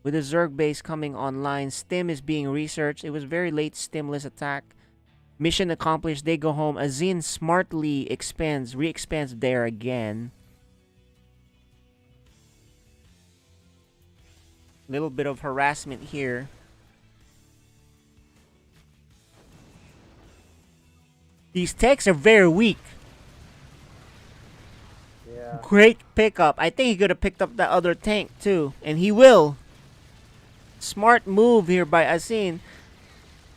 With the Zerg base coming online, Stim is being researched. It was very late Stimless attack. Mission accomplished. They go home. Azin smartly re-expands there again. Little bit of harassment here. These techs are very weak. Yeah. Great pickup. I think he could have picked up that other tank too. And he will. Smart move here by Azin.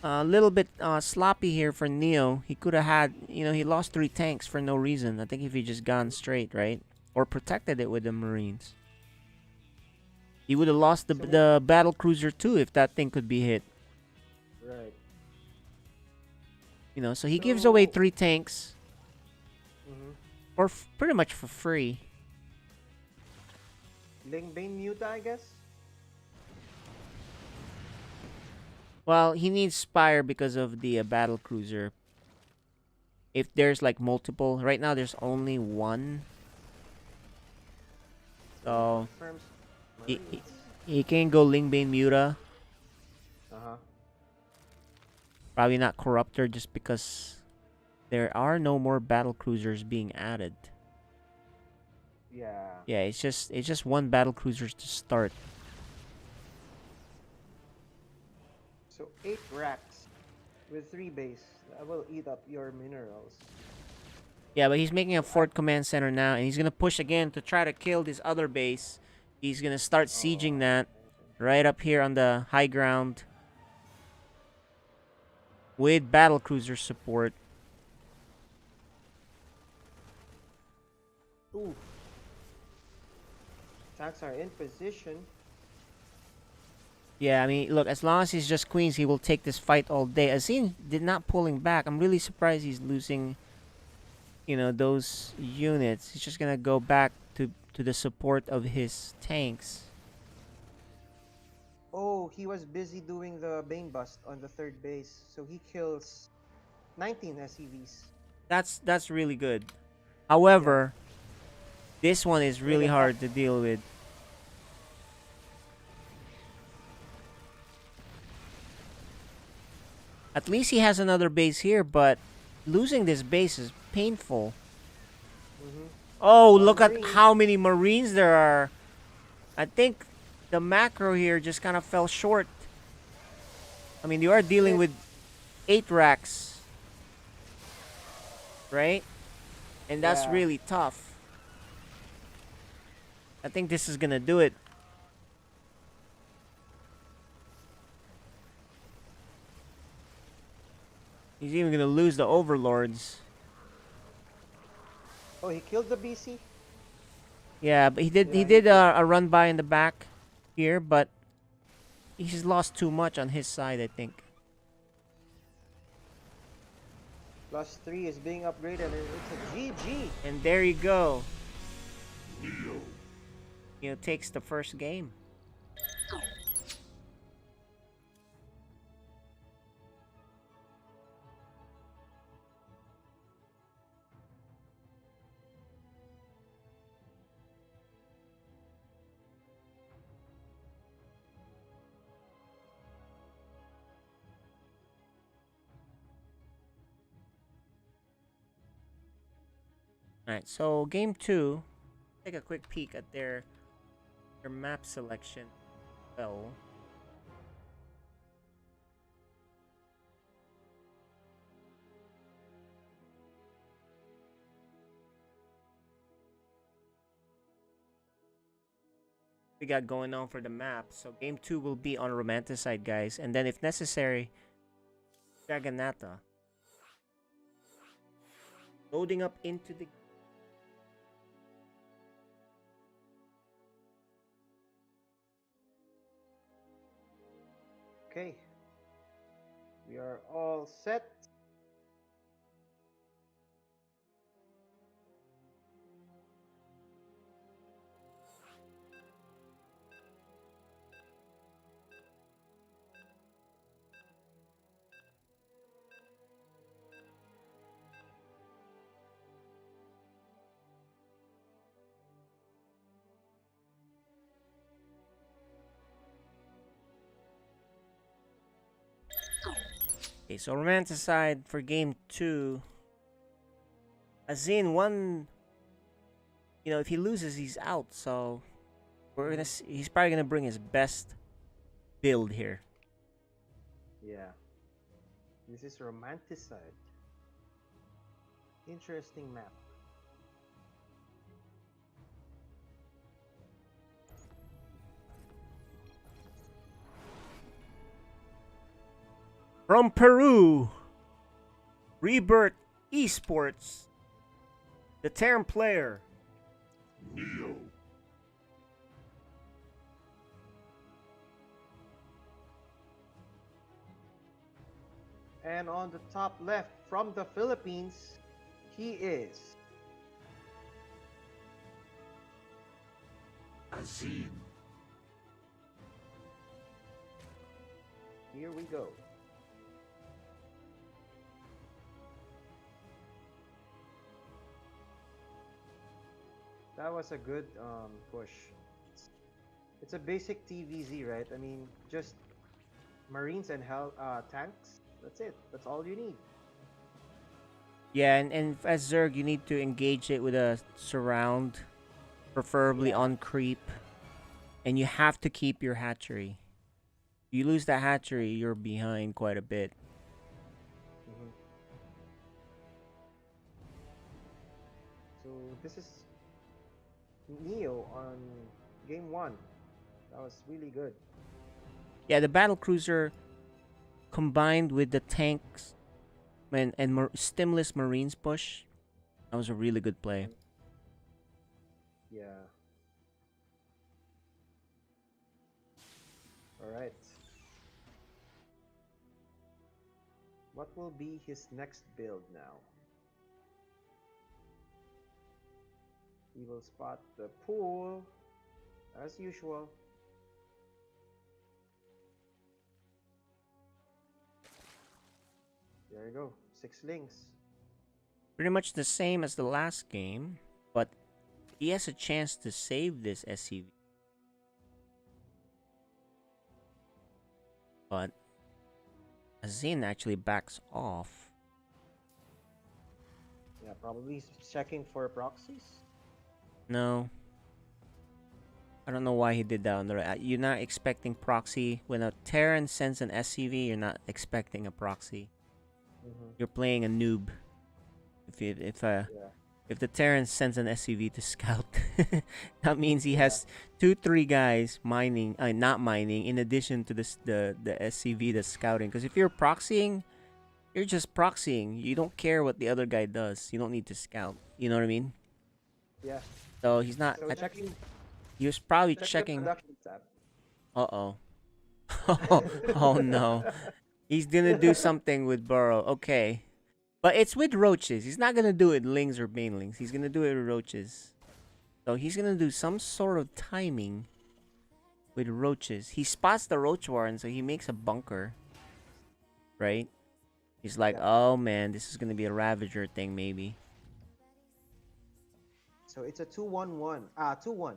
A little bit sloppy here for Neo. He could have had, he lost 3 tanks for no reason. I think if he just gone straight, right? Or protected it with the Marines. He would have lost the battle cruiser too if that thing could be hit. Right. So he gives away 3 tanks. Mm-hmm. Or pretty much for free. Lingbane Muta, I guess? Well, he needs Spire because of the battle cruiser. If there's like multiple, right now there's only 1. So he can go Lingbane Muta. Probably not Corruptor just because there are no more battle cruisers being added. Yeah. Yeah, it's just 1 battle cruiser to start. So 8 racks with 3 base. That will eat up your minerals. Yeah, but he's making a Fort Command Center now, and he's gonna push again to try to kill this other base. He's gonna start sieging that right up here on the high ground with battle cruiser support. Ooh. Tanks are in position. Yeah, I mean, look, as long as he's just queens, he will take this fight all day. Azin did not pulling back. I'm really surprised he's losing, those units. He's just gonna go back to the support of his tanks. Oh, he was busy doing the Bane Bust on the 3rd base. So he kills 19 SCVs. That's really good. However, this one is really hard to deal with. At least he has another base here, but losing this base is painful. Oh, look at how many Marines there are. I think the macro here just kind of fell short. I mean, you are dealing with 8 racks. Right? And that's really tough. I think this is going to do it. He's even going to lose the Overlords. Oh, he killed the BC? Yeah, but he did a run by in the back here, but he's lost too much on his side, I think. +3 is being upgraded and it's a GG. And there you go. Takes the first game. Alright, so game 2. Take a quick peek at their map selection. Well, we got going on for the map. So game 2 will be on Romanticide, guys. And then if necessary, Dragonata. Loading up into the... Okay. We are all set. Okay, so Romanticide for game 2. Azin won. You know, if he loses, he's out. So we're gonna. He's probably gonna bring his best build here. Yeah. This is Romanticide. Interesting map. From Peru, Rebirth Esports, the Terran player. Neo. And on the top left from the Philippines, he is Azim. Here we go. That was a good push. It's a basic TVZ, right? I mean, just Marines and tanks. That's it. That's all you need. Yeah, and as Zerg, you need to engage it with a surround, preferably on creep, and you have to keep your hatchery. If you lose the hatchery, you're behind quite a bit. So this is Neo on game 1. That was really good. Yeah, the battle cruiser combined with the tanks and stimulus Marines push, that was a really good play. Yeah. All right. What will be his next build now? He will spot the pool as usual. There you go. 6 links. Pretty much the same as the last game, but he has a chance to save this SCV. But Azin actually backs off. Yeah, probably checking for proxies. No. I don't know why he did that on the right. You're not expecting proxy. When a Terran sends an SCV, you're not expecting a proxy. You're playing a noob. If the Terran sends an SCV to scout, that means he has 2-3 guys mining, not mining, in addition to the SCV that's scouting. Because if you're proxying, you're just proxying. You don't care what the other guy does. You don't need to scout. You know what I mean? Yeah. So he's not. So checking. He was probably Check the checking. production tab. Uh-oh. Oh no. He's gonna do something with Burrow. Okay. But it's with roaches. He's not gonna do it lings or banelings. He's gonna do it with roaches. So he's gonna do some sort of timing with roaches. He spots the roach warren, so he makes a bunker. Right? He's like, oh man, this is gonna be a Ravager thing maybe. So it's a 2-1-1. 2-1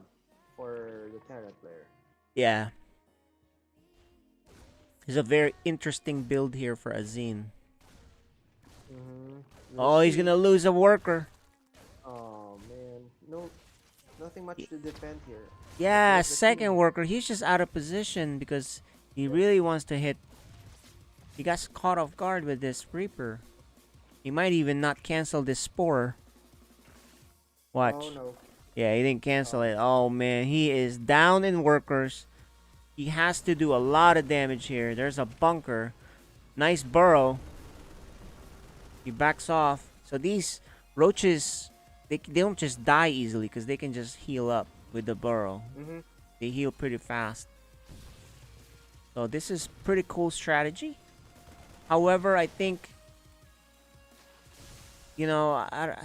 for the Terran player. Yeah. There's a very interesting build here for Azin. Oh, he's gonna lose a worker. Oh man, nothing much to defend here. Yeah, second worker. He's just out of position because he really wants to hit. He got caught off guard with this Reaper. He might even not cancel this Spore. Watch. Oh no. Yeah, he didn't cancel it. Oh man, he is down in workers. He has to do a lot of damage here. There's a bunker. Nice burrow. He backs off. So these roaches, they don't just die easily because they can just heal up with the burrow. They heal pretty fast. So this is pretty cool strategy. However, I think, you know, I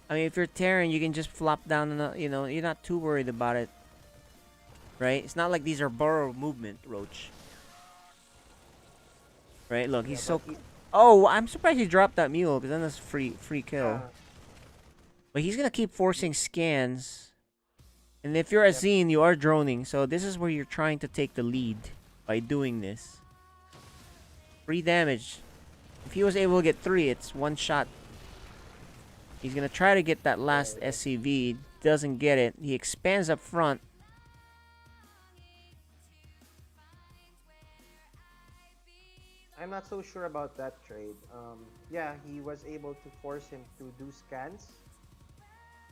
mean, if you're Terran, you can just flop down and, you know, you're not too worried about it. Right? It's not like these are burrow movement roach. Right? Look, he's so... Oh, I'm surprised he dropped that mule, because then that's free kill. But he's going to keep forcing scans. And if you're Azin, you are droning. So this is where you're trying to take the lead by doing this. 3 damage. If he was able to get 3, it's 1 shot. He's gonna try to get that last SCV. Doesn't get it. He expands up front. I'm not so sure about that trade. Yeah, he was able to force him to do scans,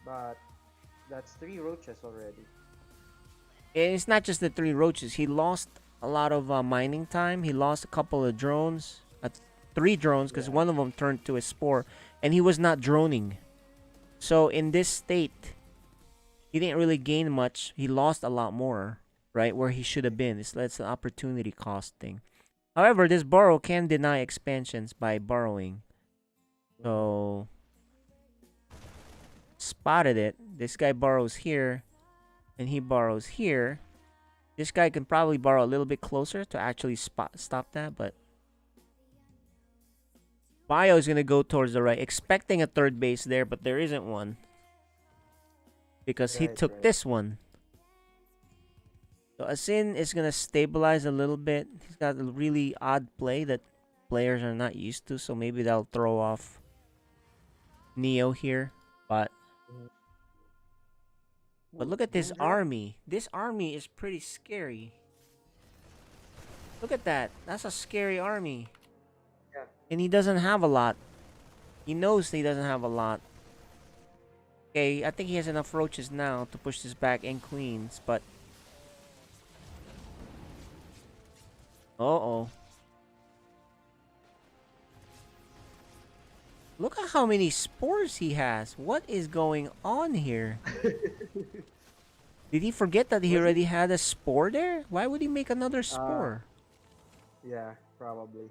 but that's 3 roaches already. And it's not just the 3 roaches. He lost a lot of mining time. He lost a couple of drones. 3 drones, because one of them turned to a spore. And he was not droning. So in this state, he didn't really gain much. He lost a lot more, right? Where he should have been. It's an opportunity cost thing. However, this borrow can deny expansions by borrowing. So, spotted it. This guy borrows here, and he borrows here. This guy can probably borrow a little bit closer to actually stop that, but Bio is going to go towards the right, expecting a third base there, but there isn't one. Because he took this one. So Asin is going to stabilize a little bit. He's got a really odd play that players are not used to, so maybe that'll throw off Neo here. But look at this army. This army is pretty scary. Look at that. That's a scary army. Yeah. And he doesn't have a lot. He knows he doesn't have a lot. Okay, I think he has enough roaches now to push this back and queens, but... Uh-oh. Look at how many spores he has. What is going on here? Did he forget that he already had a spore there? Why would he make another spore? Yeah, probably.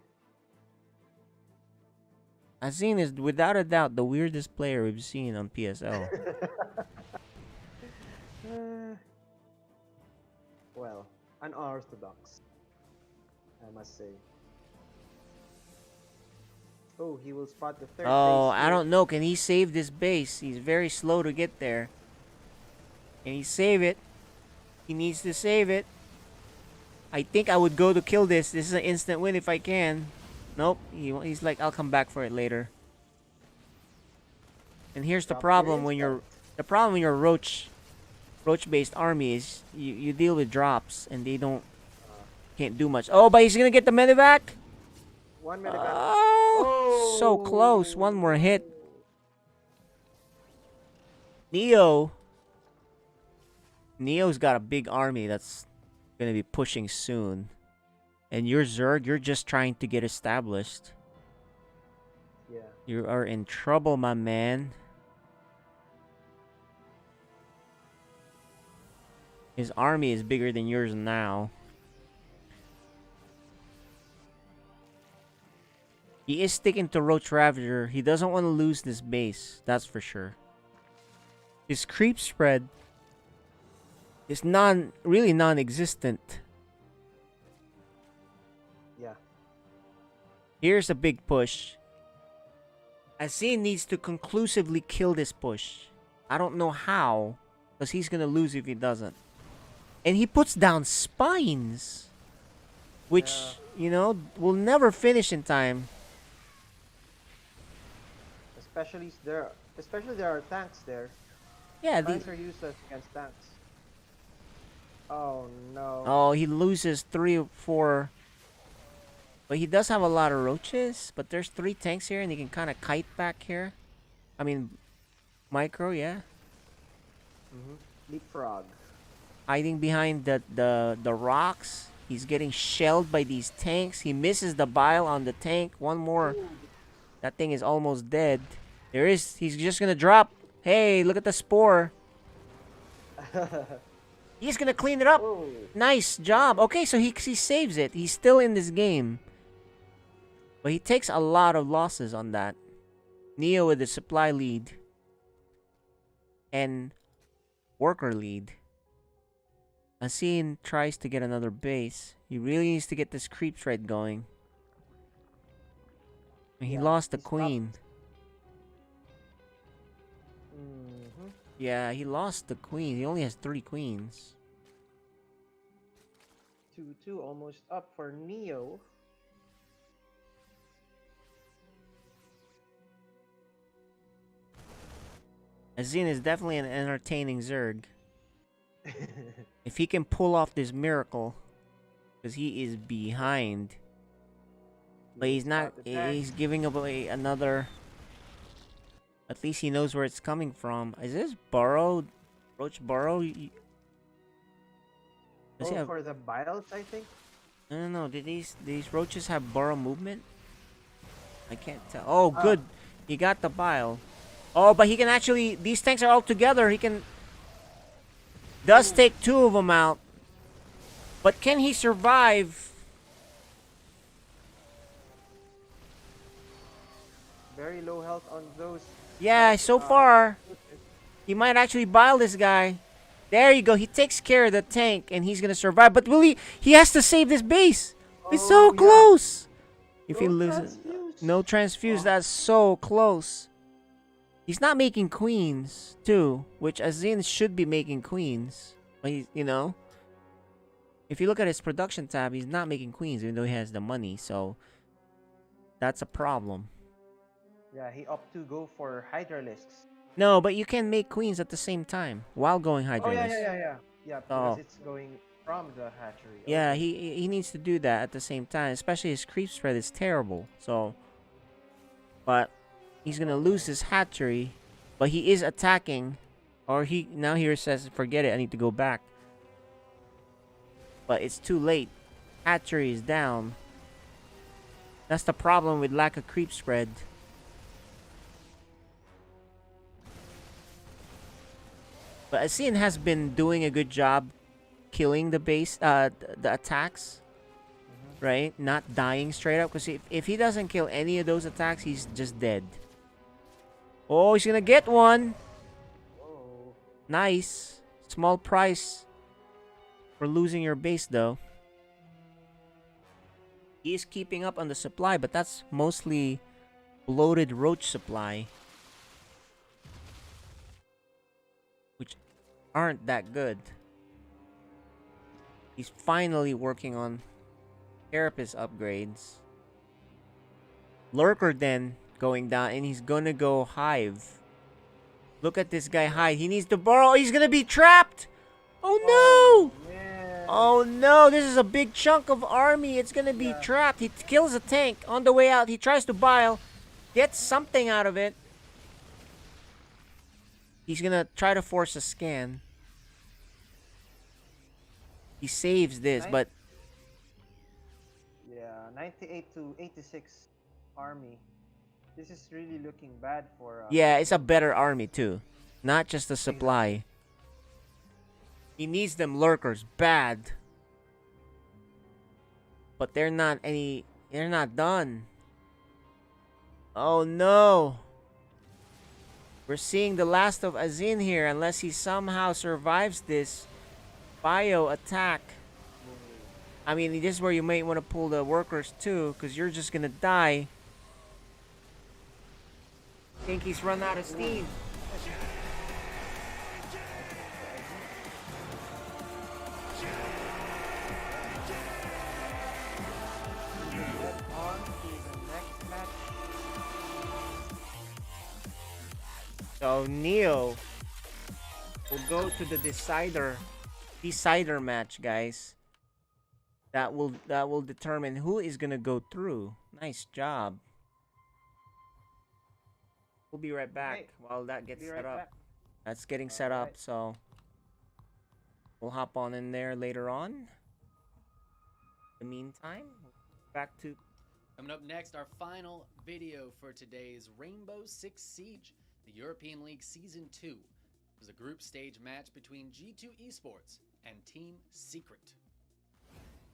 Azin is without a doubt the weirdest player we've seen on PSL. Well, unorthodox, I must say. Oh, he will spot the third Oh, base I don't know. Can he save this base? He's very slow to get there. Can he save it? He needs to save it. I think I would go to kill this. This is an instant win if I can. Nope. He's like, I'll come back for it later. And here's the problem when you're roach-based army is you deal with drops and they can't do much. Oh, but he's gonna get the medevac. One medevac. Oh, so close. One more hit. Neo's got a big army that's gonna be pushing soon. And your Zerg, you're just trying to get established. Yeah. You are in trouble, my man. His army is bigger than yours now. He is sticking to Roach Ravager. He doesn't want to lose this base. That's for sure. His creep spread is really non-existent. Yeah. Here's a big push. Azin needs to conclusively kill this push. I don't know how, because he's going to lose if he doesn't. And he puts down spines, which, you know, will never finish in time. Especially there are tanks there. Yeah, tanks are useless against tanks. Oh no. Oh, he loses 3 or 4. But he does have a lot of roaches. But there's 3 tanks here, and he can kind of kite back here. I mean, micro, yeah. Leapfrog. Hiding behind the rocks. He's getting shelled by these tanks. He misses the bile on the tank. One more. That thing is almost dead. He's just gonna drop. Hey, look at the spore. He's gonna clean it up. Nice job. Okay, so he saves it. He's still in this game. But he takes a lot of losses on that. Neo with the supply lead. And worker lead. Asin tries to get another base. He really needs to get this creep thread going. He lost the queen. Yeah, he lost the queen. He only has 3 queens. 2-2 almost up for Neo. Azin is definitely an entertaining Zerg. If he can pull off this miracle, because he is behind. But he's not. He's giving away another. At least he knows where it's coming from. Is this burrow? Roach burrow? Does he have... for the biles, I think. I don't know. Did these roaches have burrow movement? I can't tell. Oh, good. He got the bile. Oh, but he can actually... These tanks are all together. He can... Does take 2 of them out. But can he survive? Very low health on those. Yeah, so far. He might actually bile this guy. There you go. He takes care of the tank, and he's going to survive. But will he... He has to save this base. It's so close. If he loses... No transfuse. That's so close. He's not making queens, too. Which Azin should be making queens. But he's, you know... If you look at his production tab, he's not making queens, even though he has the money. So... That's a problem. Yeah, he opted to go for Hydralisks. No, but you can make queens at the same time while going Hydralisk. Oh, yeah, because it's going from the hatchery. Yeah, he needs to do that at the same time, especially his creep spread is terrible. So, but he's gonna lose his hatchery, but he is attacking, or now he says, forget it, I need to go back. But it's too late. Hatchery is down. That's the problem with lack of creep spread. But Asian has been doing a good job killing the base, the attacks, right? Not dying straight up. Because if he doesn't kill any of those attacks, he's just dead. Oh, he's gonna get one. Whoa. Nice. Small price for losing your base, though. He is keeping up on the supply, but that's mostly bloated roach supply, which aren't that good. He's finally working on Carapace upgrades. Lurker then going down, and he's gonna go Hive. Look at this guy hide. He needs to borrow. He's gonna be trapped. Oh no! Oh no! This is a big chunk of army. It's gonna be trapped. He kills a tank on the way out. He tries to bile, gets something out of it. He's gonna try to force a scan. He saves this, but... Yeah, 98 to 86 army. This is really looking bad for... yeah, it's a better army too. Not just the supply. He needs them lurkers bad. But they're not done. Oh no. We're seeing the last of Azin here unless he somehow survives this bio attack. I mean, this is where you might want to pull the workers too, because you're just gonna die. I think he's run out of steam. So Neo will go to the decider match, guys. That will determine who is gonna go through. Nice job. We'll be right back while that gets set up. That's getting set up, so we'll hop on in there later on. In the meantime, back to... Coming up next, our final video for today's Rainbow Six Siege, the European League Season 2. It was a group stage match between G2 Esports and Team Secret.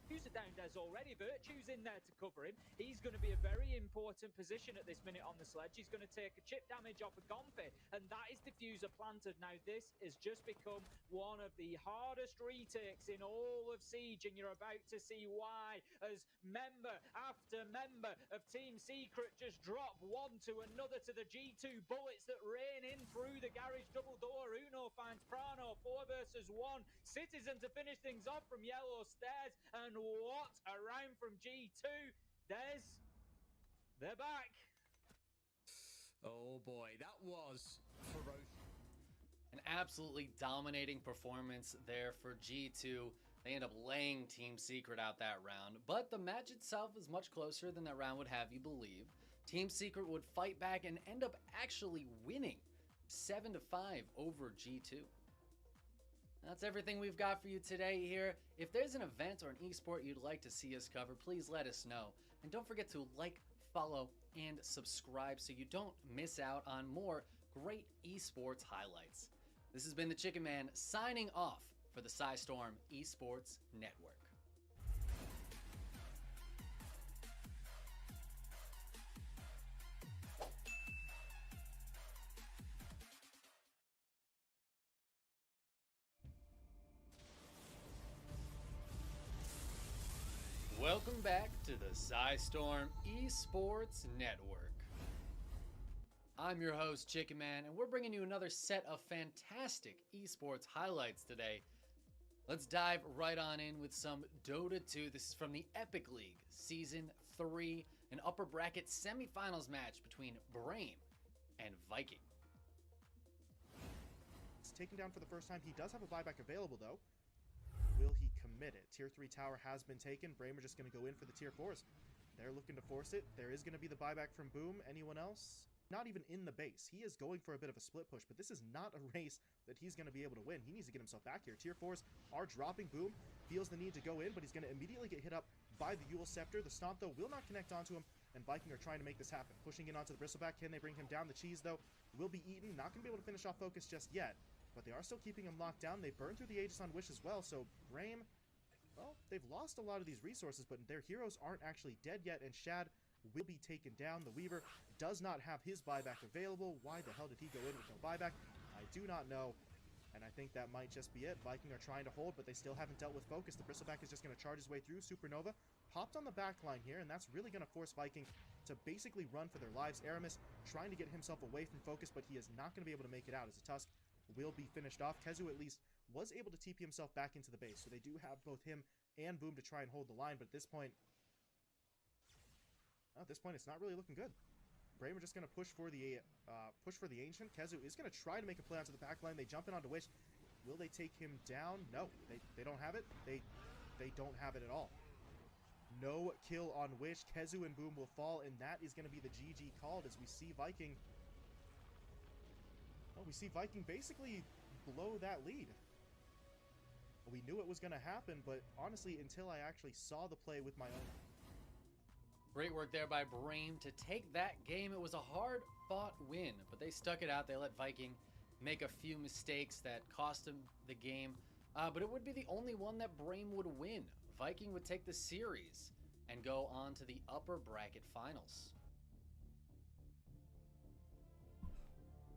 User down Des already. Virtue's in there to cover him. He's going to be a very important position at this minute on the sledge. He's going to take a chip damage off a Gompe, and that is diffuser planted. Now, this has just become one of the hardest retakes in all of Siege, and you're about to see why, as member after member of Team Secret just drop one to another to the G2 bullets that rain in through the garage double door. Uno finds Prano, 4 versus 1. Citizen to finish things off from Yellow Stairs, and what a round from G2. Des, they're back. Oh boy, that was ferocious. An absolutely dominating performance there for G2. They end up laying Team Secret out that round, but the match itself is much closer than that round would have you believe. Team Secret would fight back and end up actually winning 7-5 over G2. That's everything we've got for you today here. If there's an event or an esport you'd like to see us cover, please let us know. And don't forget to like, follow, and subscribe so you don't miss out on more great esports highlights. This has been the Chicken Man signing off for the Storm Esports Network. Welcome back to the Storm Esports Network. I'm your host, Chicken Man, and we're bringing you another set of fantastic esports highlights today. Let's dive right on in with some Dota 2. This is from the Epic League Season 3, an upper bracket semifinals match between Brame and Viking. It's taken down for the first time. He does have a buyback available, though. Will he commit it? Tier 3 tower has been taken. Brame are just going to go in for the Tier 4s. They're looking to force it. There is going to be the buyback from Boom. Anyone else? Not even in the base. He is going for a bit of a split push, but this is not a race that he's going to be able to win. He needs to get himself back here. Tier 4s are dropping. Boom feels the need to go in, but he's going to immediately get hit up by the Yule Scepter. The Stomp, though, will not connect onto him, and Viking are trying to make this happen. Pushing in onto the Bristleback. Can they bring him down? The Cheese, though, will be eaten. Not going to be able to finish off Focus just yet, but they are still keeping him locked down. They burn through the Aegis on Wish as well, so Brame, well, they've lost a lot of these resources, but their heroes aren't actually dead yet, and Shad will be taken down. The Weaver does not have his buyback available. Why the hell did he go in with no buyback? I do not know, and I think that might just be it. Viking are trying to hold, but they still haven't dealt with Focus. The Bristleback is just going to charge his way through. Supernova popped on the back line here, and that's really going to force Viking to basically run for their lives. Aramis trying to get himself away from Focus, but he is not going to be able to make it out as a Tusk will be finished off. Kezu at least was able to TP himself back into the base, so they do have both him and Boom to try and hold the line, but at this point, it's not really looking good. Brame are just going to push for the Ancient. Kezu is going to try to make a play onto the back line. They jump in onto Wish. Will they take him down? No, they don't have it. They don't have it at all. No kill on Wish. Kezu and Boom will fall, and that is going to be the GG called as we see Viking. Oh, we see Viking basically blow that lead. We knew it was going to happen, but honestly, until I actually saw the play with my own. Great work there by Brame to take that game. It was a hard-fought win, but they stuck it out. They let Viking make a few mistakes that cost him the game, but it would be the only one that Brame would win. Viking would take the series and go on to the upper bracket finals.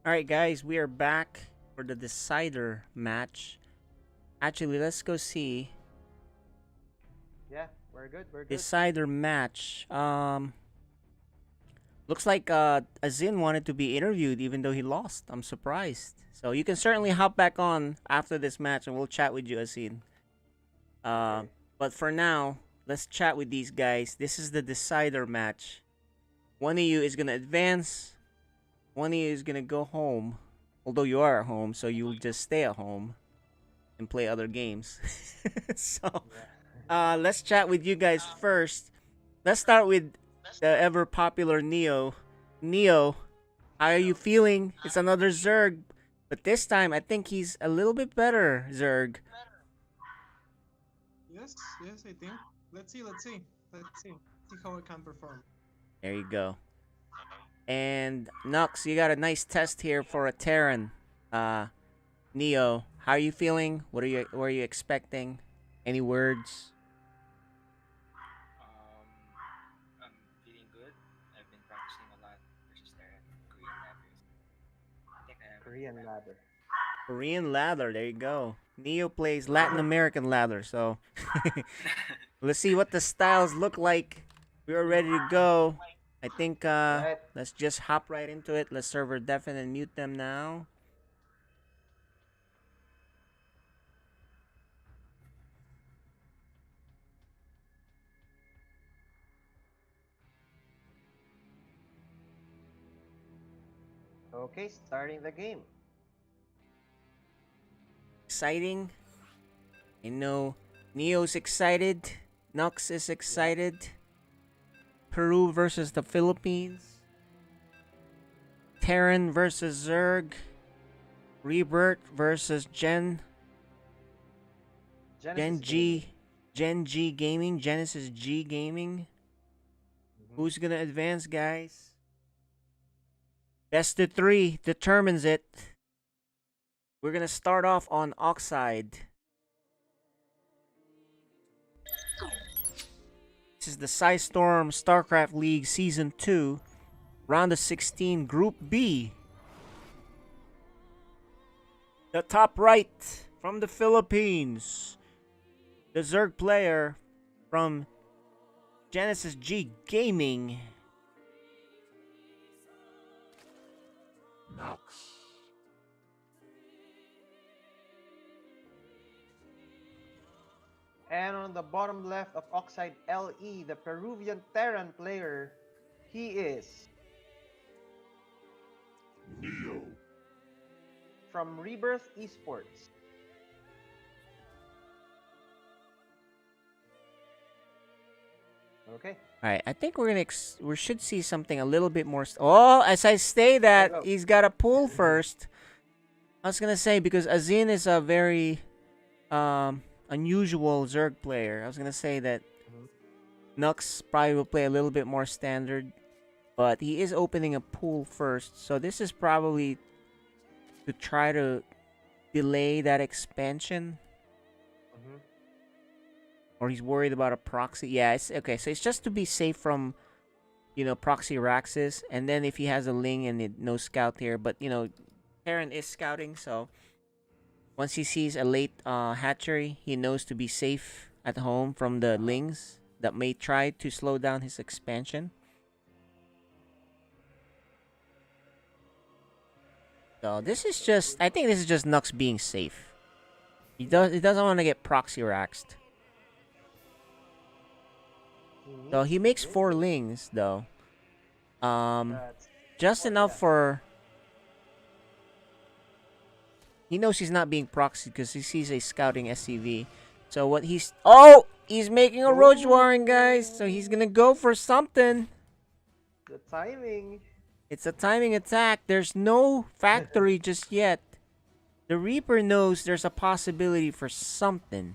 All right, guys, we are back for the decider match. Actually, let's go see. Yeah, we're good. We're good. Decider match. Looks like Azin wanted to be interviewed even though he lost. I'm surprised. So you can certainly hop back on after this match and we'll chat with you, Azin. Okay. But for now, let's chat with these guys. This is the decider match. One of you is gonna advance. One of you is gonna go home. Although you are at home, so you'll just stay at home and play other games. So, let's chat with you guys first. Let's start with the ever popular Neo. Neo, how are you feeling? It's another Zerg, but this time I think he's a little bit better, Zerg. Yes, I think. Let's see see how I can perform. There you go. And Nux, you got a nice test here for a Terran. Neo, how are you feeling? What are you expecting? Any words? I'm feeling good. I've been practicing a lot versus their Korean ladders. I think I have Korean ladder. Korean ladder, there you go. Neo plays Latin American ladder, so let's see what the styles look like. We're ready to go. I think let's just hop right into it. Let's server deafen and mute them now. Okay, starting the game. exciting. I know Neo's excited. Nux is excited. Peru versus the Philippines. Terran versus Zerg. Rebirth versus Gen G. Gen G Gaming. Genesis G Gaming. Who's gonna advance, guys? Best of 3 determines it. We're gonna start off on Oxide. This is the Storm StarCraft League Season 2, Round of 16, Group B. The top right from the Philippines, the Zerg player from Genesis G Gaming. Nox. And on the bottom left of Oxide LE, the Peruvian Terran player, he is Neo. from Rebirth Esports. Okay. All right, I think we're gonna we should see something a little bit more. Oh, as I say that, he's got a pull first. I was gonna say because Azin is a very unusual Zerg player. I was gonna say that Nux probably will play a little bit more standard, but he is opening a pool first, so this is probably to try to delay that expansion. Or he's worried about a proxy. Yeah, it's okay. So it's just to be safe from, proxy Raxes. And then if he has a Ling and no scout here. But, Terran is scouting. So once he sees a late hatchery, he knows to be safe at home from the Lings that may try to slow down his expansion. So this is just, I think this is just Nux being safe. He doesn't want to get proxy Raxed. So he makes 4 Lings though. Just enough for. He knows he's not being proxied because he sees a scouting SCV. So what he's he's making a Roach Warren, guys. So he's gonna go for something. The timing. It's a timing attack. There's no factory just yet. The Reaper knows there's a possibility for something.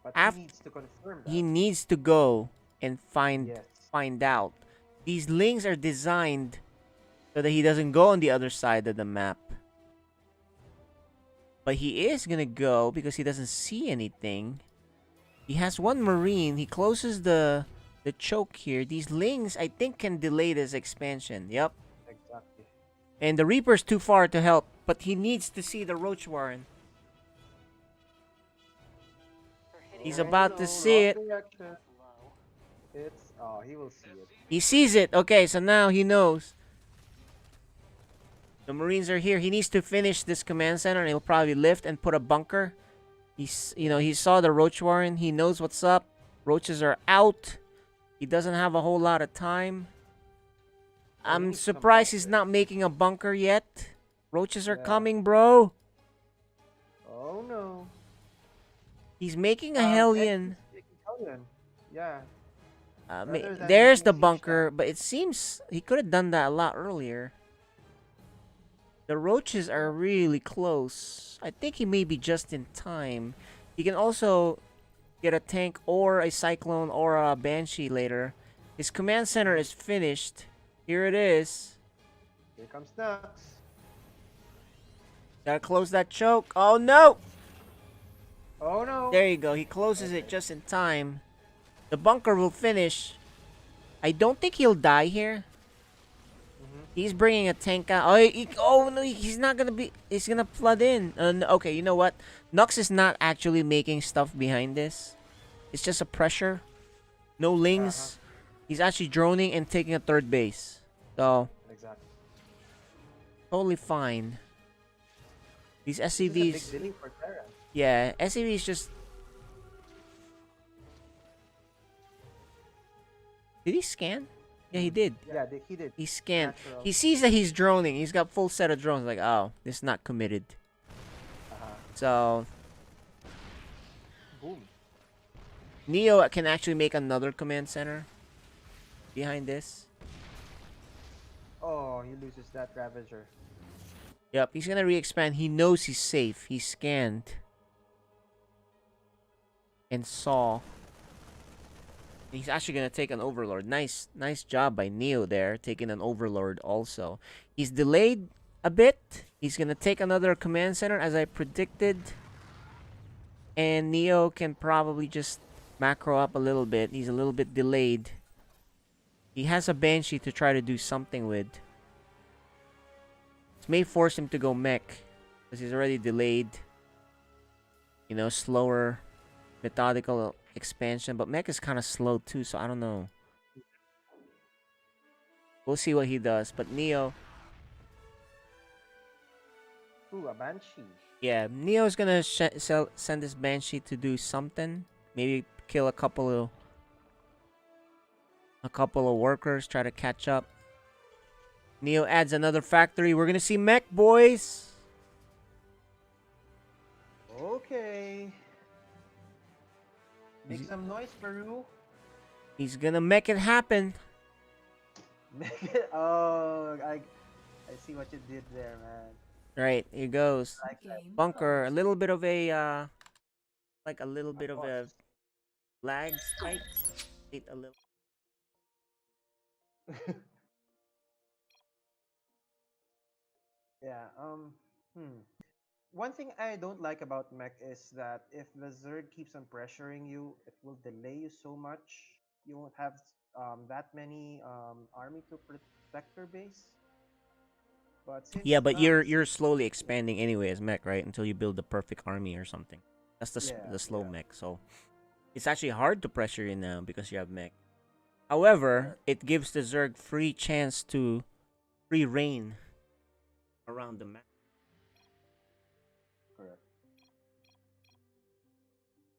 But he needs to confirm that. He needs to go and find out. These Lings are designed so that he doesn't go on the other side of the map. But he is gonna go because he doesn't see anything. He has 1 Marine. He closes the choke here. These Lings, I think, can delay this expansion. Yep. Exactly. And the Reaper's too far to help, but he needs to see the Roach Warren. He's about to see it. He will see it. He sees it. Okay, so now he knows. The Marines are here. He needs to finish this command center, and he'll probably lift and put a bunker. He saw the Roach Warren. He knows what's up. Roaches are out. He doesn't have a whole lot of time. I'm surprised he's not making a bunker yet. Roaches are coming, bro. Oh no. He's making a Hellion. Yeah. There's the bunker, but it seems he could have done that a lot earlier. The Roaches are really close. I think he may be just in time. He can also get a tank or a Cyclone or a Banshee later. His command center is finished. Here it is. Here comes Nux. Gotta close that choke. Oh no! Oh no! There you go. He closes it just in time. The bunker will finish. I don't think he'll die here. He's bringing a tank out. Oh no! He's not gonna be. He's gonna flood in. Okay, you know what? Nux is not actually making stuff behind this. It's just a pressure. No Lings. He's actually droning and taking a 3rd base. So. Exactly. Totally fine. These SCVs. This is a big dealing for Terra. Yeah, SCVs just. Did he scan? Yeah, he did. Yeah, he did. He scanned. Natural. He sees that he's droning. He's got full set of drones. Like, oh, this is not committed. So Boom. Neo can actually make another command center behind this. Oh, he loses that Ravager. Yep, he's gonna re-expand. He knows he's safe. He scanned and saw. He's actually gonna take an Overlord. Nice job by Neo there, taking an Overlord also. He's delayed a bit. He's gonna take another command center as I predicted. And Neo can probably just macro up a little bit. He's a little bit delayed. He has a Banshee to try to do something with. This may force him to go mech, because he's already delayed. You know, slower, methodical expansion. But mech is kind of slow too, so I don't know. We'll see what he does. But Neo... Ooh, a Banshee. Yeah, Neo's gonna send this Banshee to do something. Maybe kill a couple of workers, try to catch up. Neo adds another factory. We're gonna see mech, boys. Okay. Make some noise, Peru. He's gonna make it happen. Oh, I see what you did there, man. Right, here goes. Like that. Bunker. A little bit of a like a little bit of a lag spike. Wait a little. Yeah. One thing I don't like about mech is that if the Zerg keeps on pressuring you, it will delay you so much. You won't have that many army to protect your base. But since Yeah, but you're slowly expanding anyway as mech, right? Until you build the perfect army or something. That's the slow mech. So it's actually hard to pressure you now because you have mech. However, it gives the Zerg free chance to free reign around the map. Correct.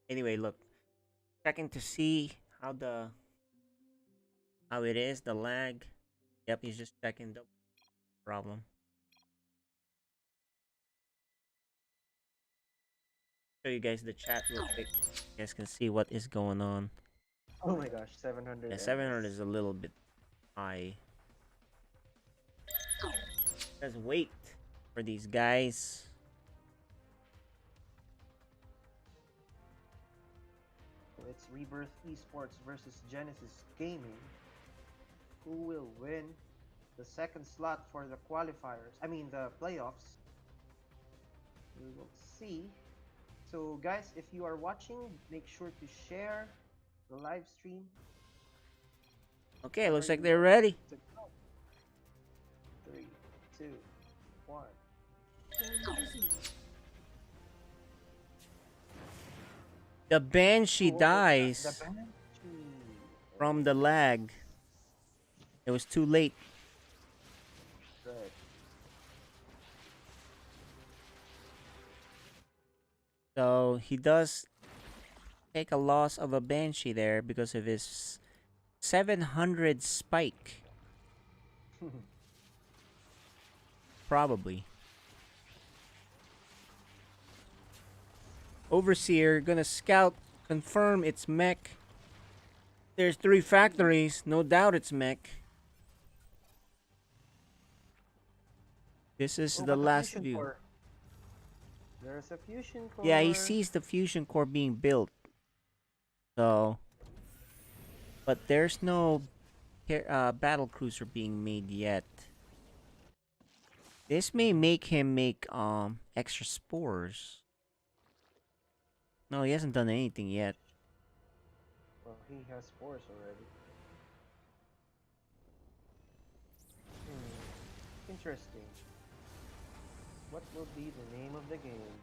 Anyway, look, checking to see how it is, the lag. Yep, he's just checking the problem. Show you guys the chat real quick. You guys can see what is going on. Oh my gosh, 700. Yeah, 700 is a little bit high. Let's wait for these guys. It's Rebirth Esports versus Genesis Gaming. Who will win the second slot for the qualifiers? I mean, the playoffs. We will see. So, guys, if you are watching, make sure to share the live stream. Okay, looks like they're ready. 3, 2, 1. The Banshee dies The Banshee. from the lag. It was too late. Right. So he does take a loss of a Banshee there because of his 700 spike. Probably. Overseer gonna scout, confirm it's mech. There's 3 factories, no doubt it's mech. This is the last view. Core. There's a fusion core. Yeah, he sees the fusion core being built. So, but there's no battle cruiser being made yet. This may make him make extra spores. No, he hasn't done anything yet. Well, he has force already. Interesting. What will be the name of the game?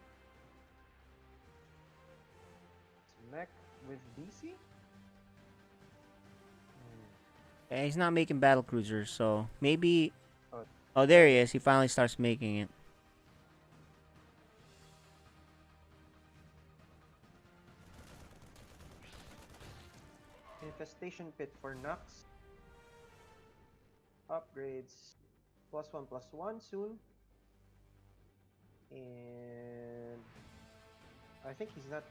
It's mech with DC? Yeah, he's not making battle cruisers, so maybe. Oh. Oh, there he is. He finally starts making it. Infestation pit for Nux. Upgrades +1/+1 soon. And I think he's not.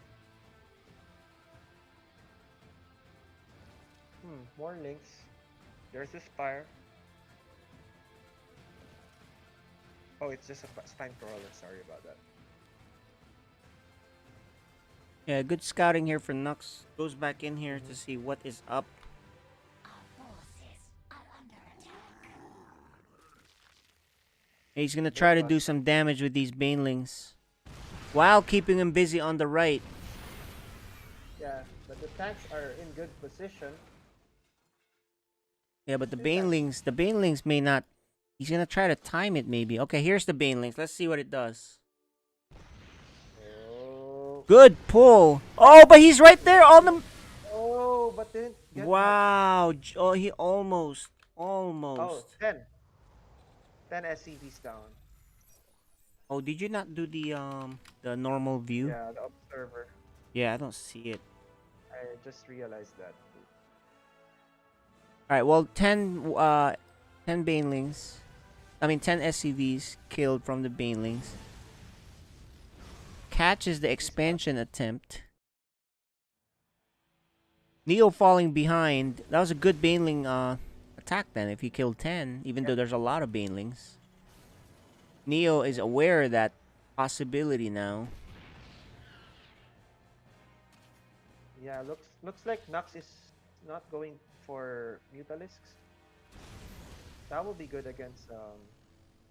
More links. There's a Spire. Oh, it's just a Spine Crawler. Sorry about that. Yeah, good scouting here for Nux. Goes back in here to see what is up. He's gonna try to do some damage with these Banelings while keeping him busy on the right. Yeah, but the tanks are in good position. Yeah, but the Banelings may not. He's gonna try to time it maybe. Okay, here's the Banelings. Let's see what it does. Oh. Good pull. Oh, but he's right there on the. Oh, but didn't get Wow. Oh, he almost. Oh, 10. 10 SCVs down. Oh, did you not do the normal view? Yeah, the observer. Yeah, I don't see it. I just realized that. All right. Well, 10 Banelings. I mean 10 SCVs killed from the Banelings. Catches the expansion attempt. Neo falling behind. That was a good Baneling attack then if he killed 10, even though there's a lot of Banelings. Neo is aware of that possibility now. Yeah, looks like Nux is not going for Mutalisks. That will be good against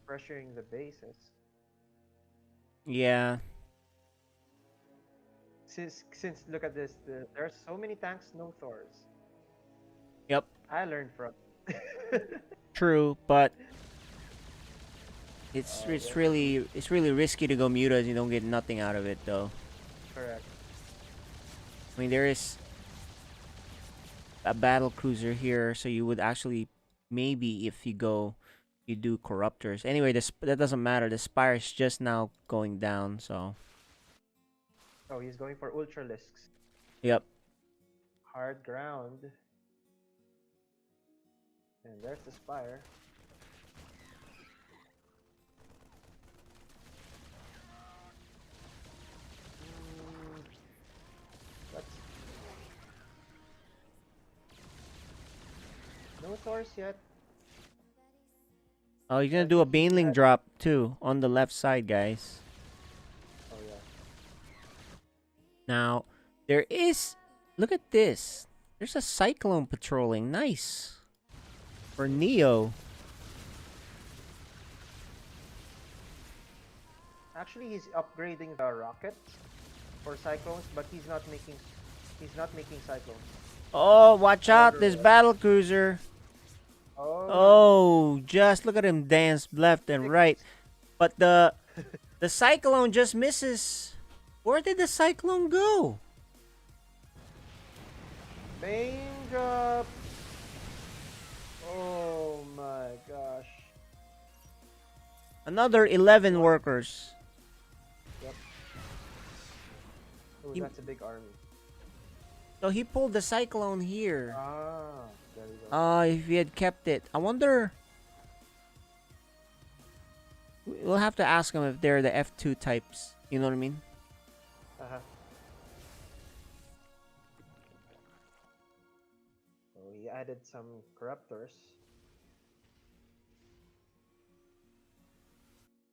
pressuring the bases. Yeah. Since look at this, there's so many tanks, no Thors. Yep. I learned from. True, but it's really risky to go mutas. You don't get nothing out of it though. Correct. I mean, there is a battle cruiser here, so you would actually maybe if you do corruptors. Anyway, that doesn't matter. The Spire is just now going down, so. Oh, he's going for Ultralisks. Yep. Hard ground. And there's the Spire. No Thors yet. Oh, you're gonna do a Baneling drop too on the left side, guys. Oh yeah. Now, there is. Look at this. There's a Cyclone patrolling. Nice. For Neo. Actually, he's upgrading the rocket for Cyclones, but he's not making Cyclones. Oh, watch out! This battle cruiser. Oh, just look at him dance left and right. But the Cyclone just misses. Where did the Cyclone go? Main drop. Oh my gosh. Another 11 workers. Yep. Oh, that's a big army. So he pulled the Cyclone here. Ah, there we go. If he had kept it. I wonder. We'll have to ask him if they're the F2 types. You know what I mean? Uh-huh. So he added some corruptors.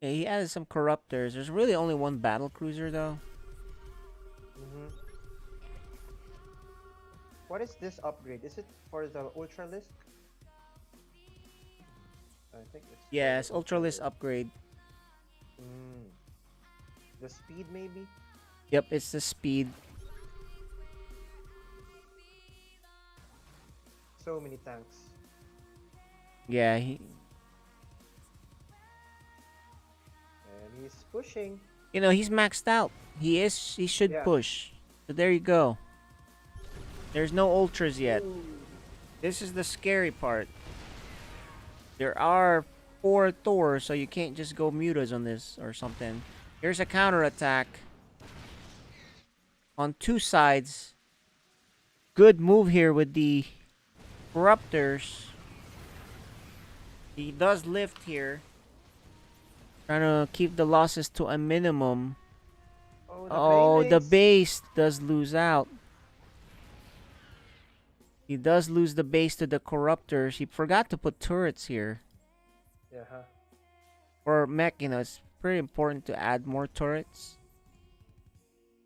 Yeah, he added some corruptors. There's really only one battle cruiser though. What is this upgrade? Is it for the Ultralisk? I think it's. Yes, Ultralisk upgrade. The speed maybe? Yep, it's the speed. So many tanks. Yeah, And he's pushing. you know, he's maxed out. He should Yeah. push. So there you go. There's no ultras yet. This is the scary part. There are 4 Thors, so you can't just go mutas on this or something. Here's a counterattack. On 2 sides. Good move here with the corruptors. He does lift here. Trying to keep the losses to a minimum. Oh, the Oh, the base. base does lose out. He does lose the base to the corruptors. He forgot to put turrets here. Yeah. Huh. For mech, it's pretty important to add more turrets.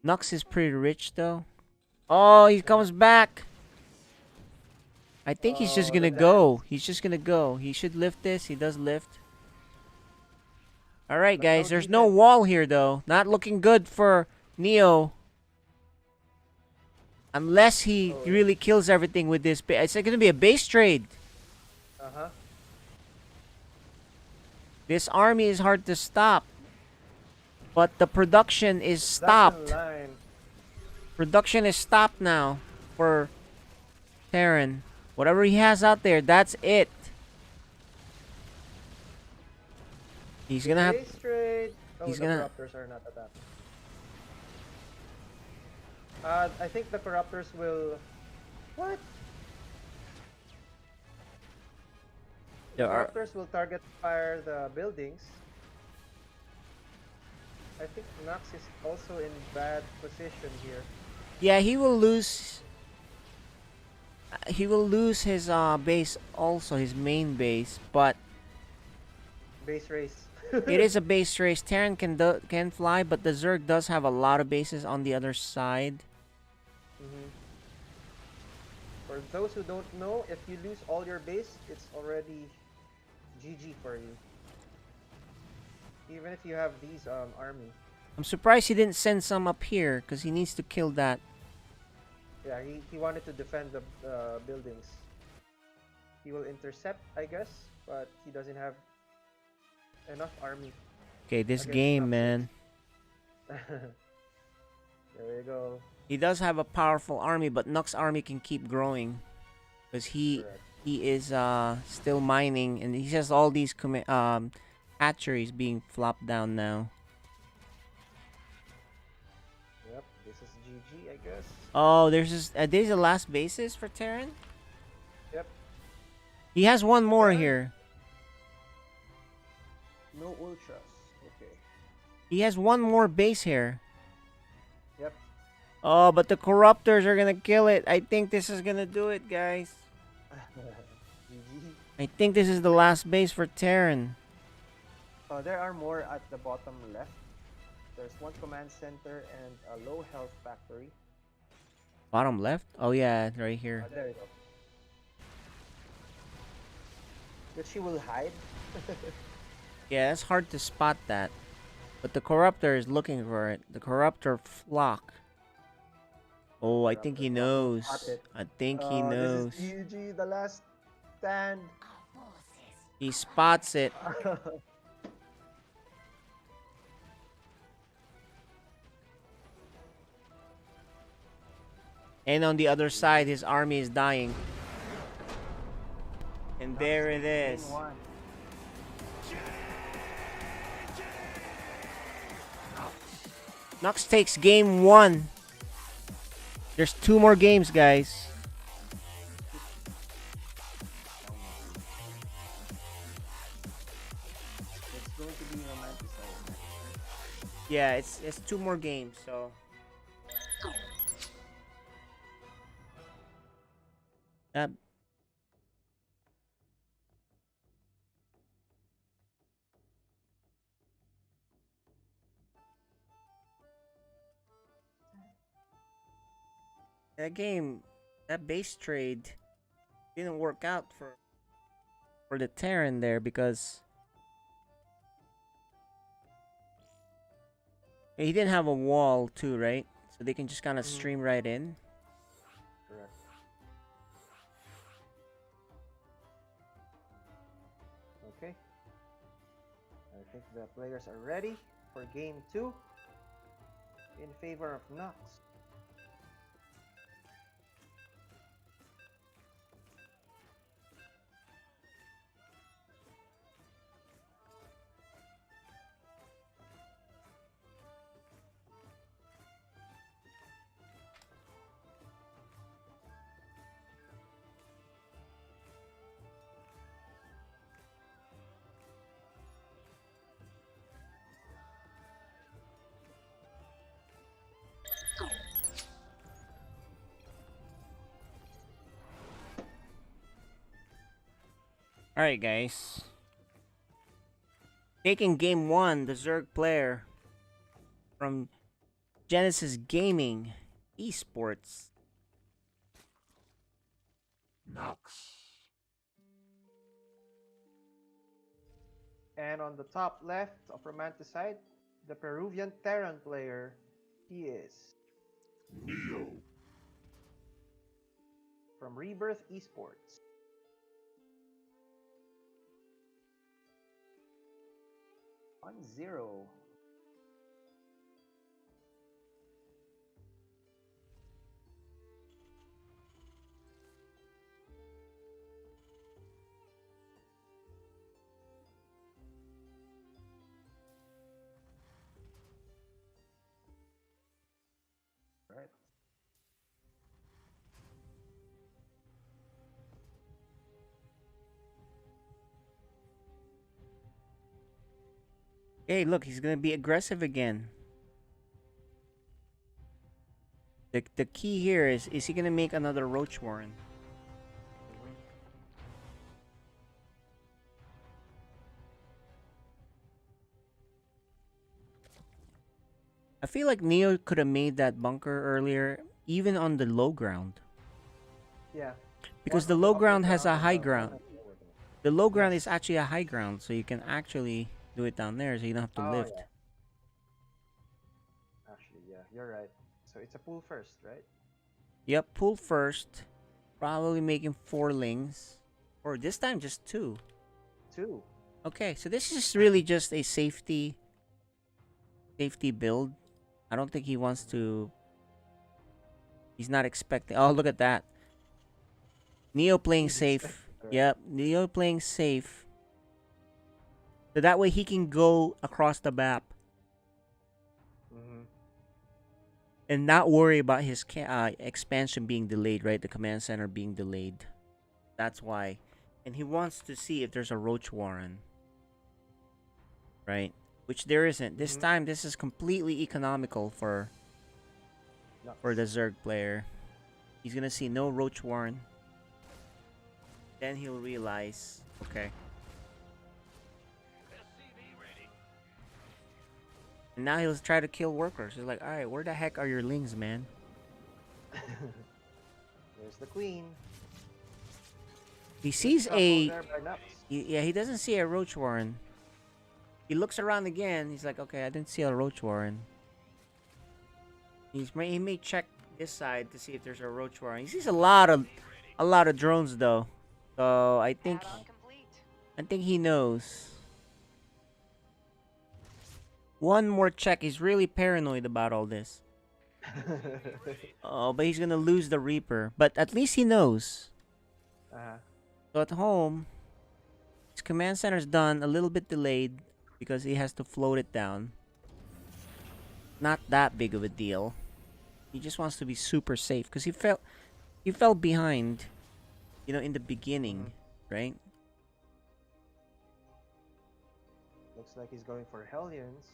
Nux is pretty rich though. Oh, he comes back. I think he's just Oh, gonna the go. dance. He's just gonna go. He should lift this. He does lift. Alright, But guys. no There's no defense. wall here though. Not looking good for Neo. Unless he Oh, really kills everything with this. It's gonna be a base trade. Uh-huh. This army is hard to stop. But the production is Production stopped. line. Production is stopped now for Terran. Whatever he has out there, that's it. He's gonna have. Base trade. Oh, He's the gonna. corruptors are not attacked. I think the corruptors will. What? The There are. corruptors will target fire the buildings. I think Nox is also in bad position here. Yeah, he will lose. He will lose his base also, his main base, but Base race. it is a base race. Terran can fly, but the Zerg does have a lot of bases on the other side. For those who don't know, if you lose all your base, it's already GG for you. Even if you have these army. I'm surprised he didn't send some up here, because he needs to kill that. Yeah, he wanted to defend the buildings. He will intercept, I guess, but he doesn't have enough army. Okay, this against game, Noxus. man. There you go. He does have a powerful army, but Nux army can keep growing. Because he is still mining, and he has all these hatcheries being flopped down now. Yep, this is GG, I guess. Oh, there's the last bases for Terran? Yep. He has one more here. No ultras. Okay. He has one more base here. Yep. Oh, but the corruptors are gonna kill it. I think this is gonna do it, guys. GG. I think this is the last base for Terran. There are more at the bottom left. There's one command center and a low health factory. Bottom left? Oh yeah, right here. There you go. Which he will hide. Yeah, it's hard to spot that. But the corruptor is looking for it. The corruptor flock. Oh, I think he knows. I think he knows. This is GG, the last stand. He spots it. And on the other side, his army is dying. And there it is. Nux takes game 1. There's 2 more games, guys. It's going to be romanticized. Yeah, it's 2 more games, so. That. That game, that base trade didn't work out for the Terran there because he didn't have a wall too, right? So they can just kind of stream right in. Correct. Okay. I think the players are ready for game 2 in favor of Nox. Alright, guys. Taking game 1, the Zerg player from Genesis Gaming Esports. Nox. And on the top left of Romanticide, the Peruvian Terran player, he is Neo. from Rebirth Esports. On 0. Right. Hey, look, he's gonna be aggressive again. The key here is he gonna make another Roach Warren? I feel like Neo could have made that bunker earlier, even on the low ground. Yeah. Because One the on the low upper ground has a and high the one ground. on the lower ground. The low ground Yes. is actually a high ground, so you can actually do it down there, so you don't have to Oh, lift. yeah. Actually, yeah, you're right. So it's a pull first, right? Yep, pull first. Probably making 4 lings. Or this time just 2. 2. Okay, so this is really just a safety build. I don't think he wants to. He's not expecting. Oh, look at that. Neo playing He's safe. expecting, right? Yep, Neo playing safe. So that way he can go across the map Mm-hmm. and not worry about his expansion being delayed, right? The command center being delayed. That's why. And he wants to see if there's a Roach Warren. Right? Which there isn't. This Mhm. time, this is completely economical for the Zerg player. He's gonna see no Roach Warren. Then he'll realize, okay. And now he'll try to kill workers. He's like, alright, where the heck are your lings, man? There's the queen. He sees shuffle a... there by Nux. Yeah, he doesn't see a Roach Warren. He looks around again. He's like, okay, I didn't see a Roach Warren. He may check this side to see if there's a Roach Warren. He sees a lot of drones though. So I think he knows. One more check. He's really paranoid about all this. Oh, but he's gonna lose the Reaper. But at least he knows. So at home, his command center's done, a little bit delayed because he has to float it down. Not that big of a deal. He just wants to be super safe because he fell behind, you know, in the beginning, right? Looks like he's going for Hellions.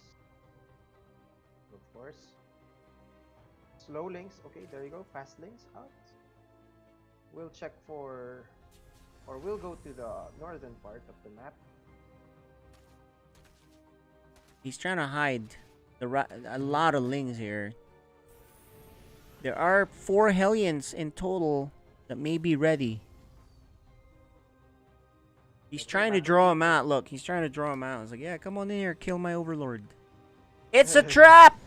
Of course. Slow links. Okay, there you go. Fast links out. We'll check for... Or we'll go to the northern part of the map. He's trying to hide a lot of lings here. There are 4 Hellions in total that may be ready. He's trying to draw him out. Look, he's trying to draw him out. He's like, yeah, come on in here, kill my overlord. It's a trap!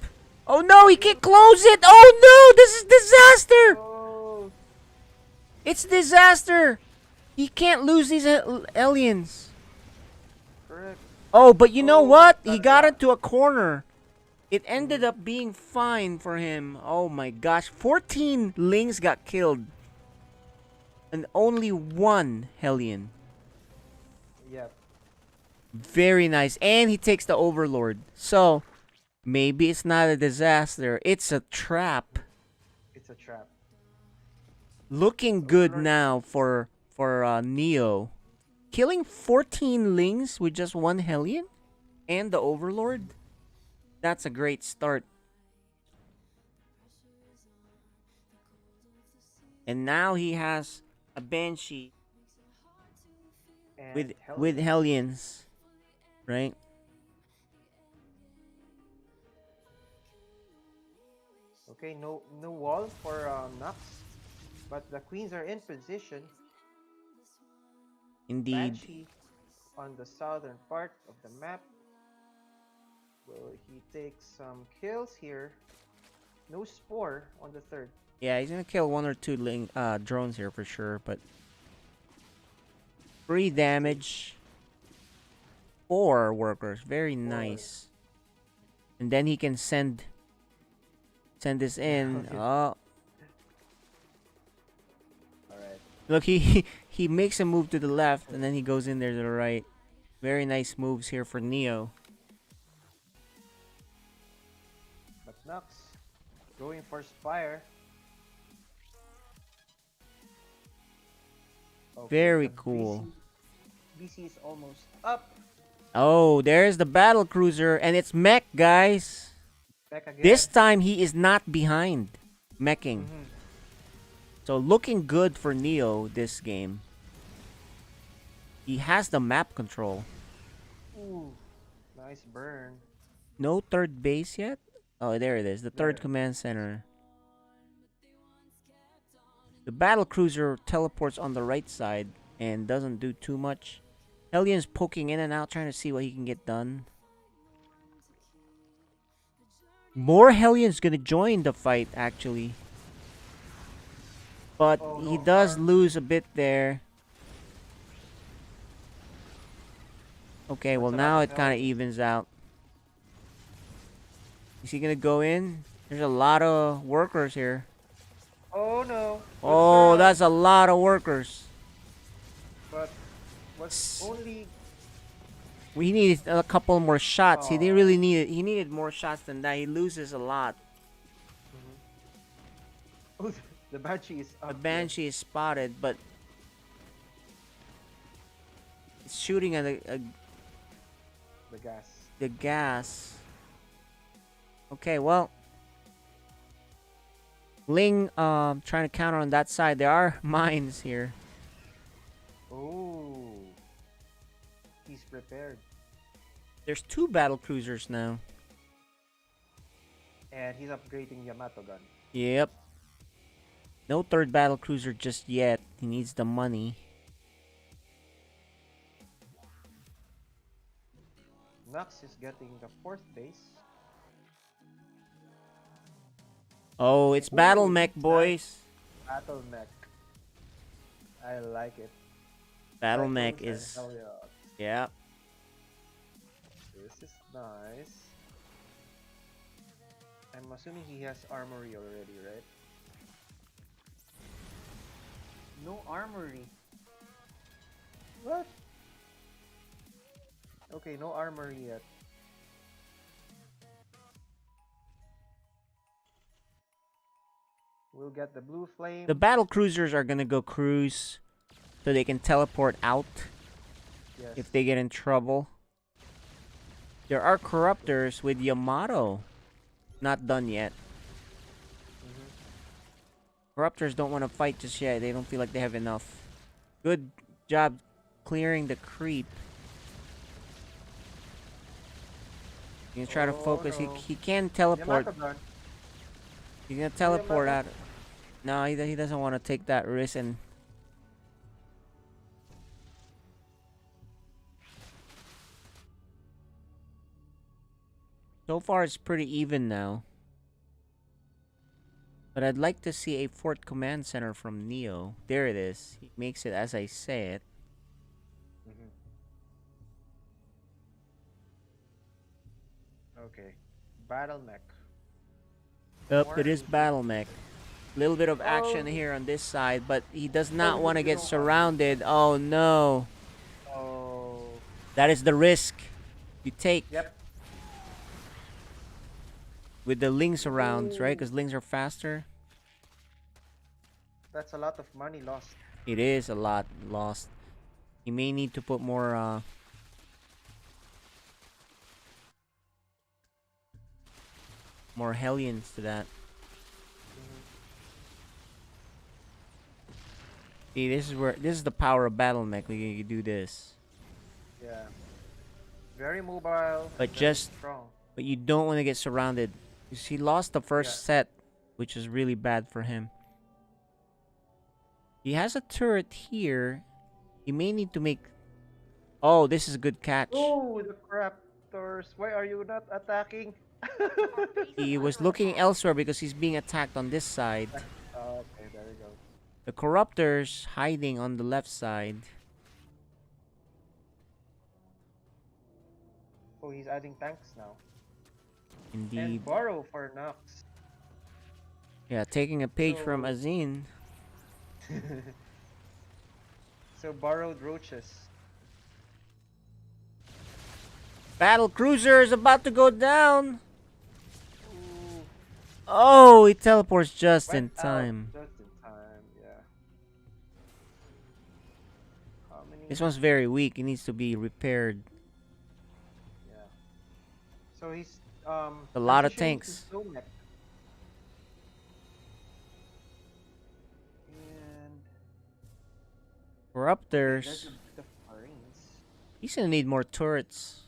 Oh no, he can't close it! Oh no, this is disaster! Oh. It's disaster! He can't lose these aliens. Correct. Oh, but you know what? He got into a corner. It ended up being fine for him. Oh my gosh. 14 lings got killed. And only 1 Hellion. Yep. Very nice. And he takes the Overlord. So, maybe it's not a disaster. It's a trap. It's a trap. Looking good now for Neo. Killing 14 lings with just 1 Hellion? And the Overlord? That's a great start. And now he has a Banshee And with Hellions, right? Okay, no wall for Nux, but the queens are in position. Indeed. Banshee on the southern part of the map. Will he take some kills here? No spore on the third. Yeah, he's gonna kill one or two drones here for sure, but 3 damage. 4 workers, very nice. And then he can send this in. Okay. Oh, Alright. look, he makes a move to the left and then he goes in there to the right. Very nice moves here for Neo. But Nux going for Spire. Okay, Very the cool. BC is almost up. Oh, there's the battle cruiser and it's mech, guys. Back again. This time he is not behind meching. So looking good for Neo this game. He has the map control. Ooh, nice burn. No third base yet? Oh, there it is. The third command center. The battle cruiser teleports on the right side and doesn't do too much. Hellions poking in and out trying to see what he can get done. More Hellions gonna join the fight actually. But he does lose a bit there. Okay, well now it kind of evens out. Is he gonna go in? There's a lot of workers here. Oh no. Oh, that's a lot of workers. But was only We needed a couple more shots. He didn't really need it. He needed more shots than that. He loses a lot. Oh, the Banshee is up. The Banshee is spotted, but it's shooting at The gas. the gas. Okay, well, Ling trying to counter on that side. There are mines here. Oh, he's prepared. There's 2 battle cruisers now. And he's upgrading Yamato gun. Yep. No third battle cruiser just yet. He needs the money. Nux is getting the 4th base. Oh, it's battle mech, boys. Battle mech. I like it. Battle Cyclones mech and is. Helios. Yeah. This is nice. I'm assuming he has armory already, right? No armory. What? Okay, no armory yet. We'll get the blue flame. The battle cruisers are gonna go cruise so they can teleport out if they get in trouble. There are corruptors with Yamato. Not done yet. Corruptors don't want to fight just yet. They don't feel like they have enough. Good job clearing the creep. You can try to focus. no. He can teleport. Yamato gun. He's gonna teleport out. No, he doesn't want to take that risk and. So far, it's pretty even now. But I'd like to see a 4th command center from Neo. There it is. He makes it as I say it. Okay. Battle mech. Yep, it is battle mech. Little bit of action here on this side, but he does not want to get surrounded. Oh no. Oh. That is the risk you take. Yep. With the Lings around, right? Because Lings are faster. That's a lot of money lost. It is a lot lost. He may need to put more more Hellions to that. See, this is the power of battle mech. We can do this. Yeah. Very mobile. But Very just strong. but you don't want to get surrounded. Because he lost the first set, which is really bad for him. He has a turret here. He may need to make. Oh, this is a good catch. Oh, the Raptors. Why are you not attacking? He was looking elsewhere because he's being attacked on this side. Okay, there you go. The Corruptors hiding on the left side. Oh, he's adding tanks now. Indeed. And borrow for Nox. Yeah, taking a page from So- Azin. So borrowed roaches. Battle cruiser is about to go down. Oh, he teleports just in Went out time. Just in time, yeah. How many? This one's very weak. It needs to be repaired. Yeah. So he's A lot of transitioning to tanks. slow mech. And Corruptors. there's the Marines. He's gonna need more turrets.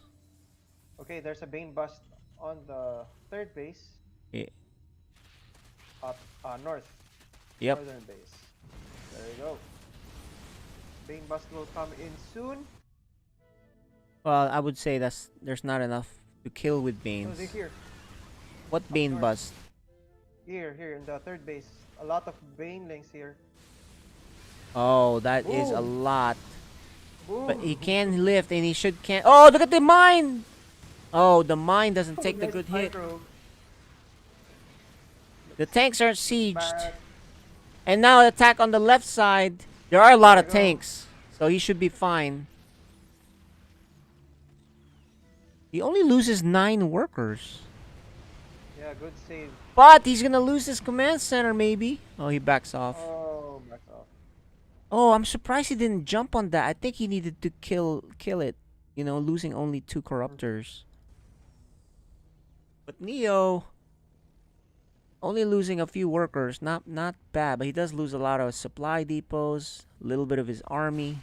Okay, there's a Bane bust on the third base. Yeah. Up north. Yep. Northern base. There you go. Bane bust will come in soon. Well, I would say there's not enough to kill with Oh, Banes. they're here. What Bane north. bust? Here in the third base. A lot of Banelings here. Oh, that is a Boom. lot. But he Boom. can lift and he should can. Oh, look at the mine! Oh, the mine doesn't take the Nice good hit. micro. The tanks aren't sieged. Back. And now attack on the left side. There are a lot There of you go. tanks. So he should be fine. He only loses 9 workers. Yeah, good save. But he's gonna lose his command center maybe. Oh, he backs off. Oh, back off. Oh, I'm surprised he didn't jump on that. I think he needed to kill it. You know, losing only 2 corruptors. But Neo only losing a few workers, not bad, but he does lose a lot of supply depots, a little bit of his army.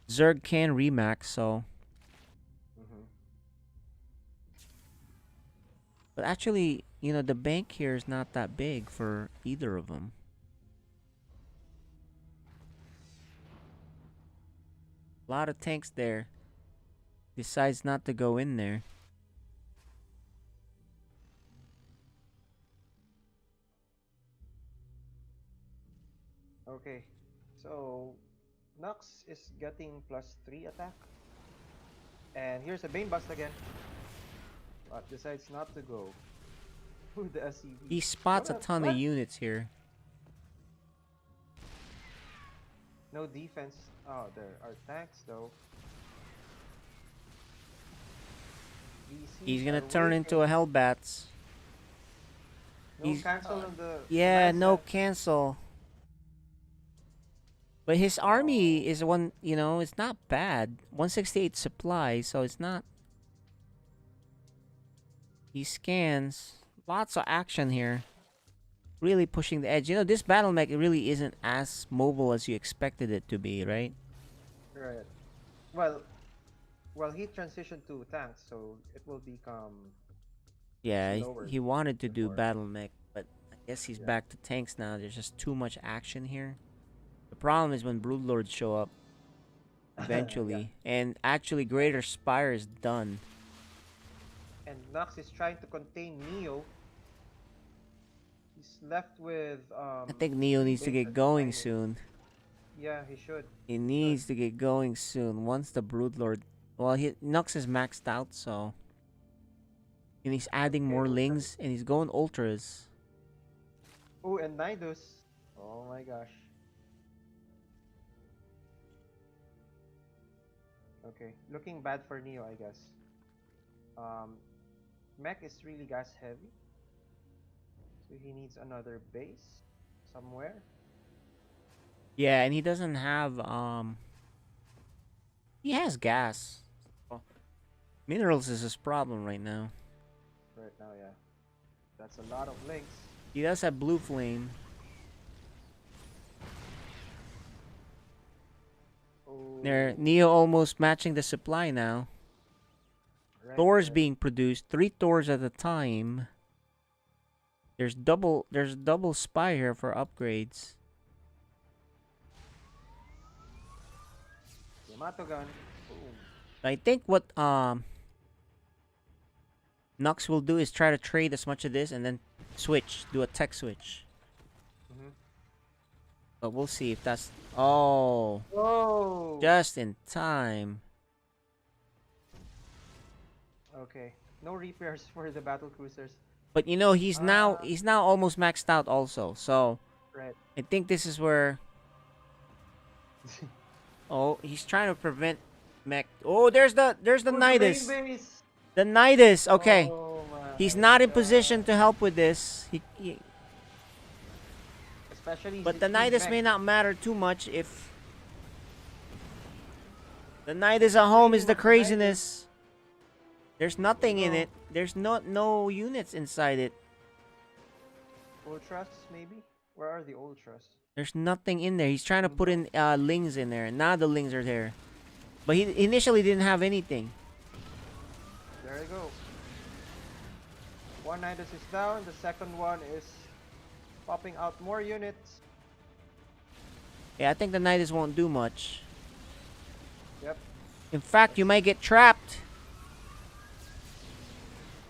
Zerg can remax, so. But actually, you know, the bank here is not that big for either of them. A lot of tanks there. Decides not to go in there. Okay, so Nux is getting +3 attack. And here's a Bane bust again. But decides not to go. With the SCV. He spots a What ton what? of units here. No defense. Oh, there are tanks though. He's VCs gonna are turn waiting. into a Hellbats. No cancel on the Yeah, command no center. cancel. But his army is one, you know, it's not bad. 168 supply, so it's not. He scans. Lots of action here. Really pushing the edge. You know, this battle mech really isn't as mobile as you expected it to be, right? Right. Well, he transitioned to tanks, so it will become. Yeah, slower he wanted to do before. battle mech, but I guess he's Yeah. back to tanks now. There's just too much action here. The problem is when Broodlords show up eventually. And actually Greater Spire is done. And Nox is trying to contain Neo. He's left with I think Neo needs to Bane get going soon. Yeah, he should. He needs to get going soon. Once the Broodlord... Well, Nux is maxed out, so... And he's adding more lings, and he's going ultras. Oh, and Nidus. Oh my gosh. Okay, looking bad for Neo, I guess. Mech is really gas heavy. So he needs another base somewhere. Yeah, and he doesn't have, He has gas. Oh. Minerals is his problem right now. Right now, yeah. That's a lot of links. He does have Blue Flame. There, Neo almost matching the supply now. Right, Thors right. being produced, 3 Thors at a time. There's double spy here for upgrades. Yamato gun. Boom. I think what Nux will do is try to trade as much of this and then switch, do a tech switch. Mhm. But we'll see if that's... Oh! Whoa! Just in time. Okay. No repairs for the battle cruisers. But you know, he's now almost maxed out also. So Right. I think this is where... Oh, he's trying to prevent mech. Oh, there's the Nidus. Base. The Nidus. Okay. Oh my He's not in position to help with this. Especially But the 16 Nidus mech. may not matter too much if the Nidus at home is the craziness. There's nothing in it. There's no units inside it. Ultras, maybe? Where are the Ultras? There's nothing in there. He's trying to put in lings in there. Now the lings are there. But he initially didn't have anything. There you go. One Nidus is down. The second one is popping out more units. Yeah, I think the Nidus won't do much. Yep. In fact, you might get trapped.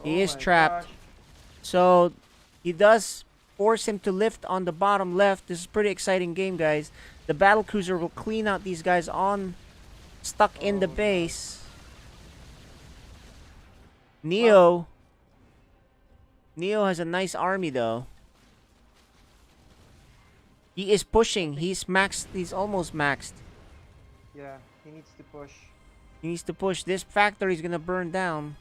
He Oh is my trapped. gosh. So he does force him to lift on the bottom left. This is a pretty exciting game, guys. The battle cruiser will clean out these guys stuck in the base. Neo has a nice army though. He is pushing. He's maxed. He's almost maxed. Yeah, he needs to push. He needs to push. This factory's gonna burn down.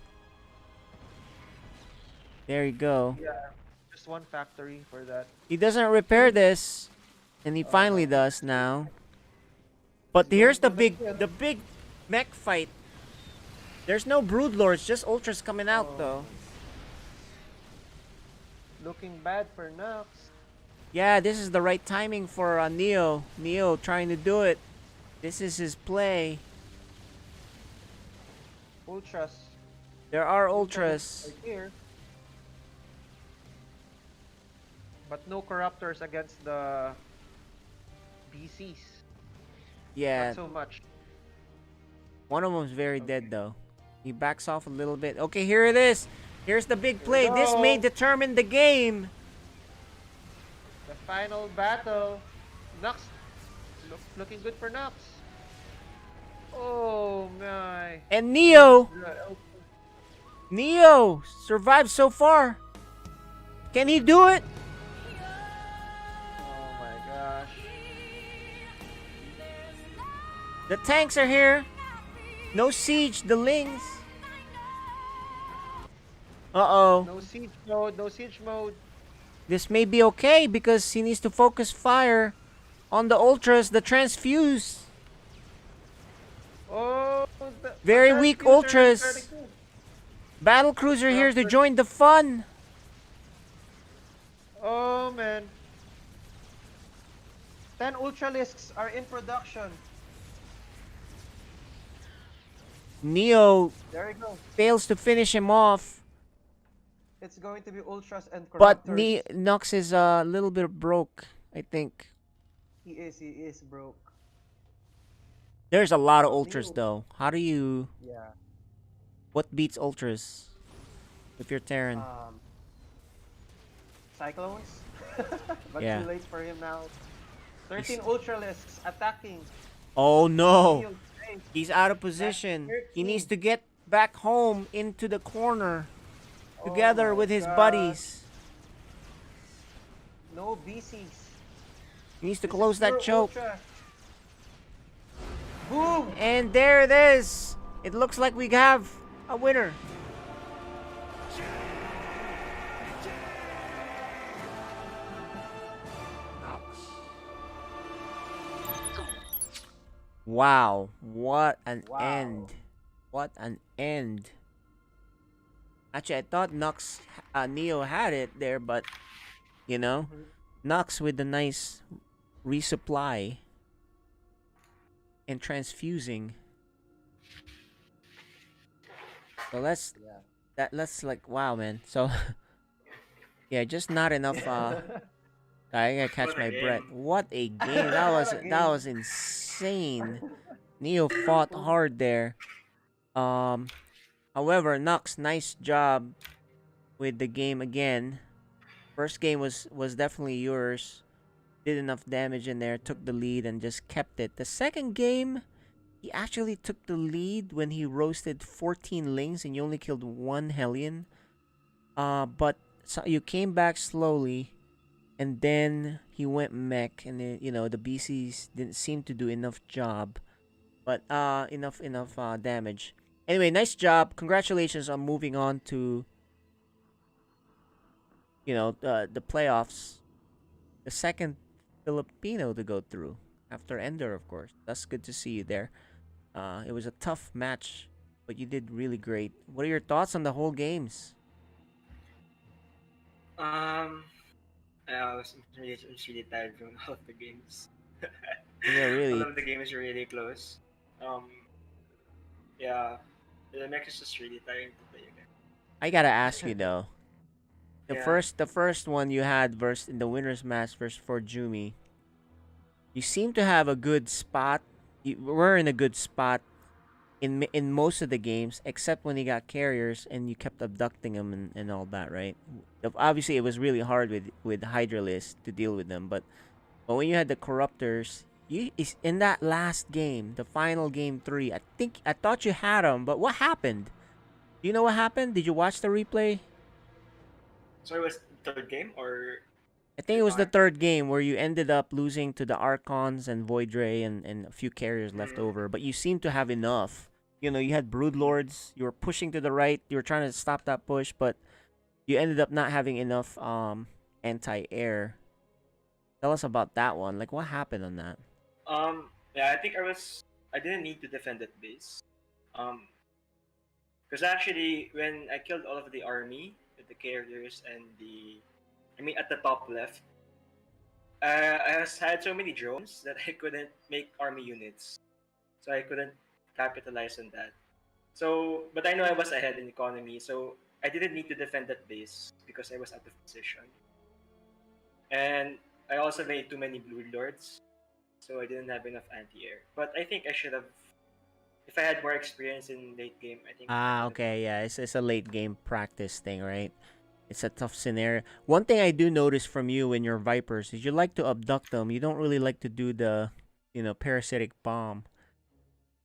There you go. Yeah, just one factory for that. He doesn't repair this, and he finally does now. But here's the big mech fight. There's no brood lords, just ultras coming out though. Looking bad for Nux. Yeah, this is the right timing for Neo. Neo trying to do it. This is his play. Ultras. There are ultras. Right here. But no corruptors against the BCs. Yeah. Not so much. One of them's very dead though. He backs off a little bit. Okay, here it is. Here's the big play. This may determine the game. The final battle. Nux. Looking good for Nux. Oh my. And Neo survived so far. Can he do it? Oh my gosh. The tanks are here. No siege, the lings. Uh-oh. No siege mode, no siege mode. This may be okay because he needs to focus fire on the ultras, the transfuse. Oh, Very weak ultras. Battle cruiser here to join the fun. Oh man. 10 ultralisks are in production. Neo There you go. fails to finish him off. It's going to be ultras and But corruptors. Nox is a little bit broke, I think. He is broke. There's a lot of ultras though. How do you... Yeah. What beats ultras? If you're Terran. Cyclones? But Yeah. too late for him now. 13 ultralisks attacking. Oh no! Neo's base. He's out of position. He needs to get back home into the corner. Together with his buddies. No BCs. He needs to close that choke. Boom! And there it is. It looks like we have a winner. Wow, what an end. What an end. Actually, I thought Neo had it there, but, you know, Nux with the nice resupply. and transfusing. So let's Yeah. let's like wow, man. So yeah, just not enough. I gotta catch What a my breath. game. What a game! That What was a that game. was insane. Neo fought hard there. Um, However, Nux, nice job with the game again. First game was definitely yours. Did enough damage in there, took the lead, and just kept it. The second game, he actually took the lead when he roasted 14 lings and you only killed one Hellion. But so you came back slowly, and then he went mech, and then, the BCs didn't seem to do enough job, but enough damage. Anyway, nice job. Congratulations on moving on to the playoffs. The second Filipino to go through after Ender, of course. That's good to see you there. It was a tough match, but you did really great. What are your thoughts on the whole games? Um, I was really tired from all of the games. Yeah, All really. of the games are really close. Um, yeah, the mech is just really tiring to play again. I gotta ask you though. The Yeah. first one you had versus in the winners match versus for Jumi, you seem to have a good spot. You were in a good spot in most of the games, except when you got carriers and you kept abducting them and all that, right? Obviously, it was really hard with Hydralisk to deal with them, but when you had the corruptors, you is in that last game, the final game 3. I thought you had them, but what happened? Do you know what happened? Did you watch the replay? So it was third game or I think it was the third game where you ended up losing to the Archons and Void Ray and a few carriers left Mm. over, but you seemed to have enough. You had Brood Lords, you were pushing to the right, you were trying to stop that push, but you ended up not having enough anti-air. Tell us about that one. Like, what happened on that? Yeah, I didn't need to defend that base. Because actually, when I killed all of the army, with the carriers and at the top left, had so many drones that I couldn't make army units, so I couldn't capitalize on that. So, but I know I was ahead in economy, so I didn't need to defend that base because I was out of position. And I also made too many blue lords, so I didn't have enough anti-air. But I think I should have, if I had more experience in late game, I think I Ah, would have. okay, yeah, it's a late game practice thing, right? It's a tough scenario. One thing I do notice from you in your Vipers is you like to abduct them. You don't really like to do the, parasitic bomb.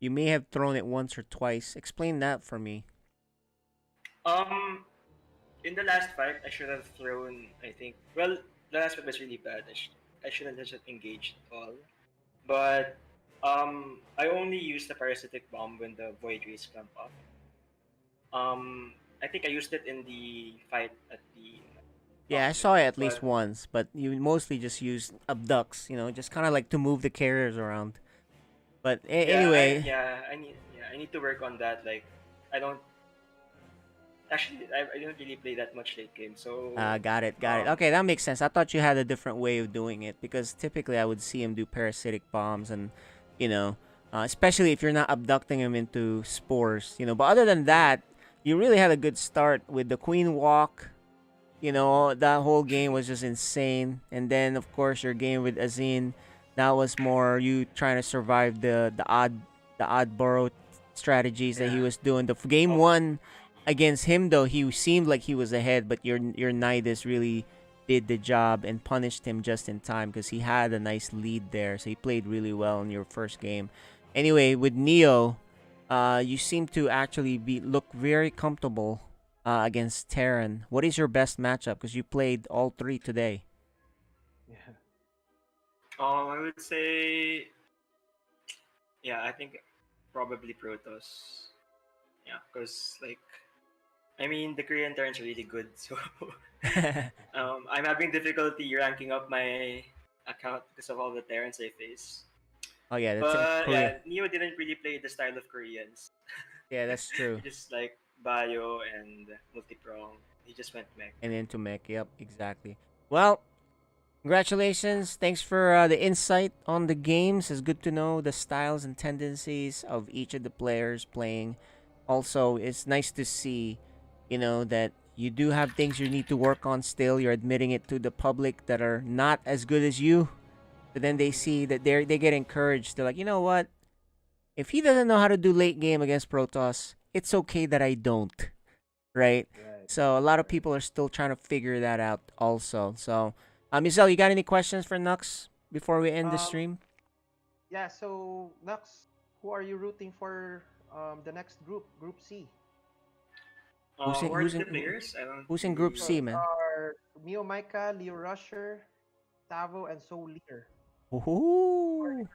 You may have thrown it once or twice. Explain that for me. Um, in the last fight, I should have thrown. I think. Well, the last fight was really bad. I shouldn't have just engaged at all. But I only used the parasitic bomb when the void rays clamp up. I think I used it in the fight at the Yeah, top I mid, saw it at least but once, but you mostly just use abducts, just kind of like to move the carriers around. But anyway, I need to work on that. Like, I don't actually I don't really play that much late game, so got it. Okay, that makes sense. I thought you had a different way of doing it because typically I would see him do parasitic bombs and, you know, especially if you're not abducting him into spores, But other than that, you really had a good start with the Queen Walk. That whole game was just insane. And then, of course, your game with Azin, that was more you trying to survive the odd burrow strategies that he was doing. The game one against him, though, he seemed like he was ahead, but your Nidus really did the job and punished him just in time because he had a nice lead there. So he played really well in your first game. Anyway, with Neo, you seem to actually look very comfortable against Terran. What is your best matchup? Because you played all three today. Yeah. I would say, yeah, I think probably Protoss. Yeah, because like the Korean turns are really good, so I'm having difficulty ranking up my account because of all the Terrans I face. Oh yeah, that's in But Korea. yeah, Neo didn't really play the style of Koreans. Yeah, that's true. He just like bio and multi-prong. He just went mech. And into mech. Yep, exactly. Well, Congratulations. Thanks for the insight on the games. It's good to know the styles and tendencies of each of the players playing. Also, it's nice to see, that you do have things you need to work on still. You're admitting it to the public that are not as good as you. But then they see that they get encouraged. They're like, you know what? If he doesn't know how to do late game against Protoss, it's okay that I don't. Right? So a lot of people are still trying to figure that out also. So, Mizel, you got any questions for Nux before we end the stream? Yeah, so Nux, who are you rooting for the next group, Group C? Who's in Who are who's the in players? I don't who's in Group really. C, man? Are Mio Micah, Leo Rusher, Tavo, and Soul Leader. Ooh.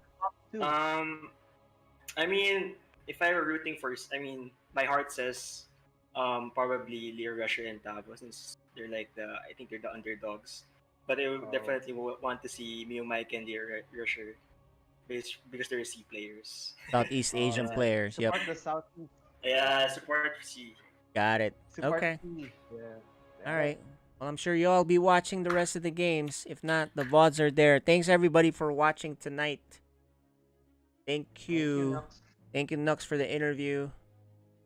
Two. I mean, if I were rooting for, I mean, my heart says, probably Leo Rusher and Tavo since they're like I think they're the underdogs. But I would definitely want to see Mio Mike and Leo Rusher because they're C players. Southeast Asian That's it. players. Yep. Support the Southeast. Yeah, support C. Got it. Support Okay. C. Yeah. All right. Well, I'm sure you all be watching the rest of the games. If not, the VODs are there. Thanks everybody for watching tonight. Thank you. Thank you, Nux, for the interview.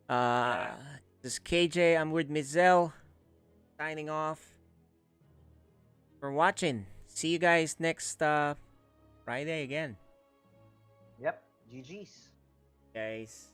This is KJ. I'm with Mizel. Signing off. For watching. See you guys next Friday again. Yep. GG's. Guys.